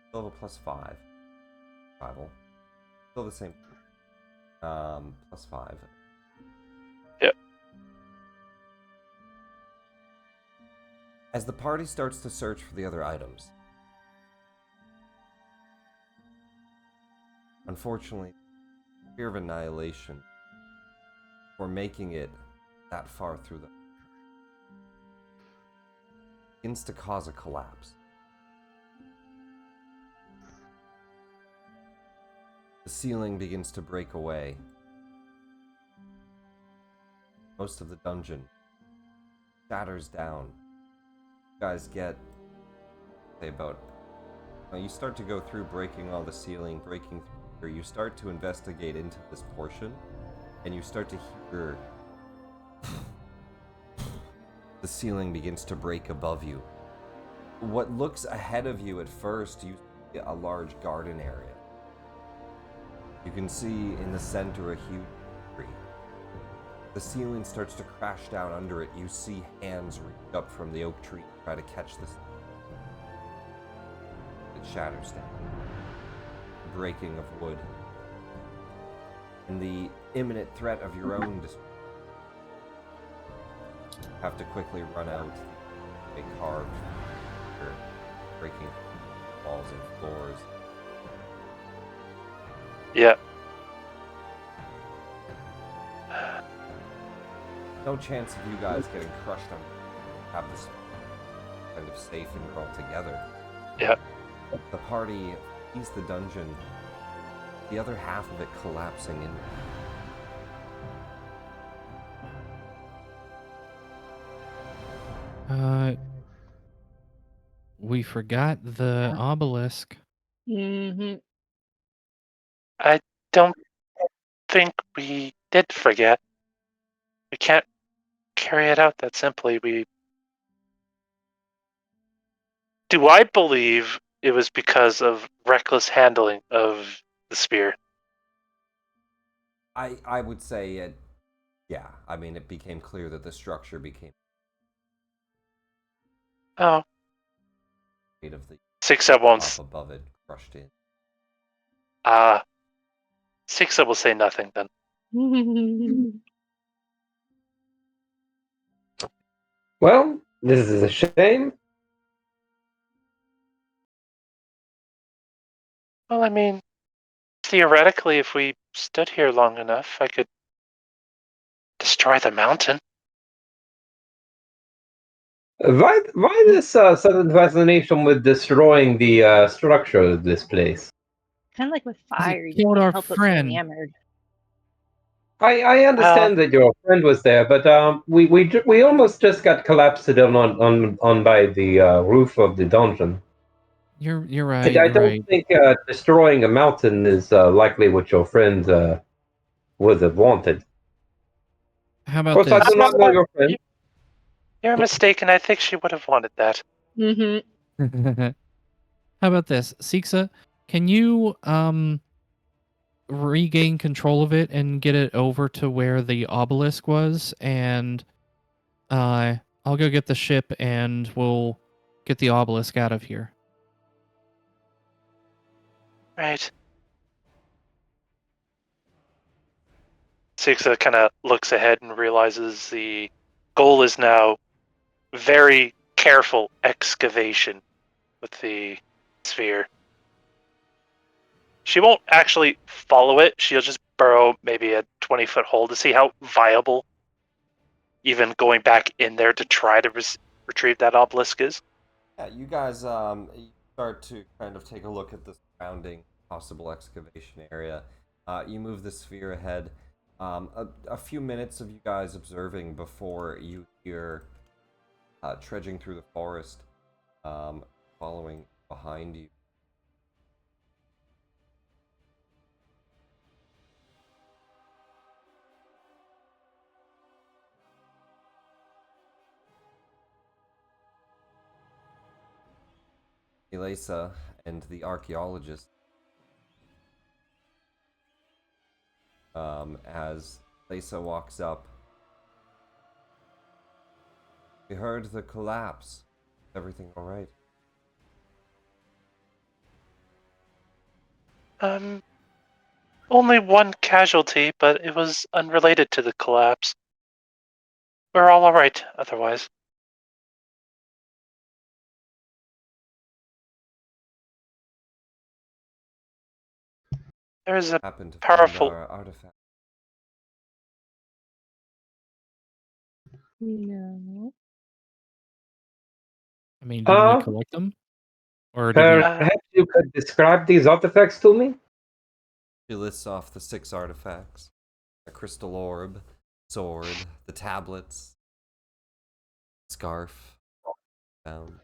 still have a +5. Survival. Still the same. +5. Yep. As the party starts to search for the other items, unfortunately, fear of annihilation for making it that far through the begins to cause a collapse. The ceiling begins to break away. Most of the dungeon shatters down. You guys get, say, about... you start to go through breaking all the ceiling, breaking through. You start to investigate into this portion, and you start to hear the ceiling begins to break above you. What looks ahead of you at first, you see a large garden area. You can see in the center a huge tree. The ceiling starts to crash down under it. You see hands reach up from the oak tree to try to catch this. It shatters down. The breaking of wood. And the imminent threat of your own destruction. You have to quickly run out. They carved, breaking walls and floors. Yeah. No chance of you guys getting crushed on. Have this kind of safe and you're all together. Yeah. The party flees the dungeon. The other half of it collapsing in. We forgot the obelisk. Mm-hmm. I don't think we did forget. We can't carry it out that simply. Do I believe it was because of reckless handling of the spear? I would say it. Yeah, I mean, it became clear that the structure became Oh. made of the 6 I won't. top above it crushed in. 6 I will say nothing then. Well, this is a shame. Well, I mean, theoretically, if we stood here long enough, I could destroy the mountain. Why this sudden fascination with destroying the structure of this place? Kind of like with 'Cause it fire, you just killed can't our help but be friend. enamored. I understand that your friend was there, but we almost just got collapsed on by the roof of the dungeon. You're right. I You're don't right. think destroying a mountain is likely what your friend would have wanted. How Of about course, I this? do not know your friend. You're mistaken. I think she would have wanted that. Mm-hmm. How about this, Siksa? Can you regain control of it and get it over to where the obelisk was, and I'll go get the ship and we'll get the obelisk out of here. Right. Sixa kind of looks ahead and realizes the goal is now very careful excavation with the sphere. She won't actually follow it. She'll just burrow maybe a 20-foot hole to see how viable even going back in there to try to retrieve that obelisk is. Yeah, you guys you start to kind of take a look at the surrounding possible excavation area. You move the sphere ahead. A few minutes of you guys observing before you hear trudging through the forest, following behind you. Elisa and the archaeologist. As Elisa walks up, we heard the collapse. Everything all right? Only one casualty, but it was unrelated to the collapse. We're all right otherwise. There's a Happened to powerful. find our artifact. No. I mean, didn't we collect them? Or did we? Perhaps you could describe these artifacts to me? She lists off the 6 artifacts. A crystal orb, sword, the tablets, scarf, found.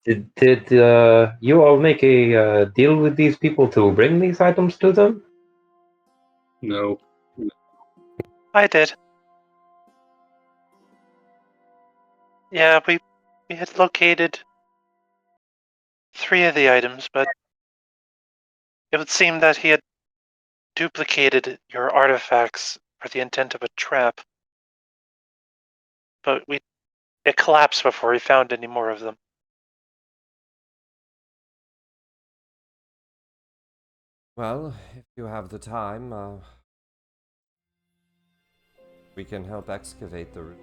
Did you all make a deal with these people to bring these items to them? No. I did. Yeah, we had located 3 of the items, but it would seem that he had duplicated your artifacts for the intent of a trap. But it collapsed before we found any more of them. Well, if you have the time, we can help excavate the room.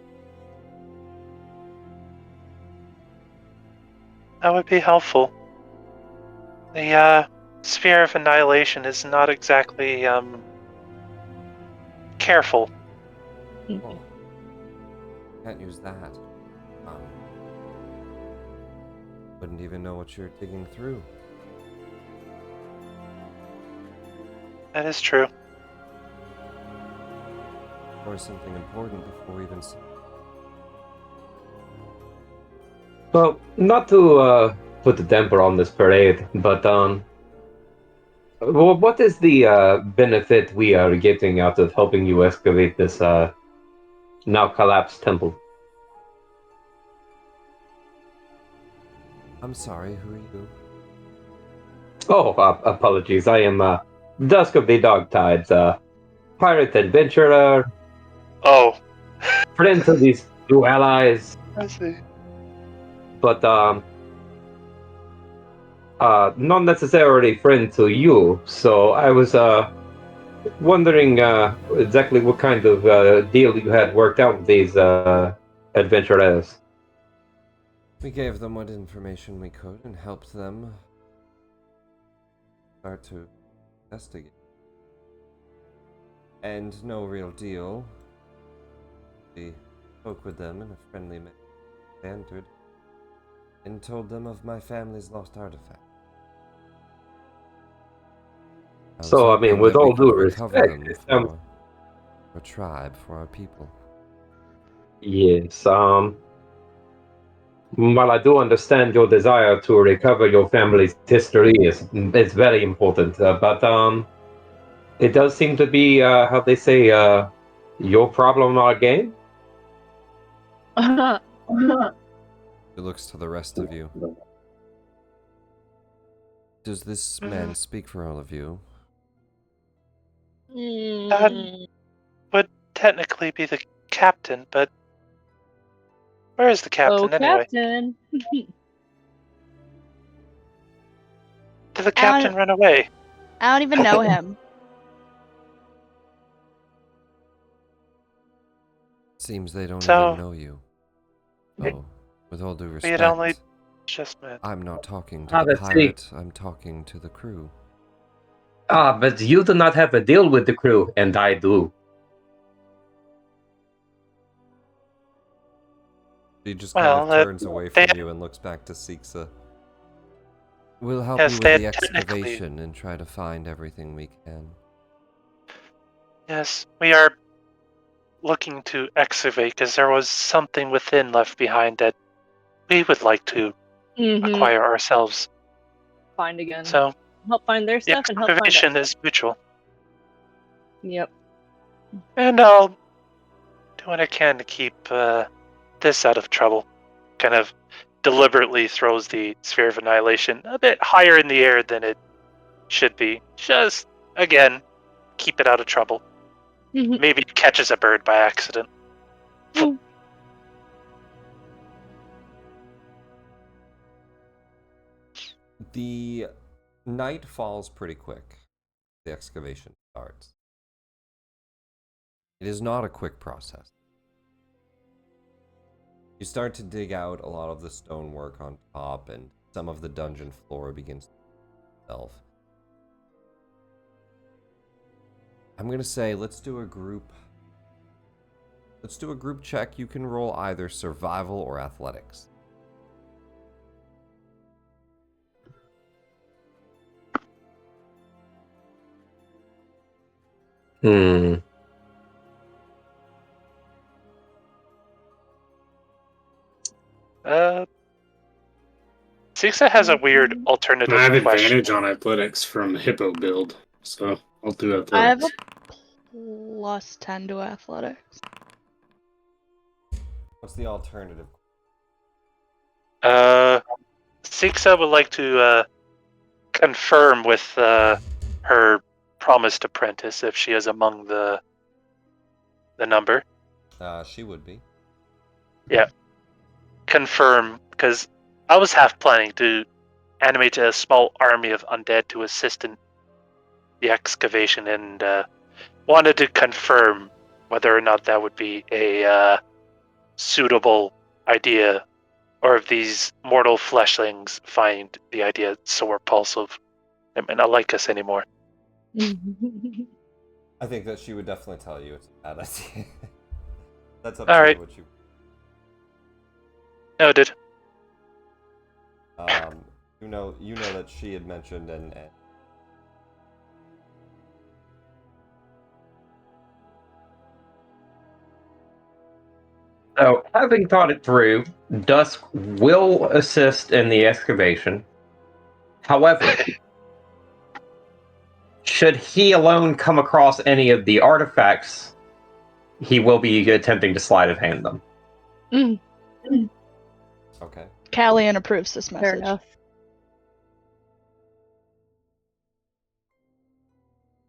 That would be helpful. The Sphere of Annihilation is not exactly careful. Oh, can't use that. Wouldn't even know what you're digging through. That is true. Or something important before we even see. Well, not to put a damper on this parade, but what is the benefit we are getting out of helping you excavate this now collapsed temple? I'm sorry, who are you? Oh, apologies. I am Dusk of the Dogtides, pirate adventurer, Oh, friend to these two allies, I see. but not necessarily friend to you. So I was wondering exactly what kind of deal you had worked out with these adventurers. We gave them what information we could and helped them start to investigate. And no real deal. We spoke with them in a friendly manner. They entered and told them of my family's lost artifact. So, I mean, with all due recover respect, them it for sounds... our tribe, for our people. Yes, while I do understand your desire to recover your family's history is very important, but it does seem to be, how they say, your problem, our game? He looks to the rest of you. Does this man speak for all of you? That would technically be the captain, but where is the captain anyway? Captain. Did the captain run away? I don't even know him. Seems they don't So- even know you. Oh, with all due We respect, had only just met. I'm not talking to Ah, the let's see. pirate, I'm talking to the crew. But you do not have a deal with the crew, and I do. He just Well, kind of turns away from they- you and looks back to Siksa. We'll help Yes, you they with the had technically- excavation and try to find everything we can. Yes, we are looking to excavate because there was something within left behind that we would like to acquire ourselves. Find again. So Help find their the stuff and help find excavation us. is mutual. Yep. And I'll do what I can to keep this out of trouble. kind of deliberately throws the Sphere of Annihilation a bit higher in the air than it should be. Just, again, keep it out of trouble. Maybe it catches a bird by accident. The night falls pretty quick. The excavation starts. It is not a quick process. You start to dig out a lot of the stonework on top, and some of the dungeon floor begins to itself. I'm gonna say let's do a group check. You can roll either survival or athletics. Sixa has a weird alternative I have question. advantage on athletics from hippo build, so I'll do I have athletics. a +10 to athletics. What's the alternative? Sixa would like to confirm with her promised apprentice if she is among the number. She would be. Yeah. Confirm, because I was half planning to animate a small army of undead to assist in the excavation, and wanted to confirm whether or not that would be a suitable idea, or if these mortal fleshlings find the idea so repulsive and may not like us anymore. I think that she would definitely tell you it's a bad idea. That's up All to right. what you. Noted. You know that she had mentioned and So, having thought it through, Dusk will assist in the excavation. However, should he alone come across any of the artifacts, he will be attempting to sleight of hand them. Okay. Callian approves this Fair message. enough.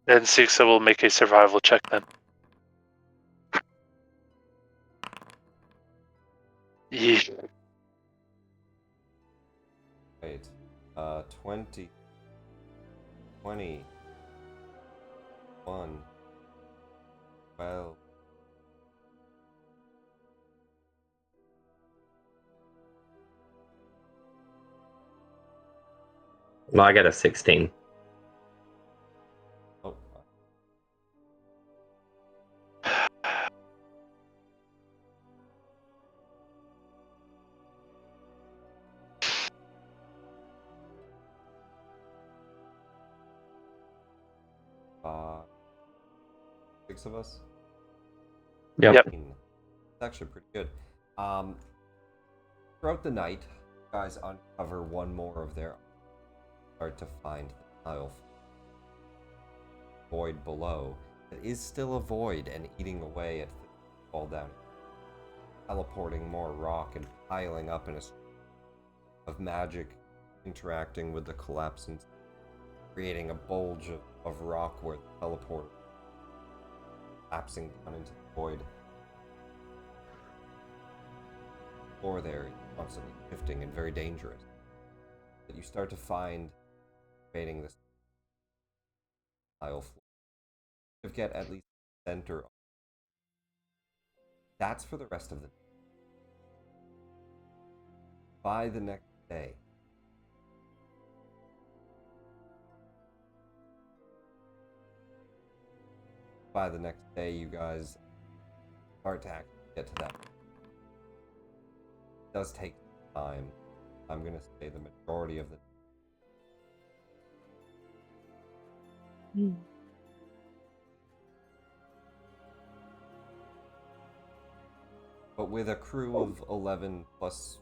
Then Sixa will make a survival check then. Yeah. Wait. 20. 20. 1. 12. Well, I got a 16. Oh. Six of us? Yep. It's actually pretty good. Throughout the night, you guys uncover one more of their start to find the tile void below. It is still a void and eating away at the fall down, teleporting more rock and piling up in a stream of magic interacting with the collapsing, creating a bulge of rock where the teleport collapsing down into the void. The floor there is constantly shifting and very dangerous. But you start to find creating this tile floor. You get at least the center. That's for the rest of the day. By the next day, you guys start to actually get to that. It does take time. I'm going to say the majority of the But with a crew of 11 plus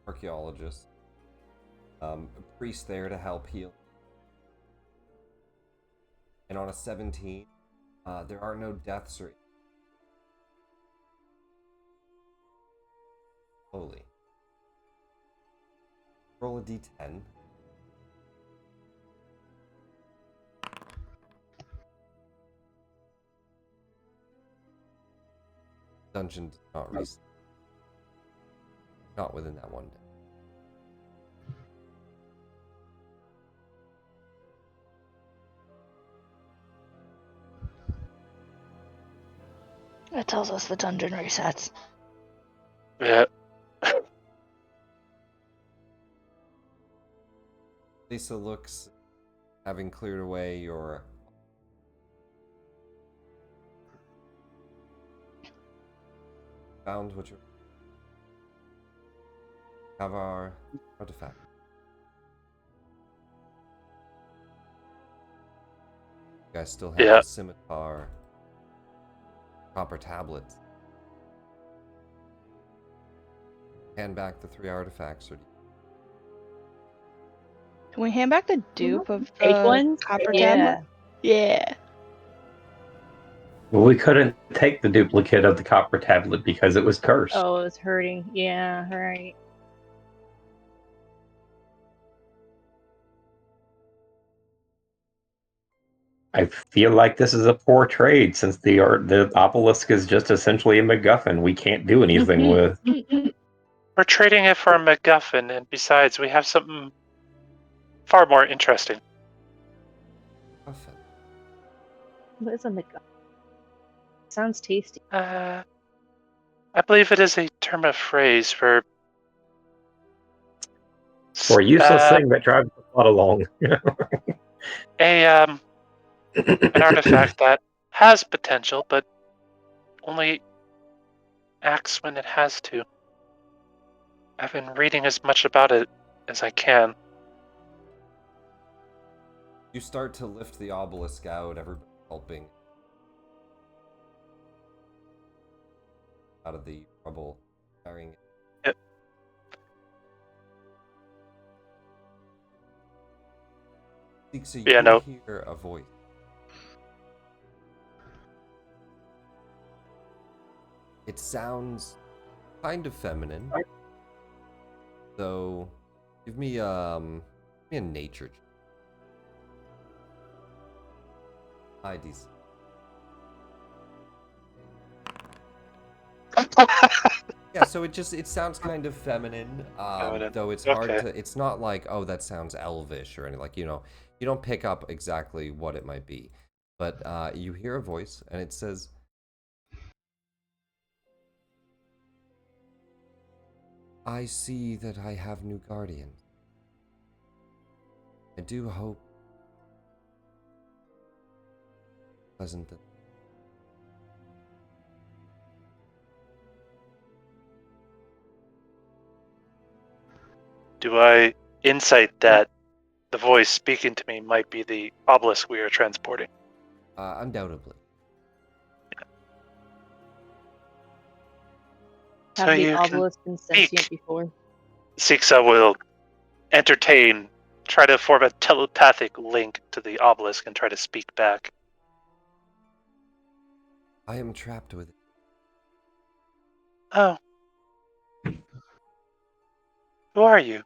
archaeologists, a priest there to help heal, and on a 17, there are no deaths or slowly. Roll a d10. Dungeon does not reset. Not within that one day. It tells us the dungeon resets. Yeah. Lisa looks, having cleared away your found what you have our artifact. You guys still have Yeah. the scimitar, copper tablets. Hand back the 3 artifacts, or do Can we hand back the dupe of Fake the ones? copper Yeah. tablet? Yeah. Well, we couldn't take the duplicate of the copper tablet because it was cursed. Oh, it was hurting. Yeah, right. I feel like this is a poor trade since the obelisk is just essentially a MacGuffin we can't do anything with. We're trading it for a MacGuffin, and besides, we have something far more interesting. Muffin. What is a McGuffin? Sounds tasty. I believe it is a term of phrase for For a useless thing that drives the plot along. an artifact that has potential, but only acts when it has to. I've been reading as much about it as I can. You start to lift the obelisk out, everybody helping out of the rubble, carrying it. Yep. So you Yeah, no. hear a voice. It sounds kind of feminine. So give me a nature check. High DC. Yeah, so it sounds kind of feminine, Feminine. though it's hard Okay. to. It's not like, oh, that sounds elvish or anything. Like, you don't pick up exactly what it might be, but you hear a voice and it says, "I see that I have new guardians. I do hope pleasant." Do I insight that the voice speaking to me might be the obelisk we are transporting? Undoubtedly. So Have the you can obelisk been sentient speak. before? Sixa will try to form a telepathic link to the obelisk and try to speak back. I am trapped with it. Oh. Who are you?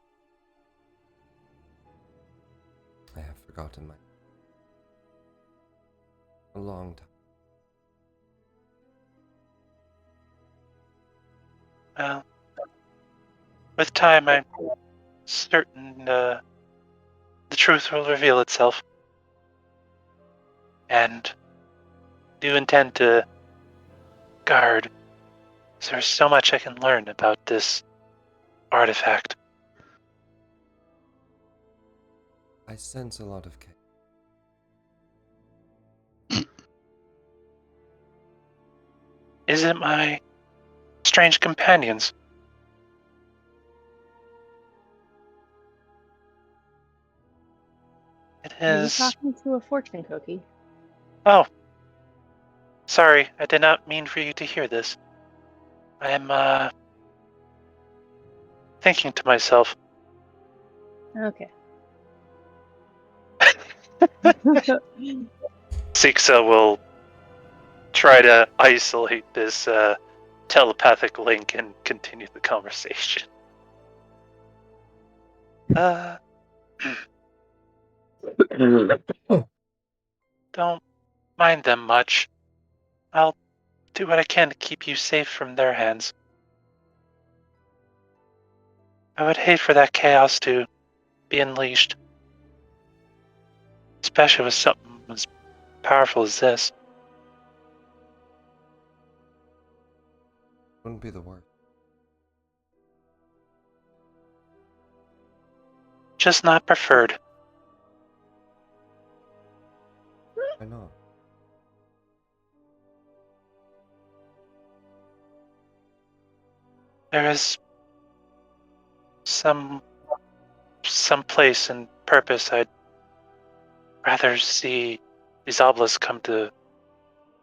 I have forgotten a long time. Well, with time, I'm certain the truth will reveal itself. And do intend to guard. There's so much I can learn about this artifact. I sense a lot of chaos. Is it my strange companions? It Are you is. talking to a fortune cookie? Oh. Sorry, I did not mean for you to hear this. I am, thinking to myself. Okay. Sixa will try to isolate this telepathic link and continue the conversation. Don't mind them much. I'll do what I can to keep you safe from their hands. I would hate for that chaos to be unleashed. Especially with something as powerful as this. Wouldn't be the worst. Just not preferred. Why not? There is some place and purpose I'd rather see these obelisks come to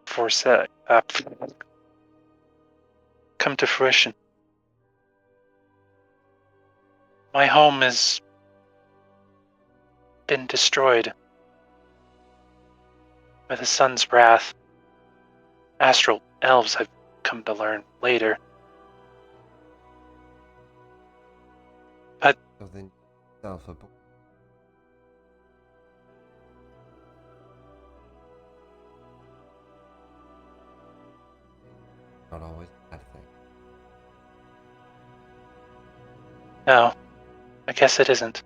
fruition. My home has been destroyed by the sun's wrath. Astral elves, I've come to learn later. So then, yourself a book. Not always a bad thing. No, I guess it isn't.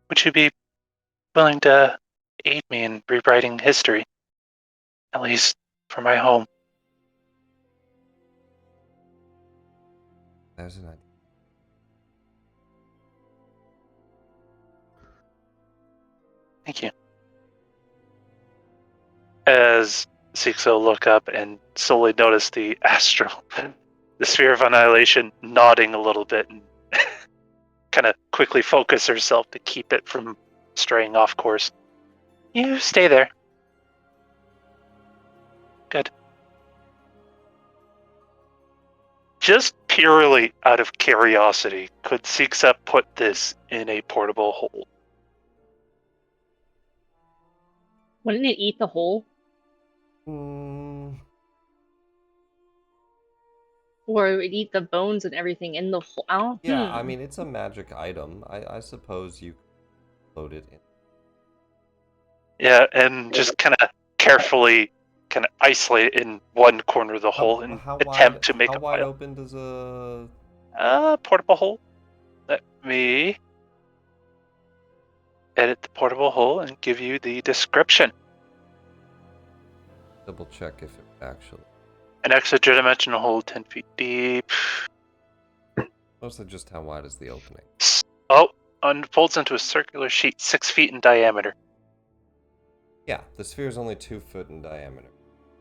Would you be willing to aid me in rewriting history? At least for my home. There's an idea. Thank you. As Sixo look up and slowly notice the sphere of annihilation nodding a little bit and kind of quickly focus herself to keep it from straying off course. You stay there. Good. Just purely out of curiosity, could Sixa put this in a portable hole? Wouldn't it eat the hole? Or it would eat the bones and everything in the hole? Oh, Yeah, I mean, it's a magic item. I suppose you could load it in. Yeah, and just kind of carefully isolate it in one corner of the hole and attempt to make how a wide pile. open does a Portable hole. Let me edit the portable hole and give you the description. double check if it actually? An extra-dimensional hole 10 feet deep. Mostly just how wide is the opening? Unfolds into a circular sheet 6 feet in diameter. Yeah, the sphere is only 2 foot in diameter.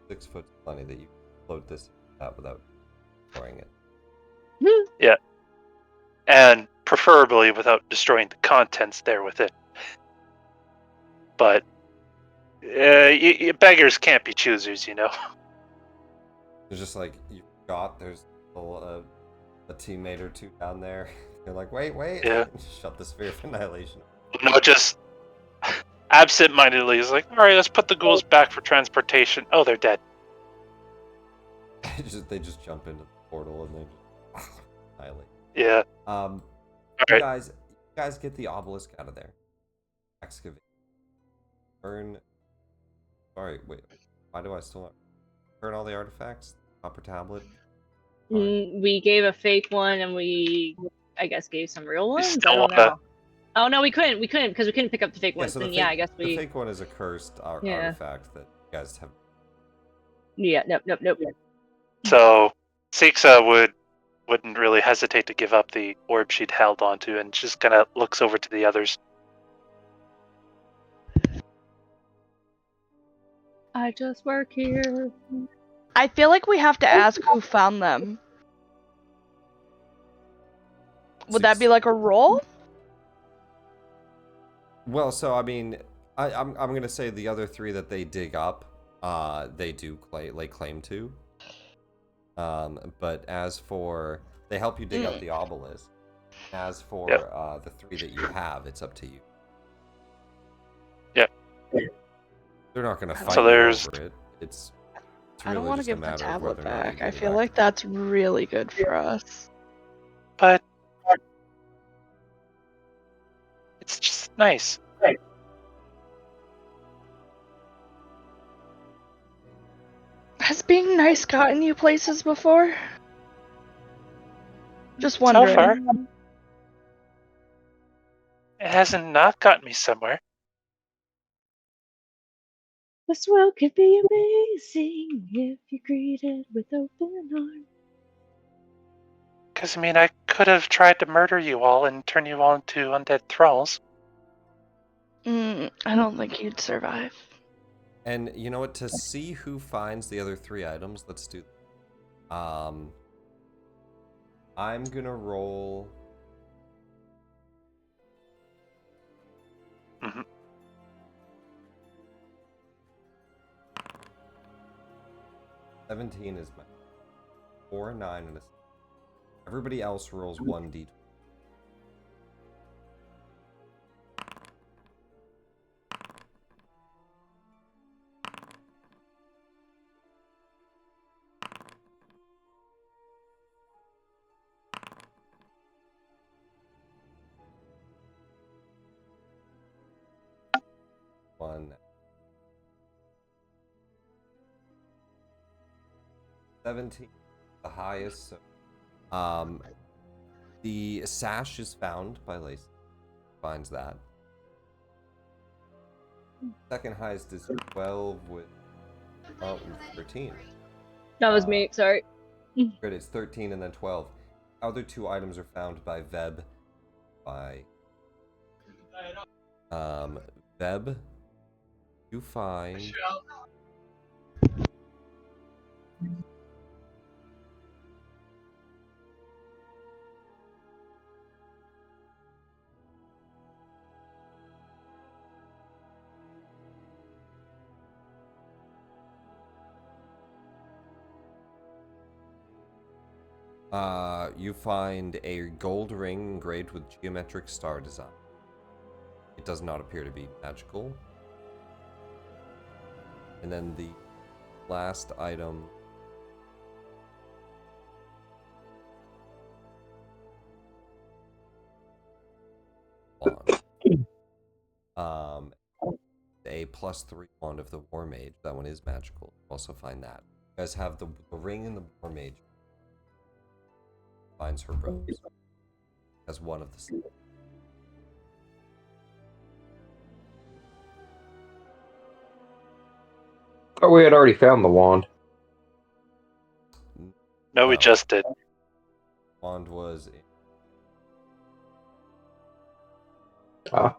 6 foot is plenty that you can float this out without destroying it. Yeah. And preferably without destroying the contents there within. But beggars can't be choosers, you know. It's just like, you forgot there's a teammate or two down there. You're like, wait. Yeah. Shut the sphere of annihilation. No, just absent-mindedly is like, alright, let's put the ghouls back for transportation. Oh, they're dead. They just jump into the portal and they just annihilate. Yeah. You Alright. guys get the obelisk out of there. Excavate. Burn. Sorry, wait. Why do I still not burn all the artifacts? Copper tablet. We gave a fake one and we, I guess, gave some real ones? still I don't wanna- know. Oh, no, we couldn't because we couldn't pick up the fake ones. so Then, the yeah, fake, I guess the we... fake one is a cursed artifact that you guys have. Yeah, nope. So Sixa wouldn't really hesitate to give up the orb she'd held onto and just kind of looks over to the others. I just work here. I feel like we have to ask who found them. Would that be like a roll? Well, so I mean, I'm gonna say the other three that they dig up, they do lay claim to. But as for they help you dig up the obelisk. As for the three that you have, it's up to you. Yeah. They're not gonna fight So you there's- over it. It's I don't really want to just a give the matter of tablet whether or not you back. get I it feel back. like that's really good for us. But Nice. Has being nice gotten you places before? Just So wondering. far, it hasn't not gotten me somewhere. This world could be amazing if you greet it with open arms. Because, I mean, I could have tried to murder you all and turn you all into undead thralls. I don't think you'd survive. And you know what? To see who finds the other 3 items, let's do. I'm gonna roll. Mm-hmm. 17 is my 4, 9, and a 6. Everybody else rolls 1d20. One. 17, the highest. So, the sash is found by Lacey. Finds that. Second highest is 12 with 13. That was me, sorry. Great, it's 13 and then 12. Other 2 items are found by Veb. Veb, you find. You find a gold ring engraved with geometric star design. It does not appear to be magical. And then the last item wand. A +3 wand of the War Mage. That one is magical. Also find that. You guys have the ring and the War Mage. Finds her robes as one of the. Oh, we had already found the wand. No, we just did. Wand was. Ah.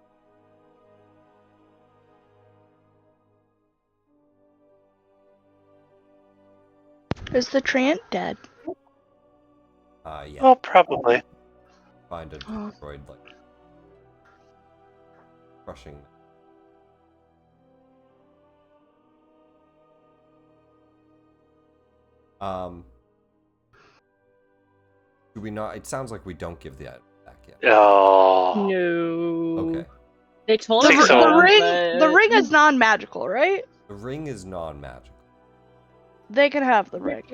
Is the Treant dead? Yeah. Well, probably. Find a destroyed, like, crushing. Do we not? It sounds like we don't give the item back yet. Oh. No. Okay. They told The, Think us so. the to, ring, but- the ring is non-magical, right? The ring is non-magical. They can have the ring.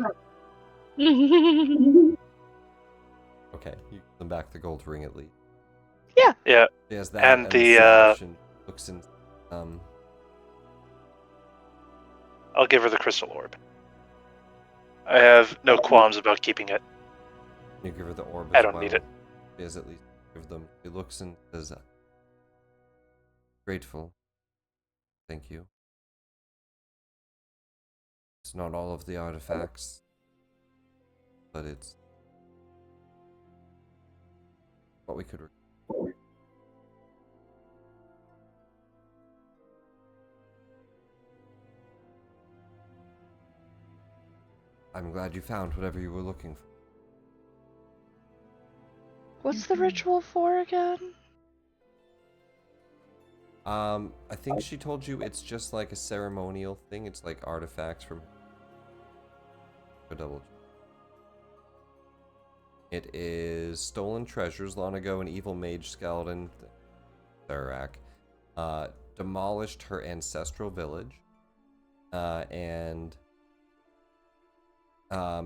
Okay, you give them back the gold ring at least. Yeah. She has that And the, sash and looks in. I'll give her the crystal orb. I have no qualms about keeping it. You give her the orb. I As don't well. need it. She has at least give them. She looks and says, "Grateful. Thank you. It's not all of the artifacts, but it's what we could." I'm glad you found whatever you were looking for. What's the ritual for again? I think she told you it's just like a ceremonial thing. It's like artifacts from. A double. It is stolen treasures. Long ago, an evil mage skeleton, Rerak, demolished her ancestral village, and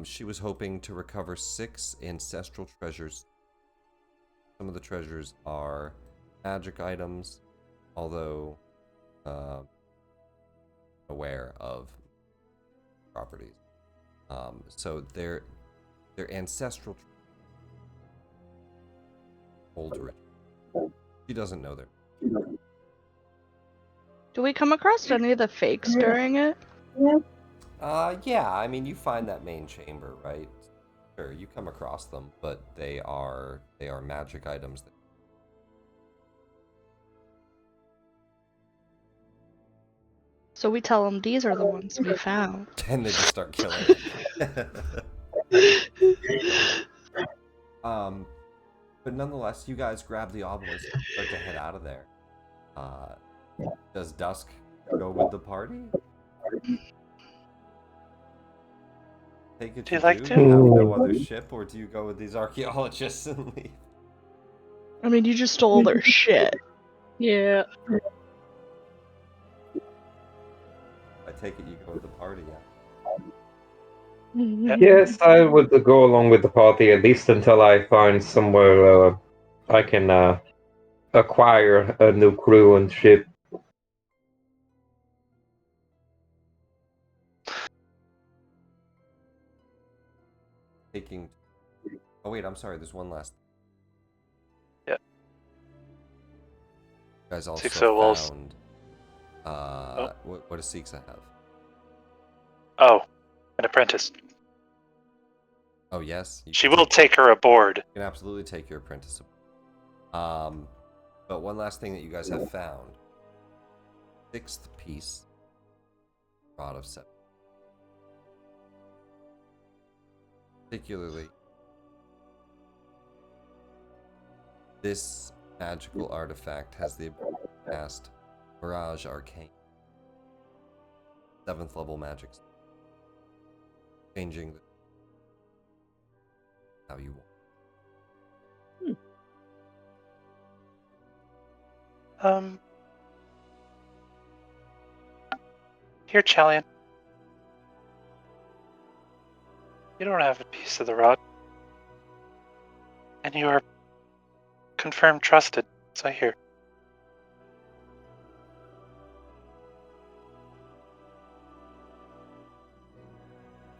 she was hoping to recover 6 ancestral treasures. Some of the treasures are magic items, although aware of properties. So their ancestral old ritual. She doesn't know them. Do we come across any of the fakes during it? Yeah, I mean, you find that main chamber, right? Sure, you come across them, but they are magic items. So we tell them these are the ones we found. And they just start killing it. But nonetheless, you guys grab the obelisk and start to head out of there. Does Dusk go with the party? Take it Do you like do. to? You have no other ship, or do you go with these archaeologists and leave? I mean, you just stole their shit. Yeah. I take it you go with the party, yeah. Yes, I would go along with the party, at least until I find somewhere I can acquire a new crew and ship. Taking. Oh wait, I'm sorry. There's one last. Yeah. You guys also Six wolves. found. What does Sixa have? Oh, an apprentice. Oh yes. She will take her aboard. You can absolutely take your apprentice. But one last thing that you guys have found. 6th piece. Rod of Seven. Particularly, this magical artifact has the ability to cast Mirage Arcane. 7th level magic. Changing how you want. Here, Callian. You don't have a piece of the rod. And you are confirmed trusted, as I hear.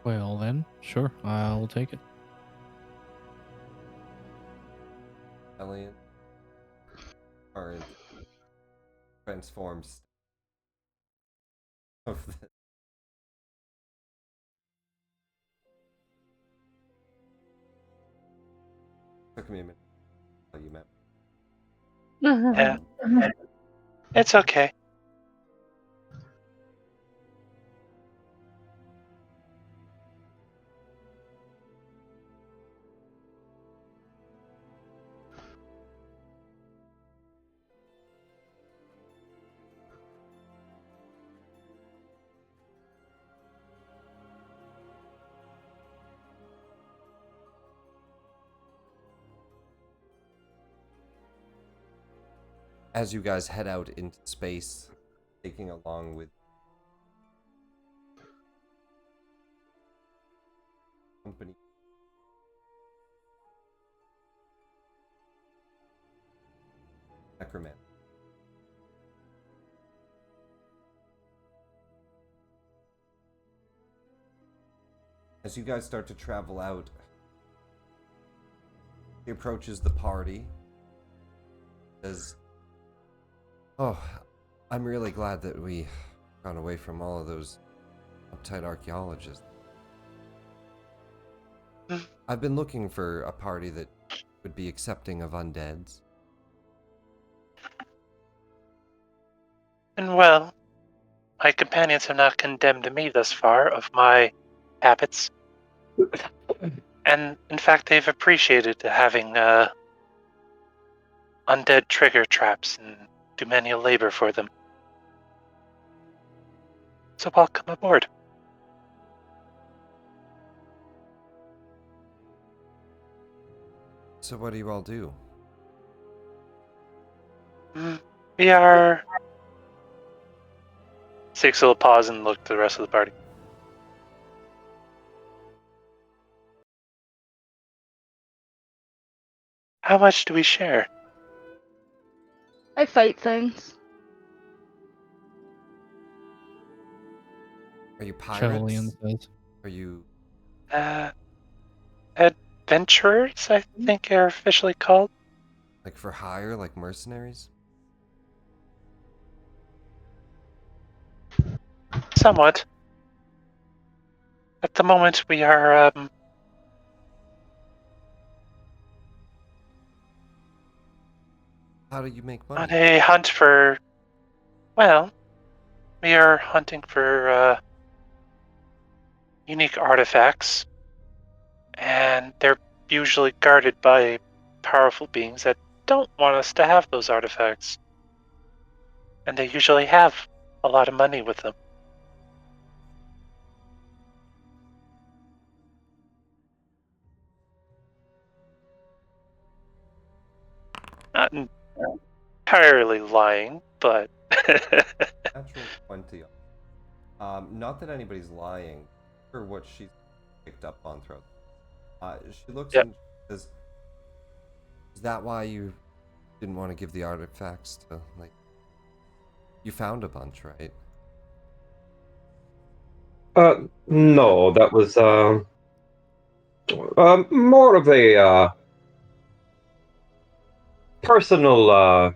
Well then, sure, I'll take it. Callian current transforms of the took me a minute to tell you met. Yeah. It's okay. As you guys head out into space, taking along with company. Necromancer. As you guys start to travel out, he approaches the party. Says, "Oh, I'm really glad that we got away from all of those uptight archaeologists. I've been looking for a party that would be accepting of undeads." And well, my companions have not condemned me thus far of my habits. And in fact, they've appreciated having undead trigger traps and do manual labor for them. So welcome aboard. So what do you all do? We are... Six will pause and look to the rest of the party. How much do we share? I fight things. Are you Callian pirates? says. Are you... Adventurers, I think are officially called. like for hire, like mercenaries? Somewhat. At the moment, we are How do you make on money? a hunt for. Well, we are hunting for unique artifacts, and they're usually guarded by powerful beings that don't want us to have those artifacts. And they usually have a lot of money with them. Not entirely lying, but Natural 20. Not that anybody's lying for what she's picked up on throughout. She looks Yep. and says, "Is that why you didn't want to give the artifacts to, like... You found a bunch, right?" No, that was more of a personal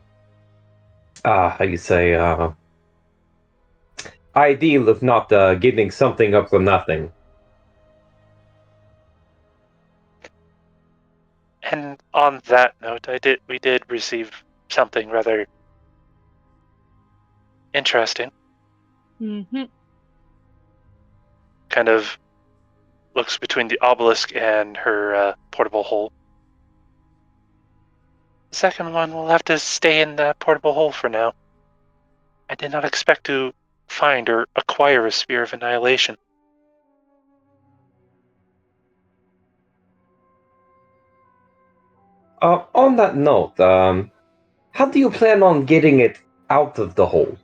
how you say ideal of not giving something up for nothing. and on that note, we did receive something rather interesting. Mm-hmm. Kind of looks between the obelisk and her portable hole. The second one will have to stay in the portable hole for now. I did not expect to find or acquire a Sphere of Annihilation. On that note, how do you plan on getting it out of the hole?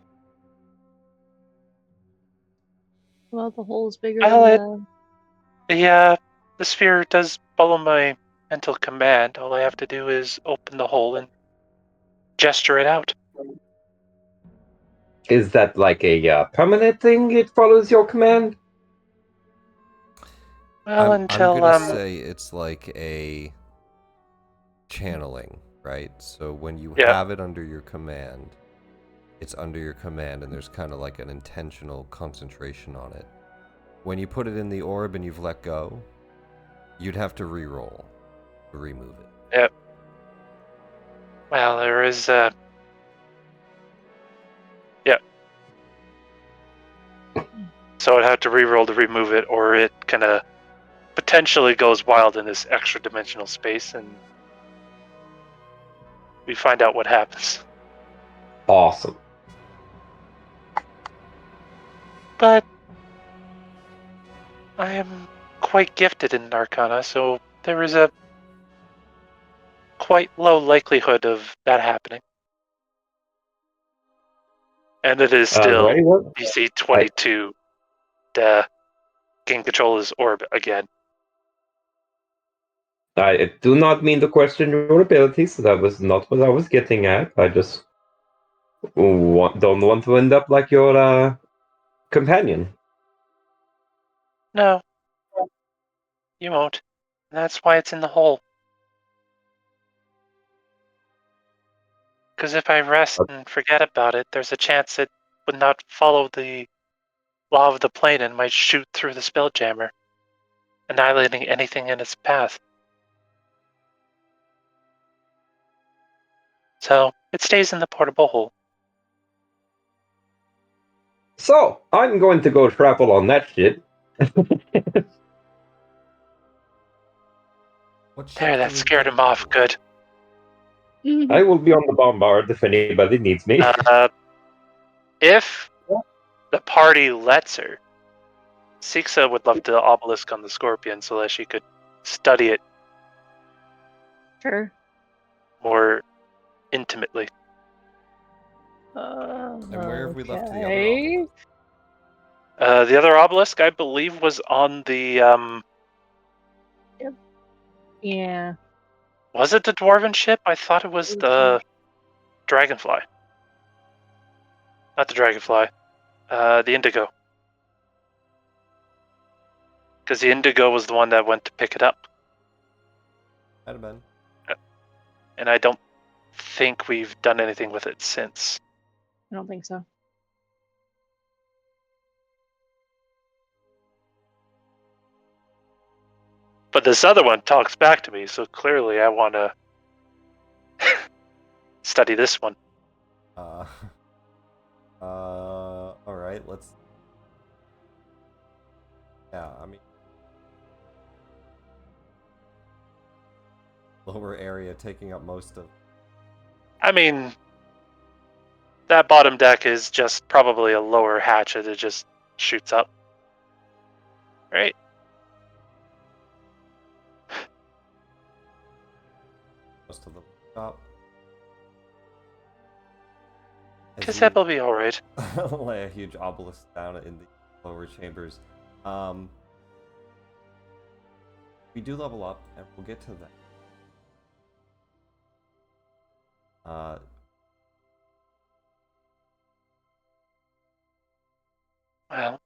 Well, the hole's bigger Well, than the sphere does follow my mental command. All I have to do is open the hole and gesture it out. Is that like a permanent thing? It follows your command? Well, I'm until gonna say it's like a channeling, right? So when you yeah, have it under your command, it's under your command, and there's kind of like an intentional concentration on it. When you put it in the orb and you've let go, you'd have to re-roll to remove it. yeah. Well, there is yeah. So I'd have to re-roll to remove it, or it kind of potentially goes wild in this extra dimensional space, and we find out what happens. Awesome. But I am quite gifted in Arcana, so there is a quite low likelihood of that happening. And it is still Very well. DC 22 to gain control of his orb again. I do not mean to question your abilities. That was not what I was getting at. I just don't want to end up like your companion. No, you won't. And that's why it's in the hole. Because if I rest and forget about it, there's a chance it would not follow the law of the plane and might shoot through the spelljammer, annihilating anything in its path. So it stays in the portable hole. So, I'm going to go travel on that shit. What ship There, do that we scared take him off. you? Good. I will be on the bombard if anybody needs me. If the party lets her, Sixa would love to obelisk on the scorpion so that she could study it Sure. more intimately. And where have we left the other Okay. obelisk? The other obelisk, I believe, was on the Yeah. Was it the dwarven ship? I thought it was the dragonfly. Not the dragonfly. The indigo. Because the Indigo was the one that went to pick it up. Might have been. And I don't think we've done anything with it since. I don't think so. But this other one talks back to me, so clearly I want to study this one. All right. Let's. Yeah, I mean, lower area taking up most of. I mean, that bottom deck is just probably a lower hatch that it just shoots up. Right? Most of the top. Guess that'll be alright. Lay a huge obelisk down in the lower chambers. We do level up, and we'll get to that. Well,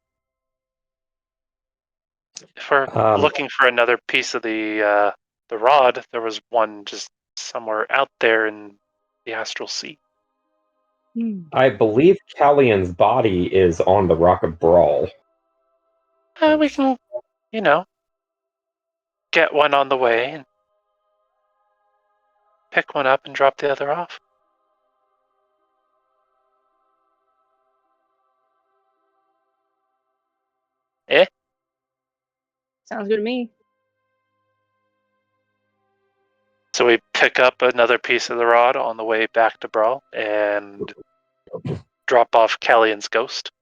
if we're looking for another piece of the rod, there was one just somewhere out there in the astral sea. I believe Callian's body is on the Rock of Bral. We can, get one on the way and pick one up and drop the other off. Eh? Sounds good to me. So we pick up another piece of the rod on the way back to Brawl and drop off Callian's ghost.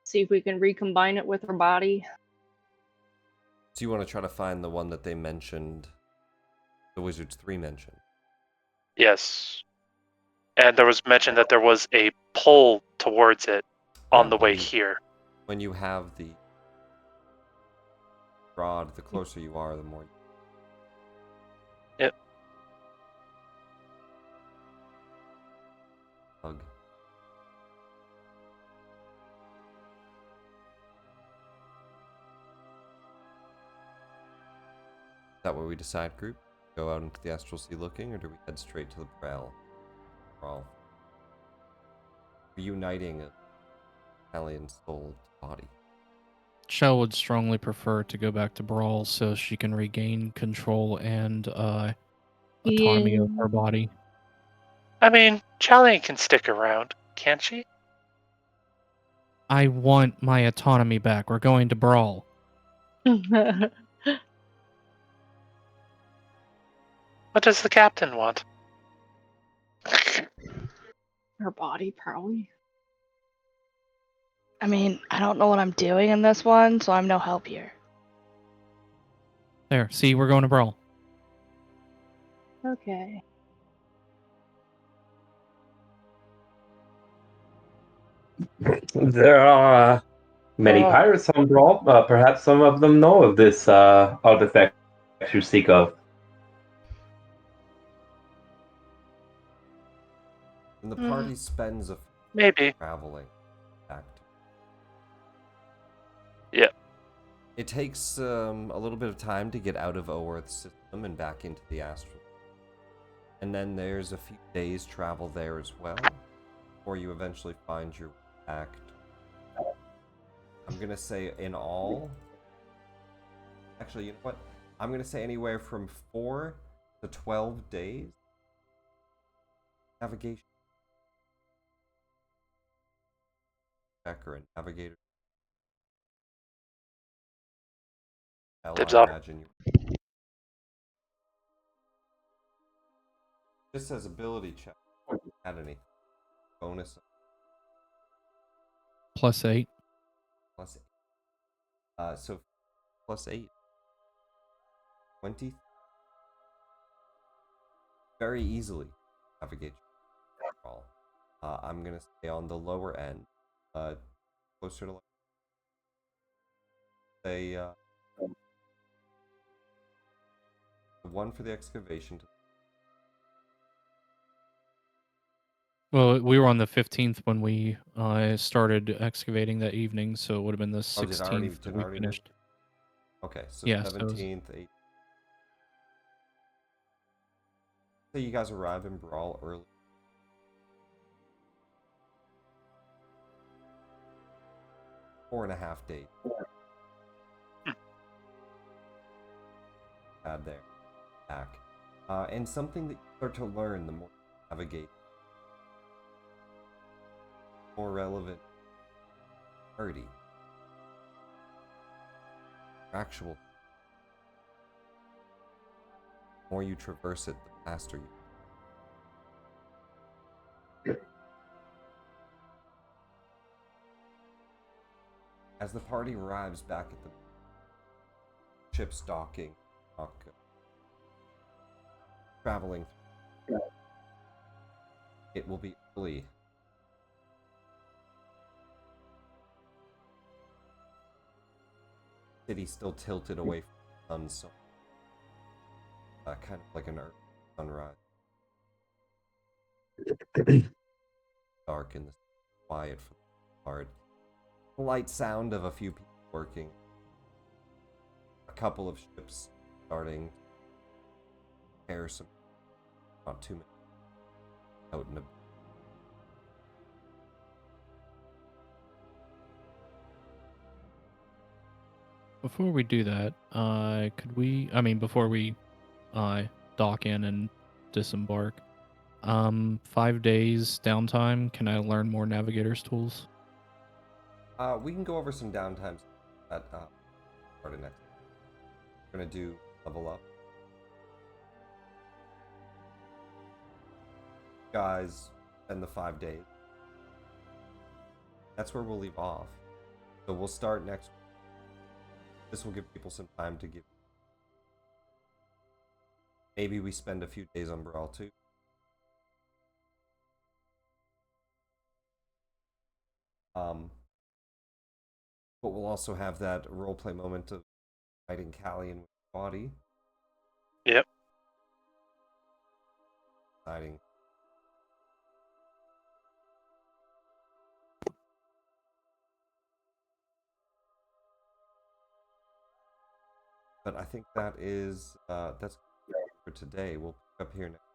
See if we can recombine it with her body. So you want to try to find the one that they mentioned, the Wizards 3 mentioned? Yes. And there was mention that there was a pull towards it on the way here. When you have the rod, the closer you are, the more. Yep. Hug. Is that what we decide, group? Go out into the astral sea looking, or do we head straight to the Bral? Reuniting a Callian soul body. Shell would strongly prefer to go back to Brawl so she can regain control and autonomy of her body. I mean, Callian can stick around, can't she? I want my autonomy back. We're going to Brawl. What does the captain want? Her body, probably. I mean, I don't know what I'm doing in this one, so I'm no help here. There, see, we're going to Brawl. Okay. There are many pirates on Brawl. Perhaps some of them know of this artifact you speak of. And the party spends a maybe traveling back to. Yeah. It takes a little bit of time to get out of Oerth's system and back into the astral. And then there's a few days travel there as well, before you eventually find your way back. I'm gonna say in all. Actually, you know what? I'm gonna say anywhere from 4 to 12 days. Navigation. Checker and navigator. Dibs I on. imagine you. This says ability check. Add any bonus +8. plus 8. So plus 8. 20. Very easily navigate. I'm gonna stay on the lower end, closer to like say the one for the excavation. Well, we were on the 15th when we started excavating that evening, so it would have been the 16th that we finished. Okay, so Yeah, so it was- 17th, 18th. So you guys arrive in Brawl early. Four and a half days. Had there. Back. And something that you start to learn the more you navigate. More relevant. Party. Actual. The more you traverse it, the faster you. As the party arrives back at the ship's docking, traveling through, it will be early. City still tilted away from the sun, so kind of like an early sunrise. Dark and quiet for the part. The light sound of a few people working. A couple of ships starting to repair some, not too many, out in a. Before we do that, before we dock in and disembark, 5 days downtime, can I learn more navigator's tools? We can go over some downtimes at part of next. We're gonna do level up. Guys, spend the 5 days. That's where we'll leave off. So we'll start next week. This will give people some time to give. Maybe we spend a few days on Brawl too. But we'll also have that roleplay moment of fighting Callian with the body. Yep. Exciting. But I think that is that's for today. We'll pick up here next.